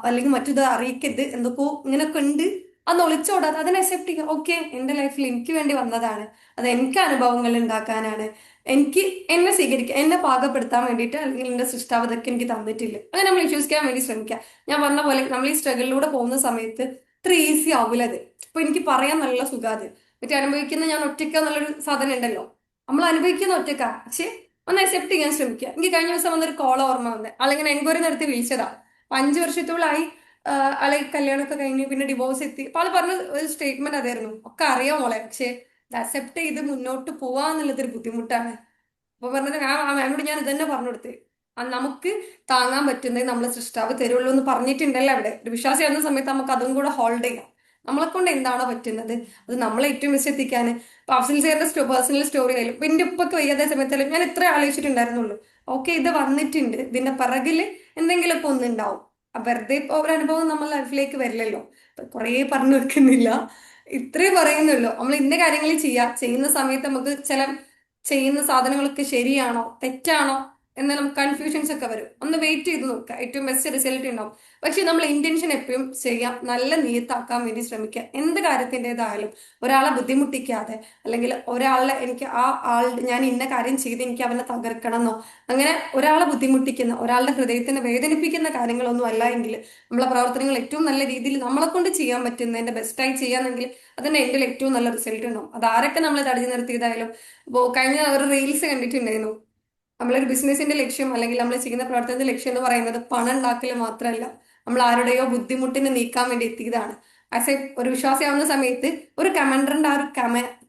Speaker 1: അല്ലെങ്കിൽ മറ്റു അറിയിക്കരുത്, എന്തൊക്കെയോ ഇങ്ങനെയൊക്കെ ഉണ്ട്, അന്ന് ഒളിച്ചോടാതെ അതിനെ അക്സെപ്റ്റ് ചെയ്യുക. ഓക്കെ, എന്റെ ലൈഫിൽ എനിക്ക് വേണ്ടി വന്നതാണ്, അത് എനിക്ക് അനുഭവങ്ങൾ ഉണ്ടാക്കാനാണ്, എനിക്ക് എന്നെ സ്വീകരിക്കുക, എന്നെ പാകപ്പെടുത്താൻ വേണ്ടിയിട്ട്, അല്ലെങ്കിൽ എന്റെ സൃഷ്ടാവ് ഇതൊക്കെ എനിക്ക് തന്നിട്ടില്ല, അങ്ങനെ നമ്മൾ വിശ്വസിക്കാൻ വേണ്ടി ശ്രമിക്കുക. ഞാൻ പറഞ്ഞ പോലെ നമ്മൾ ഈ സ്ട്രഗിളിലൂടെ പോകുന്ന സമയത്ത് ഇത്ര ഈസി ആവില്ല അത്. ഇപ്പൊ എനിക്ക് പറയാൻ നല്ല സുഖാത്, മറ്റേ അനുഭവിക്കുന്ന ഞാൻ ഒറ്റയ്ക്ക എന്നുള്ളൊരു സാധനം ഉണ്ടല്ലോ, നമ്മൾ അനുഭവിക്കുന്ന ഒറ്റയ്ക്ക. പക്ഷെ ഒന്ന് അക്സെപ്റ്റ് ചെയ്യാൻ ശ്രമിക്കുക. എനിക്ക് കഴിഞ്ഞ ദിവസം വന്നൊരു കോൾ ഓർമ്മ വന്നത്, അല്ലെങ്കിൽ എൻക്വയറി നടത്തി വിളിച്ചതാ. അപ്പൊ 5 വർഷത്തോളായി ആളെ കല്യാണമൊക്കെ കഴിഞ്ഞ് പിന്നെ ഡിവോഴ്സ് എത്തി. അപ്പൊ ആള് പറഞ്ഞ ഒരു സ്റ്റേറ്റ്മെന്റ് അതായിരുന്നു, ഒക്കെ അറിയാം മോളെ, പക്ഷെ ഇത് അക്സെപ്റ്റ് ചെയ്ത് മുന്നോട്ട് പോവാന്നുള്ളത് ഒരു ബുദ്ധിമുട്ടാണ്. അപ്പൊ പറഞ്ഞത് ആ മാമിനോട് ഞാൻ ഇതന്നെ പറഞ്ഞു കൊടുത്ത്, നമുക്ക് താങ്ങാൻ പറ്റുന്നത് നമ്മളെ സൃഷ്ടാവ് തരുള്ളൂ എന്ന് പറഞ്ഞിട്ടുണ്ടല്ലോ അവിടെ. ഒരു വിശ്വാസി ആവുന്ന സമയത്ത് നമുക്ക് അതും കൂടെ ഹോൾഡ് ചെയ്യാം. നമ്മളെ കൊണ്ട് എന്താണോ പറ്റുന്നത് അത് നമ്മളെ ഏറ്റവും മിസ് എത്തിക്കാൻ. ഇപ്പൊ അഫ്സൽ സാറിന്റെ പേഴ്സണൽ സ്റ്റോറി ആയാലും ഇപ്പൊ എന്റെ ഉപ്പൊക്കെ വയ്യാതെ സമയത്തായാലും ഞാൻ ഇത്ര ആലോചിച്ചിട്ടുണ്ടായിരുന്നുള്ളൂ. ഓക്കെ, ഇത് വന്നിട്ടുണ്ട്, ഇതിന്റെ പിറകില് എന്തെങ്കിലുമൊക്കെ ഒന്നുണ്ടാവും. വെറുതെ ഇപ്പൊ ഒരു അനുഭവം നമ്മൾ ലൈഫിലേക്ക് വരില്ലല്ലോ. അപ്പൊ കുറേ പറഞ്ഞു വെക്കുന്നില്ല, ഇത്രേ പറയുന്നുള്ളൂ. നമ്മൾ ഇന്ന കാര്യങ്ങൾ ചെയ്യുന്ന സമയത്ത് നമുക്ക് ചെയ്യുന്ന സാധനങ്ങളൊക്കെ ശരിയാണോ തെറ്റാണോ എന്ന് നമുക്ക് കൺഫ്യൂഷൻസ് ഒക്കെ വരും. ഒന്ന് വെയിറ്റ് ചെയ്ത് നോക്കുക, ഏറ്റവും ബെസ്റ്റ് റിസൾട്ട് ഉണ്ടാവും. പക്ഷെ നമ്മൾ ഇന്റൻഷൻ എപ്പോഴും ചെയ്യാം, നല്ല നീയത്താക്കാൻ വേണ്ടി ശ്രമിക്കുക. എന്ത് കാര്യത്തിൻ്റെതായാലും ഒരാളെ ബുദ്ധിമുട്ടിക്കാതെ, അല്ലെങ്കിൽ ഒരാളെ ഞാൻ ഇന്ന കാര്യം ചെയ്ത് എനിക്ക് അവനെ തകർക്കണമെന്നോ, അങ്ങനെ ഒരാളെ ബുദ്ധിമുട്ടിക്കുന്ന, ഒരാളുടെ ഹൃദയത്തിനെ വേദനിപ്പിക്കുന്ന കാര്യങ്ങളൊന്നും അല്ല എങ്കിൽ നമ്മളെ പ്രവർത്തനങ്ങൾ ഏറ്റവും നല്ല രീതിയിൽ നമ്മളെ കൊണ്ട് ചെയ്യാൻ പറ്റുന്നതിന്റെ ബെസ്റ്റായി ചെയ്യാന്നെങ്കിൽ അതിന്റെ എൻ്റെ ഏറ്റവും നല്ല റിസൾട്ട് ഉണ്ടാവും. അത് ആരൊക്കെ നമ്മളെ തടഞ്ഞു നിർത്തിയതായാലും. ഇപ്പോൾ കഴിഞ്ഞ ഒരു റീൽസ് കണ്ടിട്ടുണ്ടായിരുന്നു, നമ്മളൊരു ബിസിനസിന്റെ ലക്ഷ്യം അല്ലെങ്കിൽ നമ്മൾ ചെയ്യുന്ന പ്രവർത്തനത്തിന്റെ ലക്ഷ്യം എന്ന് പറയുന്നത് പണം ഉണ്ടാക്കൽ മാത്രമല്ല, നമ്മൾ ആരുടെയോ ബുദ്ധിമുട്ടിനെ നീക്കാൻ വേണ്ടി എത്തിയതാണ്. ആസ് എ ഒരു വിശ്വാസിയാവുന്ന സമയത്ത് ഒരു കമാൻഡറിന്റെ ആ ഒരു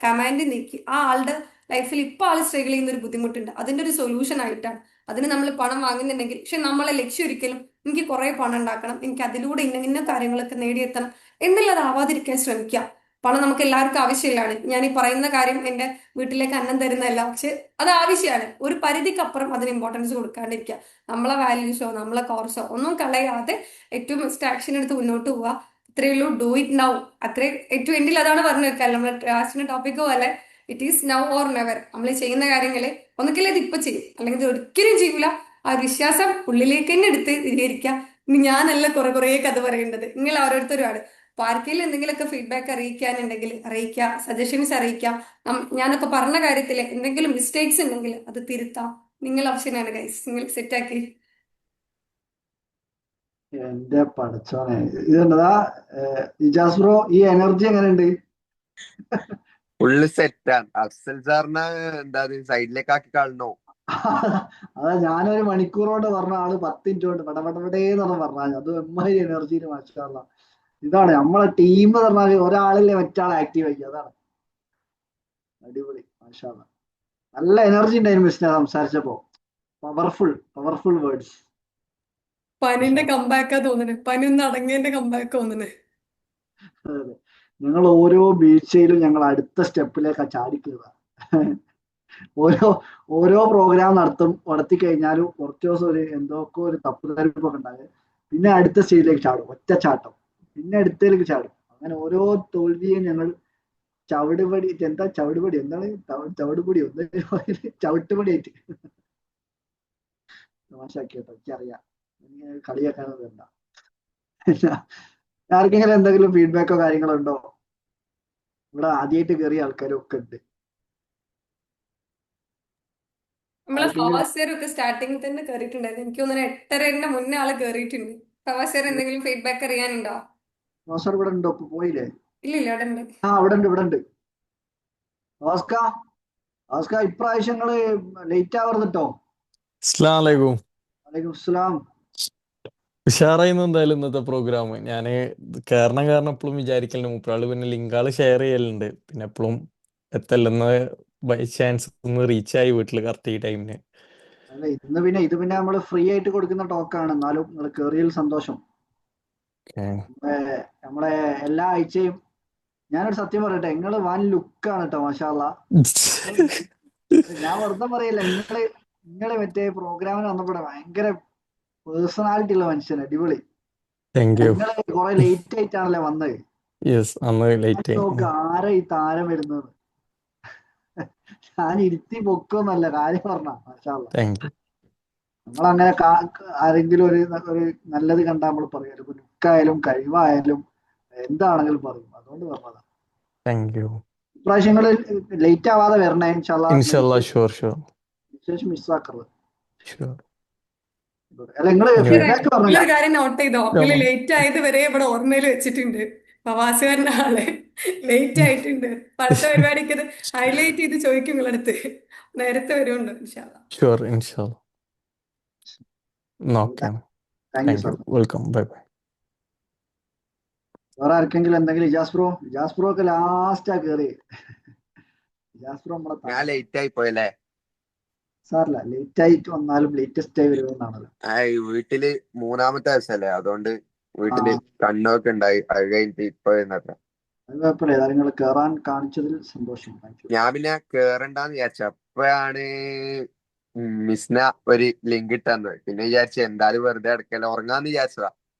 Speaker 1: കമാൻഡ് നീക്കി ആ ആളുടെ ലൈഫിൽ ഇപ്പൊ ആൾ സ്ട്രഗിൾ ചെയ്യുന്ന ഒരു ബുദ്ധിമുട്ടുണ്ട്, അതിന്റെ ഒരു സൊല്യൂഷൻ ആയിട്ടാണ്. അതിന് നമ്മൾ പണം വാങ്ങുന്നുണ്ടെങ്കിൽ, പക്ഷെ നമ്മളെ ലക്ഷ്യം ഒരിക്കലും എനിക്ക് കുറെ പണം ഉണ്ടാക്കണം, എനിക്ക് അതിലൂടെ ഇന്ന ഇന്ന കാര്യങ്ങളൊക്കെ നേടിയെത്തണം എന്നുള്ളതാവാതിരിക്കാൻ ശ്രമിക്കുക. പണം നമുക്ക് എല്ലാവർക്കും ആവശ്യമില്ലാണ്. ഞാൻ ഈ പറയുന്ന കാര്യം എന്റെ വീട്ടിലേക്ക് അന്നം തരുന്നതല്ല, പക്ഷെ അത് ആവശ്യമാണ്. ഒരു പരിധിക്കപ്പുറം അതിന് ഇമ്പോർട്ടൻസ് കൊടുക്കാണ്ടിരിക്കുക. നമ്മളെ വാല്യൂസോ നമ്മളെ കോഴ്സോ ഒന്നും കളയാതെ ഏറ്റവും ബെസ്റ്റ് ആക്ഷൻ എടുത്ത് മുന്നോട്ട് പോവുക. ഇത്രയേ ഉള്ളൂ, ഡു ഇറ്റ് നൗ. അത്രേ ഏറ്റവും എൻഡിൽ അതാണ് പറഞ്ഞു വെക്കുക. നമ്മുടെ ലാസ്റ്റിന്റെ ടോപ്പിക് പോലെ it is now or never. നമ്മൾ ചെയ്യുന്ന കാര്യങ്ങൾ ഒന്നുകിൽ ഇത് ഇപ്പൊ ചെയ്യും, അല്ലെങ്കിൽ ഇത് ഒരിക്കലും ചെയ്യൂല. ആ ഒരു വിശ്വാസം ഉള്ളിലേക്ക് തന്നെ എടുത്ത് വിചാരിക്കുക. ഇനി ഞാനല്ല കുറെ കഥ പറയേണ്ടത്, നിങ്ങൾ ഓരോരുത്തരുമാണ്. അപ്പൊ ആർക്കെങ്കിലും എന്തെങ്കിലുമൊക്കെ ഫീഡ്ബാക്ക് അറിയിക്കാനുണ്ടെങ്കിൽ അറിയിക്കുക, സജഷൻസ് അറിയിക്കാം. ഞാനൊക്കെ പറഞ്ഞ കാര്യത്തിൽ എന്തെങ്കിലും മിസ്റ്റേക്സ് ഉണ്ടെങ്കിൽ അത് തിരുത്താം. നിങ്ങൾ ഓപ്ഷനാണ് ഗൈസ്, നിങ്ങൾ സെറ്റാക്കി.
Speaker 2: എന്റെ പഠിച്ചോനെ, ഇതെന്താ ഇജാസ് ബ്രോ, ഈ എനർജി എങ്ങനെയുണ്ട്?
Speaker 4: ഫുള്ള് സെറ്റാണ്. അഫ്സൽ സാറിന് എന്താ സൈഡിലേക്ക് ആക്കി കാണണോ?
Speaker 2: അതാ ഞാനൊരു മണിക്കൂറോണ്ട് പറഞ്ഞ ആള് 10 മിനിറ്റ് കൊണ്ട് പടപടപടേന്ന് പറഞ്ഞാൽ അത് എമ്മാതിരി എനർജിയിൽ മാറ്റാനുള്ള. ഇതാണ് നമ്മളെ ടീം എന്ന് പറഞ്ഞാൽ ഒരാളില്ലേ മറ്റാളെ ആക്റ്റീവ് ആക്കി, അതാണ് അടിപൊളി. മാഷാ അല്ലാ. നല്ല എനർജി ഉണ്ടായിരുന്നു മിസ്സിനെ സംസാരിച്ചപ്പോ. Powerful words.
Speaker 1: പനിന്റെ കമ്പാക്കാ തോന്നുന്നത്, പനി ഒന്ന് അടങ്ങിയതിന്റെ കമ്പാക്ക് തോന്നുന്നത്.
Speaker 2: അതെ, ഞങ്ങൾ ഓരോ വീഴ്ചയിലും ഞങ്ങൾ അടുത്ത സ്റ്റെപ്പിലേക്ക് ചാടിക്കുക. ഓരോ പ്രോഗ്രാം നടത്തി കഴിഞ്ഞാലും കുറച്ച് ദിവസം എന്തൊക്കെ ഒരു തപ്പുതരിപ്പൊക്കെ ഉണ്ടാകും. പിന്നെ അടുത്ത സ്റ്റേജിലേക്ക് ചാടും, ഒറ്റ ചാട്ടം. പിന്നെ അടുത്തേക്ക് ചാടും. അങ്ങനെ ഓരോ തോൽവിയും ഞങ്ങൾ ചവിടുപടി എന്താണ് ചവിടുപടി ചവിട്ടുപടി ആയിട്ട് തമാശാക്കി കേട്ടോ, എനിക്കറിയാം. കളിയാക്കാനത് വേണ്ട. ആർക്കെങ്കിലും എന്തെങ്കിലും ഫീഡ്ബാക്കോ കാര്യങ്ങളോ ഉണ്ടോ? ഇവിടെ ആദ്യമായിട്ട് കയറിയ ആൾക്കാരും ഒക്കെ ഉണ്ട്.
Speaker 1: നമ്മളെ
Speaker 2: ആർക്കെങ്കിലും
Speaker 1: ഫവാസിയറൊക്കെ സ്റ്റാർട്ടിങ്ങിൽ തന്നെ കയറിയിട്ടുണ്ടായിരുന്നു. എനിക്ക് തോന്നുന്നു 8:30 മുന്നേ ആള് കയറിയിട്ടുണ്ട്. ഫവാസിയർ എന്തെങ്കിലും ഫീഡ്ബാക്ക് അറിയാനുണ്ടോ?
Speaker 2: മോശം ഇവിടെ ഉണ്ടോ? ഇപ്പൊ പോയില്ലേ?
Speaker 1: ഇല്ലില്ല, അവിടെ ഉണ്ട്.
Speaker 2: ആ ഇവിടെ ഉണ്ട്, ഇവിടെ ഉണ്ട്. ഓസ്ക ഓസ്ക ഇപ്രാവശ്യം നിങ്ങള് ലേറ്റ് ആവരുത് കേട്ടോ.
Speaker 5: അസ്സലാമലൈക്കും.
Speaker 2: വലൈക്കും അസ്സലാം.
Speaker 5: ഉഷാറായിരുന്നു എന്തായാലും ഇന്നത്തെ പ്രോഗ്രാം. ഞാൻ കാരണം എപ്പോഴും വിചാരിക്കലുണ്ട്, മൂപ്പരാള് പിന്നെ ലിങ്കാള് ഷെയർ ചെയ്യലുണ്ട്, പിന്നെ എപ്പോഴും എത്തല്ലെന്ന് ബൈ ചാൻസ് ഒന്ന് റീച്ചായി വീട്ടിൽ കറക്റ്റ് ഈ ടൈമിന്.
Speaker 2: അല്ല ഇത് പിന്നെ നമ്മള് ഫ്രീ ആയിട്ട് കൊടുക്കുന്ന ടോക്കാണ്. എന്നാലും നിങ്ങൾ കയറിയതിൽ സന്തോഷം. നമ്മളെ എല്ലാ ആഴ്ചയും ഞാനൊരു സത്യം പറയട്ടെ, നിങ്ങള് വൻ ലുക്കാണ് കേട്ടോ, മാഷാല്ല. ഞാൻ വെറുതെ പറയില്ല, നിങ്ങള് മറ്റേ പ്രോഗ്രാമിന് വന്നപ്പോഴേ ഭയങ്കര പേഴ്സണാലിറ്റി ഉള്ള മനുഷ്യൻ, അടിപൊളി.
Speaker 5: Thank you.
Speaker 2: നിങ്ങള് കുറെ ലേറ്റ് ആയിട്ടാണല്ലേ വന്നത്.
Speaker 5: യെസ്, അന്ന് ലേറ്റ്
Speaker 2: നോക്ക്
Speaker 5: ആയി.
Speaker 2: ആരാ ഈ താരം വരുന്നത്. ഞാൻ ഇരുത്തി പൊക്കൊന്നല്ല, കാര്യം പറഞ്ഞ മാഷാല്ല.
Speaker 5: Thank you.
Speaker 2: നമ്മളങ്ങനെ ആരെങ്കിലും ഒരു നല്ലത് കണ്ടാൽ നമ്മൾ പറയും. ഇപ്പൊ ലുക്കായാലും കഴിവായാലും എന്താണെങ്കിലും പറയും. അതുകൊണ്ട് പറഞ്ഞതാ.
Speaker 5: Thank you.
Speaker 2: ഇപ്രാവശ്യങ്ങള് ലേറ്റ് ആവാതെ വരണേ ഇൻഷാല്ലാ.
Speaker 5: ഇൻഷാല്ലാ, ഷുവർ
Speaker 2: വിശേഷം മിസ്സാക്കരുത്.
Speaker 5: ഷുവർ.
Speaker 2: അല്ല നിങ്ങള് ഫീഡ്ബാക്ക് പറഞ്ഞില്ല.
Speaker 1: നിങ്ങളൊരു കാര്യം നോട്ട് ചെയ്തോ? നിങ്ങൾ ലേറ്റ് ആയത് വരെ ഇവിടെ ഓർമ്മയിൽ വെച്ചിട്ടുണ്ട്. പ്രവാസികാരൻ്റെ ആളെ ലേറ്റ് ആയിട്ടുണ്ട്. അപ്പൊ അടുത്ത പരിപാടിക്ക് അത് ഹൈലൈറ്റ് ചെയ്ത് ചോദിക്കും നിങ്ങളടുത്ത്. നേരത്തെ വരുമുണ്ട് ഇൻഷാല്ലാ.
Speaker 5: ഷുവർ, ഇൻഷാല്ലാ. നോക്കാം.
Speaker 2: Thank you
Speaker 5: thank you.
Speaker 2: Sir.
Speaker 5: Welcome. Bye bye.
Speaker 2: വേറെ ആർക്കെങ്കിലും എന്തെങ്കിലും? ഇജാസ് ബ്രോ ഒക്കെ ലാസ്റ്റാ കയറി. ഇജാസ് ബ്രോ നമ്മളെ
Speaker 4: ഞാൻ ലേറ്റ് ആയി പോയല്ലേ.
Speaker 2: സാറില്ല, ലേറ്റ് ആയിട്ട് വന്നാലും ലേറ്റസ്റ്റ് ആയി വരുമെന്നാണല്ലോ.
Speaker 4: വീട്ടില് 3-ാമത്തെ ദിവസല്ലേ, അതുകൊണ്ട് വീട്ടില് കണ്ണൊക്കെ ഉണ്ടായി. അത് കഴിഞ്ഞിട്ട് ഇപ്പൊ വരുന്നത്ര.
Speaker 2: അത് കുഴപ്പമില്ല. ഏതായാലും നിങ്ങൾ കയറാൻ കാണിച്ചതിൽ സന്തോഷം. Thank you.
Speaker 4: ഞാൻ പിന്നെ കേറണ്ടെന്ന് വിചാരിച്ച അപ്പോഴാണ് മിസ്ന ഒരു ലിങ്ക് ഇട്ടന്നത്. പിന്നെ വിചാരിച്ച എന്തായാലും വെറുതെ കിടക്കല്ലേ, ഉറങ്ങാന്ന് വിചാരിച്ചതാ.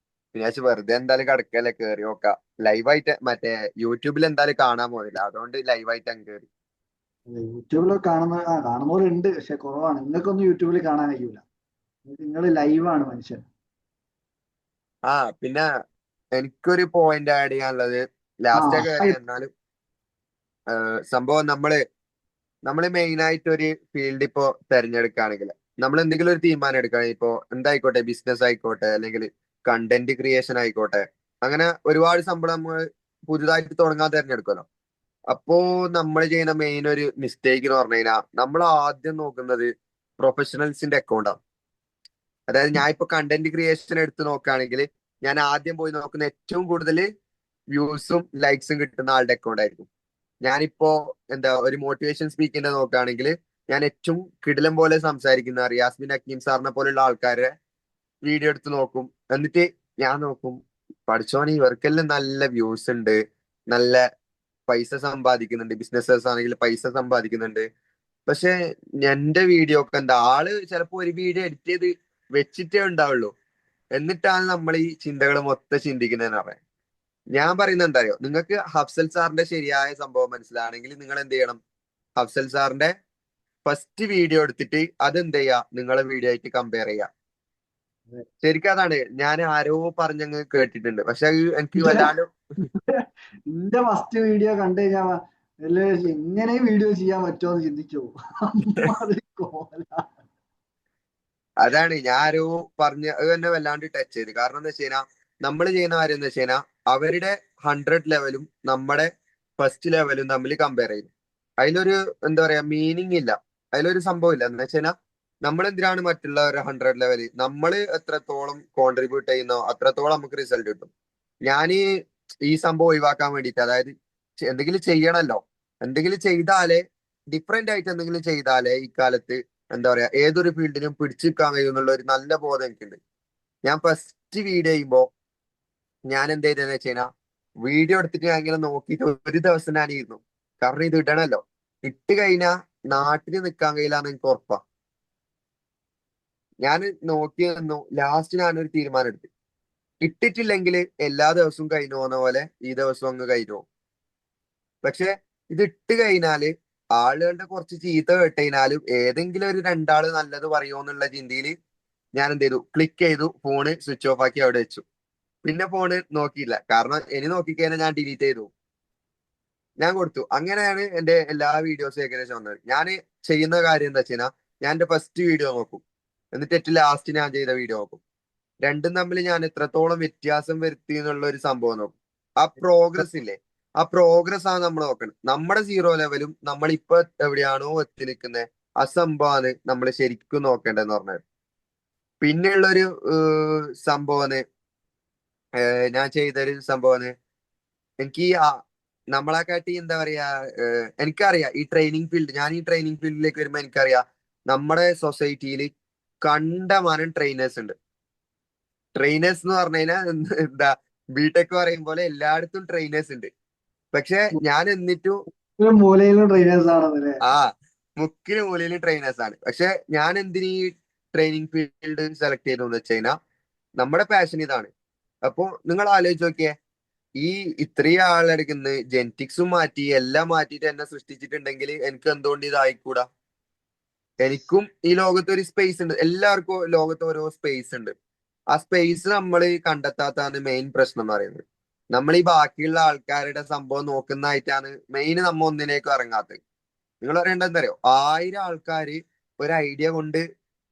Speaker 4: പിന്നെ വിചാരിച്ചു വെറുതെ എന്തായാലും കിടക്കല്ലേ, കേറി നോക്കാം. ലൈവായിട്ട് മറ്റേ യൂട്യൂബിൽ എന്തായാലും കാണാൻ പോകുന്നില്ല, അതുകൊണ്ട് ലൈവായിട്ട് അങ്ങ് കയറി.
Speaker 2: യൂട്യൂബിൽ കാണുന്നവരുണ്ട്, പക്ഷെ കുറവാണ്. നിങ്ങൾക്കൊന്നും യൂട്യൂബിൽ കാണാൻ കഴിയൂല. നിങ്ങൾ ലൈവാണ് മനുഷ്യൻ.
Speaker 4: പിന്നെ എനിക്കൊരു പോയിന്റ് ആഡ് ചെയ്യാനുള്ളത്, ലാസ്റ്റ് കയറി. എന്നാലും സംഭവം നമ്മള് മെയിൻ ആയിട്ട് ഒരു ഫീൽഡ് ഇപ്പോ തെരഞ്ഞെടുക്കുകയാണെങ്കിൽ, നമ്മൾ എന്തെങ്കിലും ഒരു തീരുമാനം എടുക്കുകയാണെങ്കിൽ, ഇപ്പോ എന്തായിക്കോട്ടെ, ബിസിനസ് ആയിക്കോട്ടെ, അല്ലെങ്കിൽ കണ്ടന്റ് ക്രിയേഷൻ ആയിക്കോട്ടെ, അങ്ങനെ ഒരുപാട് സംഭവം നമ്മൾ പുതുതായിട്ട് തുടങ്ങാൻ തിരഞ്ഞെടുക്കുമല്ലോ. അപ്പോ നമ്മൾ ചെയ്യുന്ന മെയിൻ ഒരു മിസ്റ്റേക്ക് എന്ന് പറഞ്ഞു കഴിഞ്ഞാൽ, നമ്മൾ ആദ്യം നോക്കുന്നത് പ്രൊഫഷണൽസിന്റെ അക്കൗണ്ടാണ്. അതായത് ഞാൻ ഇപ്പൊ കണ്ടന്റ് ക്രിയേഷൻ എടുത്ത് നോക്കുകയാണെങ്കിൽ, ഞാൻ ആദ്യം പോയി നോക്കുന്ന ഏറ്റവും കൂടുതൽ വ്യൂസും ലൈക്സും കിട്ടുന്ന ആളുടെ അക്കൗണ്ട് ആയിരിക്കും. ഞാനിപ്പോ ഒരു മോട്ടിവേഷൻ സ്പീക്കിന്റെ നോക്കുകയാണെങ്കിൽ, ഞാൻ ഏറ്റവും കിടിലം പോലെ സംസാരിക്കുന്ന റിയാസ്മിൻ ഹക്കീം സാറിനെ പോലുള്ള ആൾക്കാരെ വീഡിയോ എടുത്ത് നോക്കും. എന്നിട്ട് ഞാൻ നോക്കും, പഠിച്ചോനെ ഇവർക്കെല്ലാം നല്ല വ്യൂസ് ഉണ്ട്, നല്ല പൈസ സമ്പാദിക്കുന്നുണ്ട്, ബിസിനസ്സേഴ്സ് ആണെങ്കിൽ പൈസ സമ്പാദിക്കുന്നുണ്ട്. പക്ഷെ എന്റെ വീഡിയോ ഒക്കെ ആള് ചിലപ്പോ ഒരു വീഡിയോ എഡിറ്റ് ചെയ്ത് വെച്ചിട്ടേ ഉണ്ടാവുള്ളൂ. എന്നിട്ടാണ് നമ്മൾ ഈ ചിന്തകൾ മൊത്തം ചിന്തിക്കുന്നതെന്ന് പറയാം. ഞാൻ പറയുന്നത് എന്താ, നിങ്ങൾക്ക് ഹഫ്സൽ സാറിന്റെ ശരിയായ സംഭവം മനസ്സിലാണെങ്കിൽ നിങ്ങൾ എന്ത് ചെയ്യണം, ഹഫ്സൽ സാറിന്റെ ഫസ്റ്റ് വീഡിയോ എടുത്തിട്ട് അത് എന്ത് ചെയ്യുക, നിങ്ങളെ വീഡിയോ ആയിട്ട് കമ്പയർ ചെയ്യുക. ശരിക്കും അതാണ് ഞാൻ ആരോ പറഞ്ഞങ്ങ് കേട്ടിട്ടുണ്ട്, പക്ഷെ എനിക്ക് വല്ലാണ്ട്
Speaker 2: എന്റെ ഫസ്റ്റ് വീഡിയോ കണ്ടു കഴിഞ്ഞാൽ എങ്ങനെ വീഡിയോ ചെയ്യാൻ പറ്റുമോ എന്ന് ചിന്തിച്ചു.
Speaker 4: അതാണ് ഞാൻ ആരോ പറഞ്ഞ അത് തന്നെ വല്ലാണ്ട് ടച്ച് ചെയ്ത്. കാരണം എന്താ വെച്ച് കഴിഞ്ഞാൽ, നമ്മൾ ചെയ്യുന്ന കാര്യം എന്താ വെച്ച് കഴിഞ്ഞാൽ, അവരുടെ 100 ലെവലും നമ്മുടെ ഫസ്റ്റ് ലെവലും തമ്മിൽ കമ്പയർ ചെയ്യും. അതിലൊരു എന്താ പറയാ മീനിങ് ഇല്ല, അതിലൊരു സംഭവം ഇല്ല. എന്ന് വെച്ച് കഴിഞ്ഞാൽ, നമ്മൾ എന്തിനാണ് മറ്റുള്ളവരുടെ 100 ലെവല്, നമ്മൾ എത്രത്തോളം കോൺട്രിബ്യൂട്ട് ചെയ്യുന്നോ അത്രത്തോളം നമുക്ക് റിസൾട്ട് കിട്ടും. ഞാൻ ഈ സംഭവം ഒഴിവാക്കാൻ വേണ്ടിയിട്ട്, അതായത് എന്തെങ്കിലും ചെയ്യണമല്ലോ, എന്തെങ്കിലും ചെയ്താലേ, ഡിഫറെന്റ് ആയിട്ട് എന്തെങ്കിലും ചെയ്താലേ ഇക്കാലത്ത് എന്താ പറയാ ഏതൊരു ഫീൽഡിനും പിടിച്ചു നിൽക്കാൻ കഴിയുന്നുള്ള ഒരു നല്ല ബോധം എനിക്കുണ്ട്. ഞാൻ ഫസ്റ്റ് വീഡിയോ ചെയ്യുമ്പോ ഞാൻ എന്ത് ചെയ്തതെന്ന് വെച്ച് കഴിഞ്ഞാൽ, വീഡിയോ എടുത്തിട്ട് ഞാൻ ഇങ്ങനെ നോക്കിയിട്ട് ഒരു ദിവസം ഞാൻ ഇരുന്നു. കാരണം ഇത് ഇടണല്ലോ, ഇട്ട് കഴിഞ്ഞാൽ നാട്ടിൽ നിൽക്കാൻ കഴിയില്ലാന്ന് എനിക്ക് ഉറപ്പാ. ഞാൻ നോക്കി നിന്നു. ലാസ്റ്റ് ഞാനൊരു തീരുമാനം എടുത്തു, ഇട്ടിട്ടില്ലെങ്കിൽ എല്ലാ ദിവസവും കഴിഞ്ഞു പോകുന്ന പോലെ ഈ ദിവസവും അങ്ങ് കഴിഞ്ഞു പോകും. പക്ഷെ ഇത് ഇട്ട് കഴിഞ്ഞാല് ആളുകളുടെ കുറച്ച് ചീത്ത കേട്ട് കഴിഞ്ഞാലും ഏതെങ്കിലും ഒരു 2 ആള് നല്ലത് പറയുമോ എന്നുള്ള ചിന്തയിൽ ഞാൻ എന്ത് ചെയ്തു, ക്ലിക്ക് ചെയ്തു, ഫോണ് സ്വിച്ച് ഓഫ് ആക്കി അവിടെ വെച്ചു. പിന്നെ ഫോണ് നോക്കിയില്ല, കാരണം ഇനി നോക്കിക്കഴിഞ്ഞാൽ ഞാൻ ഡിലീറ്റ് ചെയ്തു. ഞാൻ കൊടുത്തു. അങ്ങനെയാണ് എന്റെ എല്ലാ വീഡിയോസും ഏകദേശം വന്നത്. ഞാൻ ചെയ്യുന്ന കാര്യം എന്താ വെച്ചാൽ, ഞാൻ എന്റെ ഫസ്റ്റ് വീഡിയോ നോക്കും, എന്നിട്ട് ഏറ്റവും ലാസ്റ്റ് ഞാൻ ചെയ്ത വീഡിയോ നോക്കും. രണ്ടും തമ്മിൽ ഞാൻ എത്രത്തോളം വ്യത്യാസം വരുത്തി എന്നുള്ള ഒരു സംഭവം നോക്കും. ആ പ്രോഗ്രസ് ഇല്ലേ, ആ പ്രോഗ്രസ് ആണ് നമ്മൾ നോക്കണം. നമ്മുടെ 0 ലെവലും നമ്മളിപ്പോ എവിടെയാണോ എത്തി നിൽക്കുന്നത് ആ സംഭവമാണ് നമ്മൾ ശരിക്കും നോക്കേണ്ടതെന്ന് പറഞ്ഞത്. പിന്നെയുള്ളൊരു സംഭവമാണ് ഞാൻ ചെയ്തൊരു സംഭവമാണ്, എനിക്ക് നമ്മളെക്കാട്ടി എന്താ പറയാ, എനിക്കറിയാം ഈ ട്രെയിനിങ് ഫീൽഡ്, ഞാൻ ഈ ട്രെയിനിങ് ഫീൽഡിലേക്ക് വരുമ്പോ എനിക്കറിയാം നമ്മുടെ സൊസൈറ്റിയിൽ കണ്ടമാനം ട്രെയിനേഴ്സ് ഉണ്ട്. ട്രെയിനേഴ്സ് എന്ന് പറഞ്ഞു കഴിഞ്ഞാൽ എന്താ, ബിടെക് പറയും പോലെ എല്ലായിടത്തും ട്രെയിനേഴ്സ് ഉണ്ട്. പക്ഷെ ഞാൻ എന്നിട്ടും
Speaker 2: മൂലയിലും ട്രെയിനേഴ്സ് ആണെന്നല്ലേ?
Speaker 4: ആ മുക്കിന് മൂലയിലും ട്രെയിനേഴ്സ് ആണ്. പക്ഷെ ഞാൻ എന്തിനീ ട്രെയിനിങ് ഫീൽഡ് സെലക്ട് ചെയ്തെന്ന് വെച്ച് കഴിഞ്ഞാൽ നമ്മുടെ പാഷൻ ഇതാണ്. അപ്പൊ നിങ്ങൾ ആലോചിച്ച് നോക്കിയേ, ഈ ഇത്രയും ആളെടുക്കുന്ന ജെനറ്റിക്സും മാറ്റി എല്ലാം മാറ്റിയിട്ട് എന്നെ സൃഷ്ടിച്ചിട്ടുണ്ടെങ്കിൽ എനിക്ക് എന്തുകൊണ്ട് ഇതായിക്കൂടാ? എനിക്കും ഈ ലോകത്ത് ഒരു സ്പേസ് ഉണ്ട്, എല്ലാവർക്കും ലോകത്ത് ഓരോ സ്പേസ് ഉണ്ട്. ആ സ്പേസ് നമ്മൾ കണ്ടെത്താത്തതാണ് മെയിൻ പ്രശ്നം എന്ന് പറയുന്നത്. നമ്മൾ ഈ ബാക്കിയുള്ള ആൾക്കാരുടെ സംഭവം നോക്കുന്നതായിട്ടാണ് മെയിൻ നമ്മ ഒന്നിലേക്കും ഇറങ്ങാത്തത്. നിങ്ങൾ പറയേണ്ടത് എന്താ അറിയോ, 1000 ആൾക്കാര് ഒരു ഐഡിയ കൊണ്ട്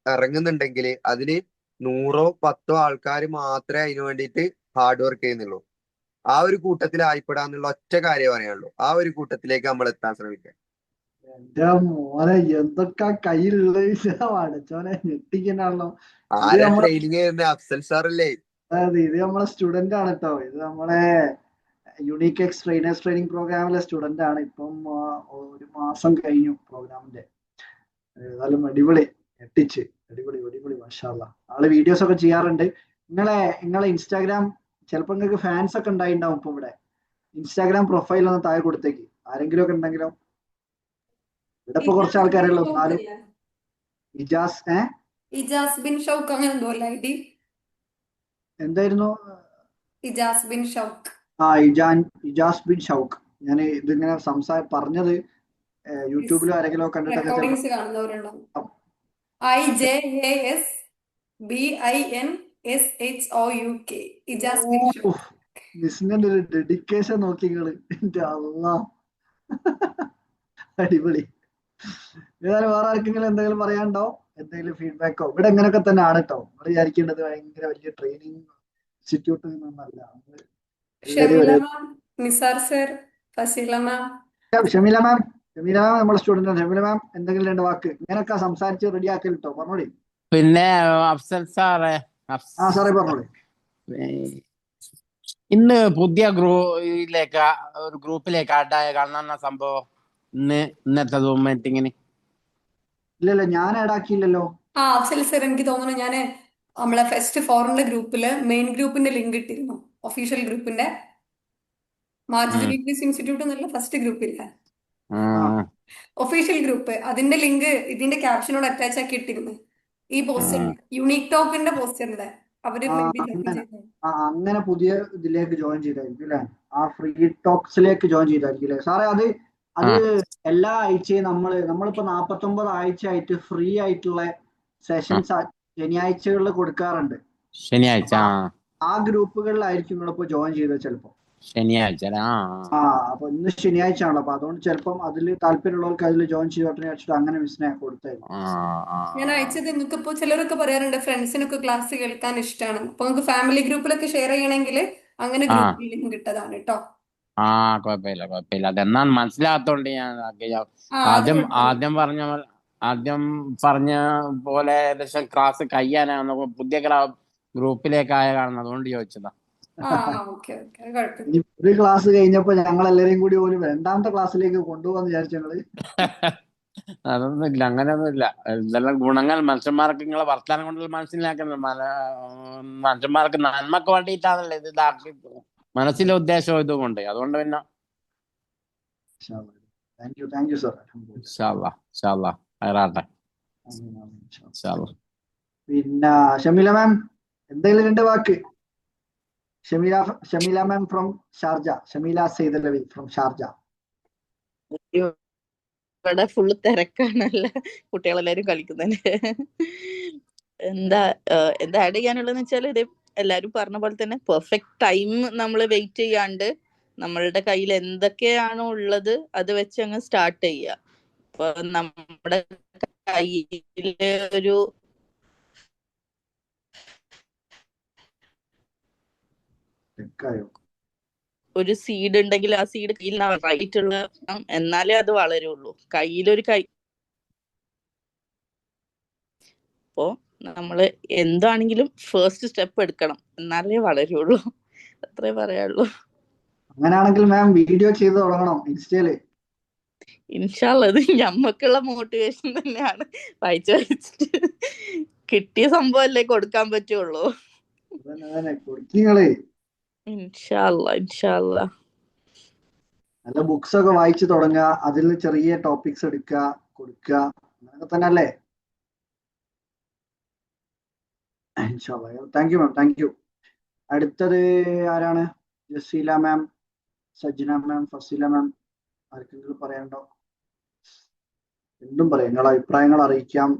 Speaker 4: ഇറങ്ങുന്നുണ്ടെങ്കിൽ അതില് 100 or 10 ആൾക്കാർ മാത്രമേ അതിനു വേണ്ടിയിട്ട് ഹാർഡ് വർക്ക് ചെയ്യുന്നുള്ളൂ. ആ ഒരു കൂട്ടത്തിൽ ആയിപ്പെടാന്നുള്ള ഒറ്റ കാര്യം പറയാനുള്ളൂ. ആ ഒരു കൂട്ടത്തിലേക്ക് നമ്മൾ എത്താൻ ശ്രമിക്കുക.
Speaker 2: എന്റെ മോനെ എന്തൊക്കെ കയ്യിലുള്ളത് അടച്ചോനെ, ഞെട്ടിക്കണല്ലോ. ഇത്
Speaker 4: ആരാ
Speaker 2: നമ്മളെ
Speaker 4: ട്രെയിനിങ് ചെയ്യുന്നത്? അഫ്സൽ സാറല്ലേ?
Speaker 2: അതായത് ഇത് നമ്മളെ സ്റ്റുഡന്റ് ആണ് കേട്ടോ. ഇത് നമ്മളെ യുണീക്ക് എക്സ് ട്രെയിനേഴ്സ് ട്രെയിനിങ് പ്രോഗ്രാമിലെ സ്റ്റുഡന്റ് ആണ്. ഇപ്പം 1 മാസം കഴിഞ്ഞു പ്രോഗ്രാമിന്റെ. ഏതായാലും അടിപൊളി, ഞെട്ടിച്ച്, അടിപൊളി അടിപൊളി, മാഷാ അല്ലാ. ആള് വീഡിയോസ് ഒക്കെ ചെയ്യാറുണ്ട്. നിങ്ങളെ ഇൻസ്റ്റാഗ്രാം, ചിലപ്പോ നിങ്ങൾക്ക് ഫാൻസ് ഒക്കെ ഉണ്ടായിണ്ടാവും. ഇപ്പൊ ഇവിടെ ഇൻസ്റ്റാഗ്രാം പ്രൊഫൈൽ ഒന്ന് താഴെ കൊടുത്തേക്ക്, ആരെങ്കിലും ഒക്കെ ഉണ്ടെങ്കിലോ. ഇവിടെ ഇപ്പൊ കുറച്ച് ആൾക്കാരല്ലോ, എന്നാലും ഇജാസ്
Speaker 1: ഇജാസ് ബിൻ ഷൗക്ക് അങ്ങനെ എന്തോ അല്ല ഐഡി.
Speaker 2: എന്തായിരുന്നു?
Speaker 1: ഇജാസ് ബിൻ ഷൗക്ക്.
Speaker 2: ഇജാസ് ബിൻ ഷൗക്ക്. ഞാൻ ഇതിങ്ങനെ പറഞ്ഞത് യൂട്യൂബിലും ആരെങ്കിലും കണ്ടിട്ടൊക്കെ
Speaker 1: റെക്കോർഡിങ്സ് കാണുന്നവരുണ്ടാവും. IJASBINSHOUK. ഇജാസ് ബിൻ ഷൗക്ക്.
Speaker 2: മിസ്സിന്റെ ഒരു ഡെഡിക്കേഷൻ നോക്കി നിങ്ങള്, എന്റെ അള്ളാ, അടിപൊളി. ഏതായാലും വേറെ ആർക്കെങ്കിലും എന്തെങ്കിലും പറയാനുണ്ടോ? എന്തെങ്കിലും ഫീഡ്ബാക്കോ? ഇവിടെ ഇങ്ങനെയൊക്കെ തന്നെ ആണ് കേട്ടോ. നമ്മൾ വിചാരിക്കേണ്ടത് ഭയങ്കര വലിയ ട്രെയിനിങ് ഇൻസ്റ്റിറ്റ്യൂട്ട് നിന്നല്ല.
Speaker 1: ഷമീല മാം, നിസാർ സർ, ഫസീല മാം.
Speaker 2: ഷമീല മാം നമ്മുടെ സ്റ്റുഡന്റ് ആണ്. ഷമീല മാം എന്തെങ്കിലും 2 വാക്ക് ഇങ്ങനെയൊക്കെ സംസാരിച്ച് റെഡിയാക്കൽ കേട്ടോ, പറഞ്ഞോളി.
Speaker 6: പിന്നെ അഫ്സൽ സാറേ,
Speaker 2: സാറേ പറഞ്ഞോളി.
Speaker 6: ഇന്ന് പുതിയ ഒരു ഗ്രൂപ്പിലേക്ക് ആഡായ കാണുന്ന സംഭവം ഇന്നത്തെ സൂം മീറ്റിങ്ങിന്
Speaker 2: ഇല്ലല്ലോ, ഞാൻ ആഡാക്കിയില്ലല്ലോ.
Speaker 1: അഫ്സൽ സർ, എനിക്ക് തോന്നുന്നു ഞാൻ നമ്മളെ ഫെസ്റ്റ് ഫോറിന്റെ ഗ്രൂപ്പില് മെയിൻ ഗ്രൂപ്പിന്റെ ലിങ്ക് ഇട്ടിരുന്നു. ഒഫീഷ്യൽ ഗ്രൂപ്പിന്റെ മാർജിൻ ഇൻസ്റ്റിറ്റ്യൂട്ട് എന്നുള്ള ഫസ്റ്റ് ഗ്രൂപ്പില്ല, ഒഫീഷ്യൽ ഗ്രൂപ്പ്. അതിന്റെ ലിങ്ക് ഇതിന്റെ ക്യാപ്ഷനോട് അറ്റാച്ച് ആക്കി ഇട്ടിരുന്നു. ഈ പോസ്റ്ററിന്റെ യുണീക് ടോക്കിന്റെ പോസ്റ്ററിന്റെ അവര്
Speaker 2: അങ്ങനെ പുതിയ ഇതിലേക്ക് ജോയിൻ ചെയ്തായിരിക്കും അല്ലെ? ആ ഫ്രീ ടോക്സിലേക്ക് ജോയിൻ ചെയ്തായിരിക്കും അല്ലെ സാറേ? അത് എല്ലാ ആഴ്ചയും നമ്മളിപ്പോ 49 ആഴ്ച ആയിട്ട് ഫ്രീ ആയിട്ടുള്ള സെഷൻസ് ശനിയാഴ്ചകളിൽ കൊടുക്കാറുണ്ട്.
Speaker 6: ശനിയാഴ്ച
Speaker 2: ആ ഗ്രൂപ്പുകളിലായിരിക്കും നിങ്ങളിപ്പോ ജോയിൻ ചെയ്തത് ചിലപ്പോ.
Speaker 6: ശനിയാഴ്ച
Speaker 2: അപ്പൊ ഇന്ന് ശനിയാഴ്ച ആണല്ലോ, അപ്പൊ അതുകൊണ്ട് ചിലപ്പം അതിൽ താല്പര്യമുള്ളവർക്ക് അതിൽ ജോയിൻ ചെയ്തോട്ടെ വെച്ചിട്ട് അങ്ങനെ മിസ്സിനെ കൊടുത്തായിരുന്നു.
Speaker 1: ഞാൻ അയച്ചത് നിങ്ങൾക്ക് ഇപ്പൊ ചിലരൊക്കെ പറയാറുണ്ട് ഫ്രണ്ട്സിനൊക്കെ ക്ലാസ് കേൾക്കാൻ ഇഷ്ടമാണ്. അപ്പൊ നിങ്ങൾക്ക് ഫാമിലി ഗ്രൂപ്പിലൊക്കെ ഷെയർ ചെയ്യണമെങ്കിൽ അങ്ങനെ ഗ്രൂപ്പിൽ ലിങ്ക് ഇട്ടതാണ് കേട്ടോ.
Speaker 6: കുഴപ്പമില്ല. അതെന്നാണ് മനസ്സിലാകത്തോണ്ട് ഞാൻ ആദ്യം പറഞ്ഞ പോലെ ഏകദേശം ക്ലാസ് കഴിയാനാണ് പുതിയ ഗ്രൂപ്പിലേക്കായ കാണുന്നത്, അതുകൊണ്ട് ചോദിച്ചതാ.
Speaker 2: ഒരു ക്ലാസ് കഴിഞ്ഞപ്പോ ഞങ്ങൾ എല്ലാരെയും കൂടി ഒരു 2ാമത്തെ ക്ലാസ്സിലേക്ക് കൊണ്ടുപോകാന്ന് വിചാരിച്ചു ഞങ്ങള്.
Speaker 6: അതൊന്നുമില്ല, അങ്ങനെയൊന്നുമില്ല. ഇതെല്ലാം ഗുണങ്ങൾ മനുഷ്യന്മാർക്ക് നിങ്ങളെ വർത്താനം കൊണ്ടുള്ള മനസ്സിലാക്കുന്നത്. മനുഷ്യന്മാർക്ക് നന്മക്ക് വേണ്ടിയിട്ടാണല്ലോ ഇത് ഇതാക്കി, മനസ്സിലെ ഉദ്ദേശം ഇതുകൊണ്ട്. അതുകൊണ്ട് പിന്നെ
Speaker 2: പിന്നെ ഷമീല മാം എന്തെങ്കിലും 2 വാക്ക്. Shameela ma'am from Sharjah, Shameela Saidalavi from Sharjah.
Speaker 7: ഇവിടെ ഫുള്ള് തിരക്കാണല്ല, കുട്ടികളെല്ലാരും കളിക്കുന്നതിന്. എന്താ എന്താ ആഡ് ചെയ്യാനുള്ളതെന്ന് വെച്ചാൽ ഇത് എല്ലാരും പറഞ്ഞ പോലെ തന്നെ പെർഫെക്റ്റ് ടൈം നമ്മൾ വെയിറ്റ് ചെയ്യാണ്ട് നമ്മളുടെ കയ്യിൽ എന്തൊക്കെയാണോ ഉള്ളത് അത് വെച്ച് അങ്ങ് സ്റ്റാർട്ട് ചെയ്യുക. ഇപ്പൊ നമ്മുടെ കയ്യില് ഒരു സീഡ് ഉണ്ടെങ്കിൽ ആ സീഡ് കയ്യിൽ റൈറ്റുള്ള എന്നാലേ അത് വളരുള്ളൂ. കയ്യിലൊരു അപ്പോ നമ്മള് എന്താണെങ്കിലും ഫസ്റ്റ് സ്റ്റെപ്പ് എടുക്കണം, എന്നാലേ വളരുള്ളൂ. അത്രേ പറയാനുള്ളൂ.
Speaker 2: അങ്ങനെയാണെങ്കിൽ മാം വീഡിയോ ചെയ്ത് തുടങ്ങണം ഇൻസ്റ്റയില്.
Speaker 7: ഇൻഷാല്ല അത് ഞമ്മക്കുള്ള മോട്ടിവേഷൻ തന്നെയാണ്. വായിച്ചിട്ട് കിട്ടിയ സംഭവല്ലേ കൊടുക്കാൻ പറ്റുള്ളൂ.
Speaker 2: കൊടുക്കീങ്ങള്
Speaker 7: ഇൻഷാല്ല
Speaker 2: നല്ല ബുക്സ് ഒക്കെ വായിച്ചു തുടങ്ങുക, അതിൽ ചെറിയ ടോപ്പിക്സ് എടുക്കുക, കൊടുക്കുക, അങ്ങനെയൊക്കെ തന്നെ അല്ലേ? Thank you ma'am, thank U. അടുത്തത് ആരാണ്? ജസീല മാം, സജ്ന മാം, ഫസീല മാം, ആർക്കെങ്കിലും പറയാനുണ്ടോ? എന്തും പറയാം, നിങ്ങളുടെ അഭിപ്രായങ്ങൾ അറിയിക്കാം.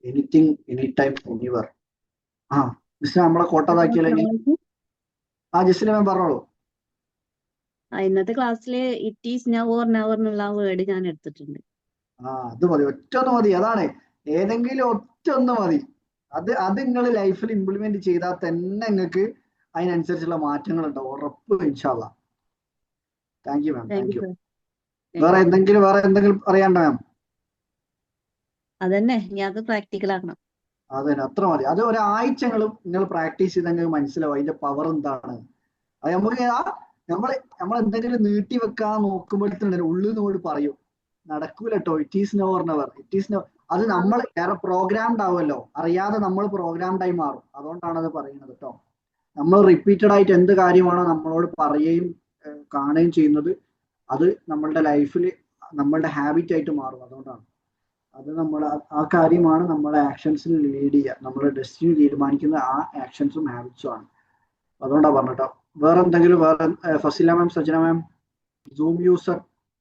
Speaker 2: Anything, any time, anywhere. ആ മിസ് നമ്മളെ കോട്ടതാക്കിയാലോ? ജസീല മാം പറഞ്ഞോളൂ.
Speaker 8: ഇന്നത്തെ ക്ലാസ്സില് it is now or never എന്നുള്ള ആ വേർഡ് ഞാൻ എടുത്തിട്ടുണ്ട്.
Speaker 2: അത് മതി, ഒറ്റ ഒന്ന് മതി. അതാണ്, ഏതെങ്കിലും ഒറ്റ ഒന്ന് മതി. അത് നിങ്ങൾ ലൈഫിൽ ഇംപ്ലിമെന്റ് ചെയ്താൽ തന്നെ നിങ്ങൾക്ക് അതിനനുസരിച്ചുള്ള മാറ്റങ്ങൾ ഉണ്ടാവും, ഉറപ്പ്. ഇൻഷാ അല്ലാഹ്. Thank you ma'am, thank you. വേറെ എന്തെങ്കിലും അറിയാണ്ടോ മാം?
Speaker 8: അതന്നെ, ഞാൻ അത് പ്രാക്ടിക്കൽ ആക്കണം.
Speaker 2: അതന്നെ, അത്ര മതി. അത് ഒരാഴ്ചകളും നിങ്ങൾ പ്രാക്ടീസ് ചെയ്തെങ്കിൽ മനസ്സിലാവും അതിന്റെ പവർ എന്താണ്. അത് നമുക്ക് നമ്മൾ എന്തെങ്കിലും നീട്ടി വെക്കാൻ നോക്കുമ്പോഴത്തേന് ഉള്ളിൽ നിന്നോട് പറയും നടക്കൂല കേട്ടോ, it is now or never, it is now. അത് നമ്മൾ വേറെ പ്രോഗ്രാംഡ് ആവുമല്ലോ, അറിയാതെ നമ്മൾ പ്രോഗ്രാംഡായി മാറും. അതുകൊണ്ടാണ് അത് പറയുന്നത് കേട്ടോ. നമ്മൾ റിപ്പീറ്റഡ് ആയിട്ട് എന്ത് കാര്യമാണോ നമ്മളോട് പറയുകയും കാണുകയും ചെയ്യുന്നത്, അത് നമ്മളുടെ ലൈഫിൽ നമ്മളുടെ ഹാബിറ്റ് ആയിട്ട് മാറും. അതുകൊണ്ടാണ് അത് ആ കാര്യമാണ് നമ്മളെ ആക്ഷൻസിൽ ലീഡ് ചെയ്യുക. നമ്മുടെ ഡെസ്റ്റിനി തീരുമാനിക്കുന്ന ആ ആക്ഷൻസും ഹാബിറ്റ്സും ആണ്. അതുകൊണ്ടാണ് പറഞ്ഞിട്ടോ. വേറെ എന്തെങ്കിലും? ഫസില മാം, സജന മാം, സൂം യൂസർ.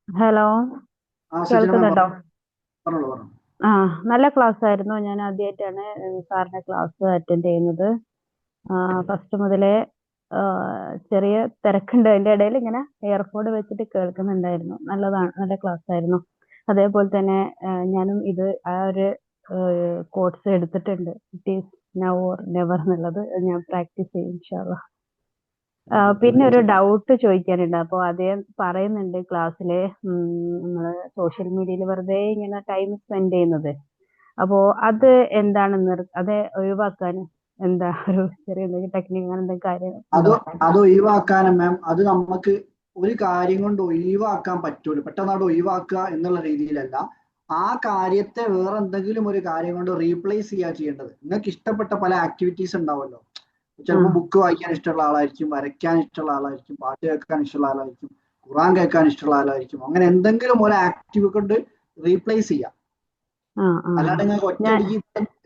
Speaker 9: ഹലോ, കേൾക്കുന്നുണ്ടോ?
Speaker 2: പറഞ്ഞോളൂ.
Speaker 9: നല്ല ക്ലാസ് ആയിരുന്നു. ഞാൻ ആദ്യമായിട്ടാണ് സാറിന്റെ ക്ലാസ് അറ്റൻഡ് ചെയ്യുന്നത്. ഫസ്റ്റ് മുതലേ ചെറിയ തിരക്കുണ്ട്, അതിന്റെ ഇടയിൽ ഇങ്ങനെ ഇയർഫോൺ വെച്ചിട്ട് കേൾക്കുന്നുണ്ടായിരുന്നു. നല്ല ക്ലാസ് ആയിരുന്നു. അതേപോലെ തന്നെ ഞാനും ആ ഒരു കോഴ്സ് എടുത്തിട്ടുണ്ട്, it is now or never എന്നുള്ളത്. ഞാൻ പ്രാക്ടീസ് ചെയ്യും ഇൻഷാ അല്ലാഹ്. പിന്നെ ഒരു ഡൗട്ട് ചോദിക്കാനുണ്ട്. അപ്പോൾ അദ്ദേഹം പറയുന്നുണ്ട് ക്ലാസ്സില് നമ്മള് സോഷ്യൽ മീഡിയയിൽ വെറുതെ ഇങ്ങനെ ടൈം സ്പെൻഡ് ചെയ്യുന്നത്. അപ്പോ അത് എന്താണ് അത് ഒഴിവാക്കാൻ എന്താ ഒരു ചെറിയ എന്തെങ്കിലും ടെക്നിക്ക്, അങ്ങനെ എന്തെങ്കിലും കാര്യം?
Speaker 2: അത് ഒഴിവാക്കാനും മാം, അത് നമുക്ക് ഒരു കാര്യം കൊണ്ട് ഒഴിവാക്കാൻ പറ്റൂല. പെട്ടെന്ന് ഒഴിവാക്കുക എന്നുള്ള രീതിയിലല്ല, ആ കാര്യത്തെ വേറെ എന്തെങ്കിലും ഒരു കാര്യം കൊണ്ട് റീപ്ലേസ് ചെയ്യുക ചെയ്യേണ്ടത്. നിങ്ങൾക്ക് ഇഷ്ടപ്പെട്ട പല ആക്ടിവിറ്റീസ് ഉണ്ടാവുമല്ലോ. ചിലപ്പോൾ ബുക്ക് വായിക്കാൻ ഇഷ്ടമുള്ള ആളായിരിക്കും, വരയ്ക്കാൻ ഇഷ്ടമുള്ള ആളായിരിക്കും, പാട്ട് കേൾക്കാൻ ഇഷ്ടമുള്ള ആളായിരിക്കും, ഖുറാൻ കേൾക്കാൻ ഇഷ്ടമുള്ള ആളായിരിക്കും. അങ്ങനെ എന്തെങ്കിലും ഒരു ആക്ടിവിറ്റി കൊണ്ട് റീപ്ലേസ് ചെയ്യാം. അല്ലാണ്ട് നിങ്ങൾക്ക് ഒറ്റയടിക്ക്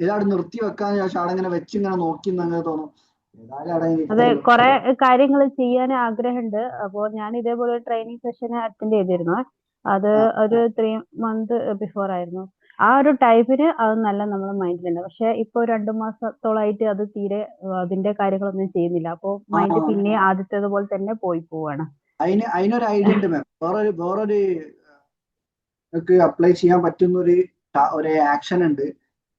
Speaker 2: ഇതാണ് നിർത്തി വെക്കാന്ന് ചോദിച്ചാൽ ആളിങ്ങനെ വെച്ചിങ്ങനെ നോക്കി അങ്ങനെ തോന്നും.
Speaker 9: അതെ, കുറെ കാര്യങ്ങൾ ചെയ്യാൻ ആഗ്രഹമുണ്ട്. അപ്പോൾ ഞാൻ ഇതേപോലെ ട്രെയിനിങ് സെഷൻ അറ്റൻഡ് ചെയ്തിരുന്നു. അത് ഒരു 3 month ബിഫോർ ആയിരുന്നു. ആ ഒരു ടൈമിന് അത് നല്ല നമ്മുടെ മൈൻഡിലുണ്ട്. പക്ഷെ ഇപ്പൊ 2 മാസത്തോളായിട്ട് അത് തീരെ അതിന്റെ കാര്യങ്ങളൊന്നും ചെയ്യുന്നില്ല. അപ്പൊ മൈൻഡ് പിന്നെ ആദ്യത്തേതുപോലെ തന്നെ പോവാണ്.
Speaker 2: അതിനൊരു ഐഡിയ ഉണ്ട് മാം. വേറൊരു നിങ്ങൾക്ക് അപ്ലൈ ചെയ്യാൻ പറ്റുന്ന ഒരു ആക്ഷൻ ഉണ്ട്.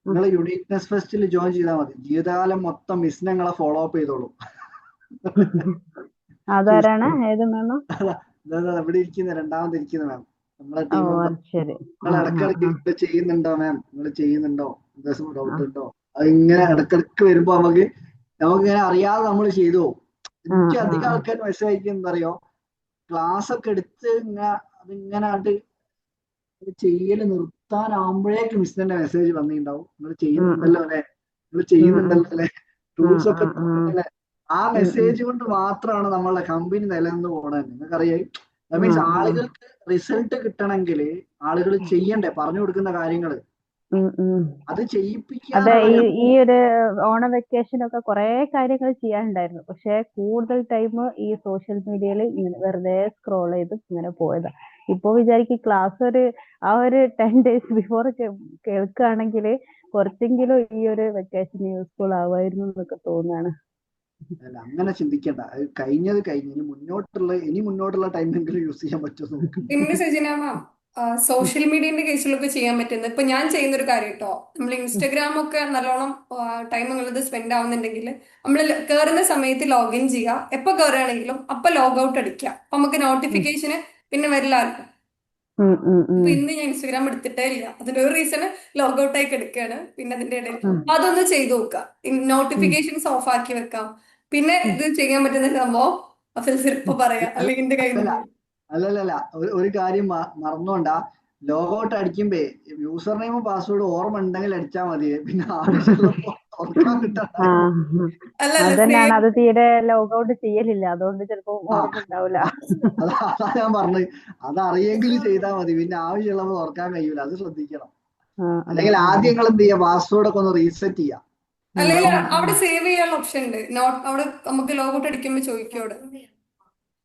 Speaker 2: നിങ്ങൾ യുണീക്നെസ് ഫെസ്റ്റിൽ ജോയിൻ ചെയ്താൽ മതി. ജീവിതകാലം മൊത്തം മിസ് നിങ്ങളെ ഫോളോ അപ്പ് ചെയ്തോളൂ.
Speaker 9: അതാരാണ്? ഏത് മാം?
Speaker 2: ഇവിടെ ഇരിക്കുന്ന രണ്ടാമതിരിക്കുന്ന മാം, നമ്മളെ ടീം. നിങ്ങൾ ഇടക്കിടക്ക് ചെയ്യുന്നുണ്ടോ മാം? നിങ്ങൾ ചെയ്യുന്നുണ്ടോ? എന്തെങ്കിലും ഡൗട്ട് ഉണ്ടോ? അത് ഇങ്ങനെ ഇടക്കിടക്ക് വരുമ്പോ നമുക്ക് ഇങ്ങനെ അറിയാതെ നമ്മൾ ചെയ്തു പോകും. എനിക്ക് അധികം ആൾക്കാർ മെസ്സേജ് അയക്കുന്നത് എന്താ അറിയോ, ക്ലാസ് ഒക്കെ എടുത്ത് അതിങ്ങനെ ചെയ്യല് നിർത്താനാകുമ്പോഴേക്ക് മിസ്സിന്റെ മെസ്സേജ് വന്നിട്ടുണ്ടാവും, നിങ്ങൾ ചെയ്യുന്നുണ്ടല്ലോ അല്ലെ, നിങ്ങൾ ചെയ്യുന്നുണ്ടല്ലോ അല്ലെ, ടൂൾസ് ഒക്കെ അല്ലെ. ആ മെസ്സേജ് കൊണ്ട് മാത്രമാണ് നമ്മളെ കമ്പനി നിലനിന്ന് പോണത്. നിങ്ങൾക്കറിയാം. മീൻസ് ആളുകൾക്ക് റിസൾട്ട് കിട്ടണമെങ്കിൽ ആളുകൾ ചെയ്യണ്ടേ, പറഞ്ഞു കൊടുക്കുന്ന കാര്യങ്ങള് അത് ചെയ്യിപ്പിക്കുക.
Speaker 9: അതെ, ഈ ഒരു ഓണ വെക്കേഷനൊക്കെ കുറെ കാര്യങ്ങൾ ചെയ്യാനുണ്ടായിരുന്നു. പക്ഷെ കൂടുതൽ ടൈം ഈ സോഷ്യൽ മീഡിയയിൽ ഇങ്ങനെ വെറുതെ സ്ക്രോൾ ചെയ്ത് ഇങ്ങനെ പോയതാ. ഇപ്പൊ വിചാരിക്കും ക്ലാസ് ഒരു 10 days ബിഫോർ കേൾക്കുകയാണെങ്കിൽ കുറച്ചെങ്കിലും ഈ ഒരു വെക്കേഷൻ യൂസ്ഫുൾ ആവുമായിരുന്നു എന്നൊക്കെ തോന്നുകയാണ്.
Speaker 2: അല്ല, അങ്ങനെ ചിന്തിക്കേണ്ട. അത് കഴിഞ്ഞത് കഴിഞ്ഞ് ഇനി മുന്നോട്ടുള്ള ടൈമെങ്കിലും യൂസ് ചെയ്യാൻ പറ്റുമോ നോക്ക്.
Speaker 1: പിന്നെ സജിന മാം, സോഷ്യൽ മീഡിയന്റെ കേസിലൊക്കെ ചെയ്യാൻ പറ്റുന്നത് ഇപ്പൊ ഞാൻ ചെയ്യുന്ന ഒരു കാര്യം കേട്ടോ. നമ്മൾ ഇൻസ്റ്റഗ്രാം ഒക്കെ നല്ലോണം ടൈം ഉള്ളത് സ്പെൻഡ് ആവുന്നുണ്ടെങ്കിൽ നമ്മൾ കയറുന്ന സമയത്ത് ലോഗിൻ ചെയ്യുക. എപ്പോ കയറുകയാണെങ്കിലും അപ്പൊ ലോഗ് ഔട്ട് അടിക്കുക. അപ്പൊ നമുക്ക് നോട്ടിഫിക്കേഷന് പിന്നെ വരില്ലല്ലോ. ഇപ്പൊ ഇന്ന് ഞാൻ ഇൻസ്റ്റഗ്രാം എടുത്തിട്ടേ ഇല്ല. അതിന്റെ ഒരു റീസൺ ലോഗ് ഔട്ട് ആയി കിടക്കുകയാണ്. പിന്നെ അതിന്റെ ഇടയിൽ അതൊന്ന് ചെയ്തു നോക്കുക. നോട്ടിഫിക്കേഷൻസ് ഓഫ് ആക്കി വെക്കാം. പിന്നെ ഇത് ചെയ്യാൻ പറ്റുന്ന സംഭവം അഫിൽ ഇപ്പൊ പറയാം, അല്ലെങ്കിൽ എന്റെ കയ്യിൽ നിന്ന്
Speaker 2: അല്ലല്ല, ഒരു കാര്യം മറന്നോണ്ട. ലോഗൗട്ട് അടിക്കുമ്പേ യൂസർ നെയിമും പാസ്വേഡും ഓർമ്മ ഉണ്ടെങ്കിൽ അടിച്ചാൽ മതി. പിന്നെ ആവശ്യമുള്ളപ്പോ തുറക്കാൻ കിട്ടാൻ
Speaker 9: അതന്നെയാണ്, അത് തീരെ ലോഗൗട്ട് ചെയ്യലില്ല, അതുകൊണ്ട് ചിലപ്പോ ഓർമ്മ ഉണ്ടാവില്ല.
Speaker 2: അതാ ഞാൻ പറഞ്ഞത്. അതറിയെങ്കിലും ചെയ്താൽ മതി. പിന്നെ ആവശ്യമുള്ളപ്പോ തുറക്കാൻ കഴിയൂല. അത് ശ്രദ്ധിക്കണം. അല്ലെങ്കിൽ ആദ്യം നിങ്ങൾ എന്ത് ചെയ്യാം, പാസ്വേഡ് ഒക്കെ ഒന്ന് റീസെറ്റ് ചെയ്യാം.
Speaker 1: അല്ലെങ്കിൽ അവിടെ സേവ് ചെയ്യാനുള്ള ഓപ്ഷൻ ഉണ്ട്. അവിടെ നമുക്ക് ലോഗൗട്ട് അടിക്കുമ്പോ ചോദിക്കും അവിടെ.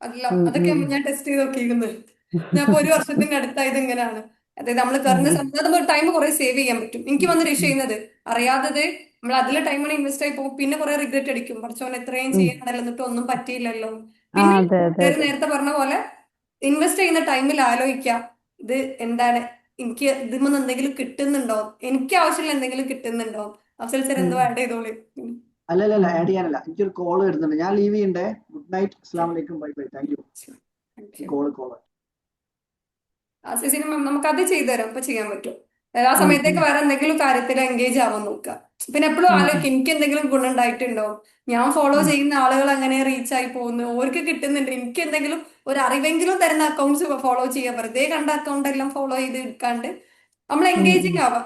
Speaker 1: അതൊക്കെ ഞാൻ ടെസ്റ്റ് ചെയ്ത് നോക്കിയിരുന്നത്. ഞാൻ ഇപ്പൊ 1 വർഷത്തിന്റെ അടുത്തായത് ഇങ്ങനെയാണ്. അതായത് നമ്മൾ കയറുന്ന സമയത്ത് ടൈം കുറെ സേവ് ചെയ്യാൻ പറ്റും. എനിക്ക് വന്ന് രക്ഷ ചെയ്യുന്നത് അറിയാതെ നമ്മൾ അതിലെ ടൈമാണ് ഇൻവെസ്റ്റ് ആയി പോകും. പിന്നെ കുറെ റിഗ്രറ്റ് അടിക്കും. പഠിച്ചോൻ എത്രയും ചെയ്യാണ്ടല്ലോ, എന്നിട്ട് ഒന്നും പറ്റിയില്ലല്ലോ. പിന്നെ നേരത്തെ പറഞ്ഞ പോലെ ഇൻവെസ്റ്റ് ചെയ്യുന്ന ടൈമിൽ ആലോചിക്കാം, ഇത് എന്താണ്, എനിക്ക് ഇതിൽ എന്തെങ്കിലും കിട്ടുന്നുണ്ടോ, എനിക്ക് ആവശ്യമുള്ള എന്തെങ്കിലും കിട്ടുന്നുണ്ടോ. അഫ്സൽ സർ എന്തോ ആഡ് ചെയ്തോളി.
Speaker 2: അല്ലല്ല, ആഡ് ചെയ്യാനല്ല, എനിക്കൊരു കോള് വരുന്നുണ്ട്. ഞാൻ ലീവ് ചെയ്യണ്ടേ. ഗുഡ് നൈറ്റ്, അസ്സലാമു അലൈക്കും, bye bye, thank you. Call
Speaker 1: നമുക്ക് അത് ചെയ്തു തരാം. അപ്പൊ ചെയ്യാൻ പറ്റും. ആ സമയത്തേക്ക് വേറെ എന്തെങ്കിലും കാര്യത്തിൽ എൻഗേജ് ആവാൻ നോക്കുക. പിന്നെ എപ്പോഴും ആലോചിക്കും, എനിക്ക് എന്തെങ്കിലും ഗുണം ഉണ്ടായിട്ടുണ്ടോ, ഞാൻ ഫോളോ ചെയ്യുന്ന ആളുകൾ അങ്ങനെ റീച്ച് ആയി പോകുന്നു, ഓർക്ക് കിട്ടുന്നുണ്ട്, എനിക്ക് എന്തെങ്കിലും ഒരു അറിവെങ്കിലും തരുന്ന അക്കൗണ്ട്സ് ഫോളോ ചെയ്യുക. വെറുതെ കണ്ട അക്കൗണ്ട് എല്ലാം ഫോളോ ചെയ്ത് എടുക്കാണ്ട് നമ്മൾ എൻഗേജിങ് ആവാം.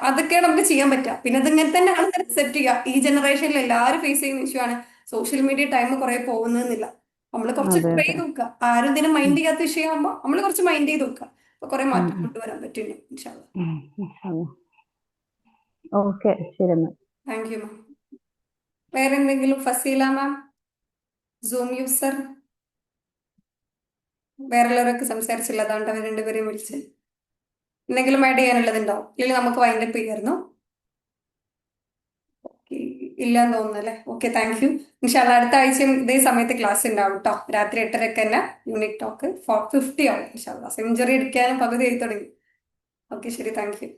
Speaker 1: അതൊക്കെയാണ് നമുക്ക് ചെയ്യാൻ പറ്റുക. പിന്നെ അതിങ്ങനെ തന്നെയാണ് സെറ്റ് ചെയ്യുക. ഈ ജനറേഷനിൽ എല്ലാവരും ഫേസ് ചെയ്യുന്ന ഇഷ്യൂ ആണ് സോഷ്യൽ മീഡിയ ടൈം കുറെ പോകുന്നില്ല. നമ്മൾ കുറച്ച് ട്രൈ ചെയ്ത് നോക്കുക. ആരും ഇതിനെ മൈൻഡ് ചെയ്യാത്ത ഇഷ്യൂ ആകുമ്പോൾ നമ്മൾ കുറച്ച് മൈൻഡ് ചെയ്ത് നോക്കുക. അപ്പൊ കുറെ മാറ്റം കൊണ്ടുവരാൻ പറ്റില്ല. ഇൻഷാ അല്ലാഹ്.
Speaker 9: ഓക്കെ, ശരി.
Speaker 1: താങ്ക് യു മാം. വേറെ എന്തെങ്കിലും? ഫസീല മാം, സൂം യൂസർ, വേറെ ഉള്ളവരൊക്കെ സംസാരിച്ചില്ല, അതുകൊണ്ട് അവർ രണ്ടുപേരെയും വിളിച്ച് എന്തെങ്കിലും ആഡ് ചെയ്യാനുള്ളതുണ്ടോ? ഇല്ലെങ്കിൽ നമുക്ക് വൈൻഡപ്പ് ചെയ്യായിരുന്നു. ഇല്ലാന്ന് തോന്നുന്നല്ലേ. Okay, thank you. ഇൻഷാ അല്ലാഹ് അടുത്ത ആഴ്ചയും ഇതേ സമയത്ത് ക്ലാസ് ഉണ്ടാവും കേട്ടോ. രാത്രി 8:30 തന്നെ യൂണിറ്റ് ടോക്ക് 50 ആവും. ഇൻഷാ അല്ലാഹ് സെഞ്ചുറി അടിക്കാനും പകുതി ആയി തുടങ്ങി. ഓക്കെ, ശരി, താങ്ക് യു.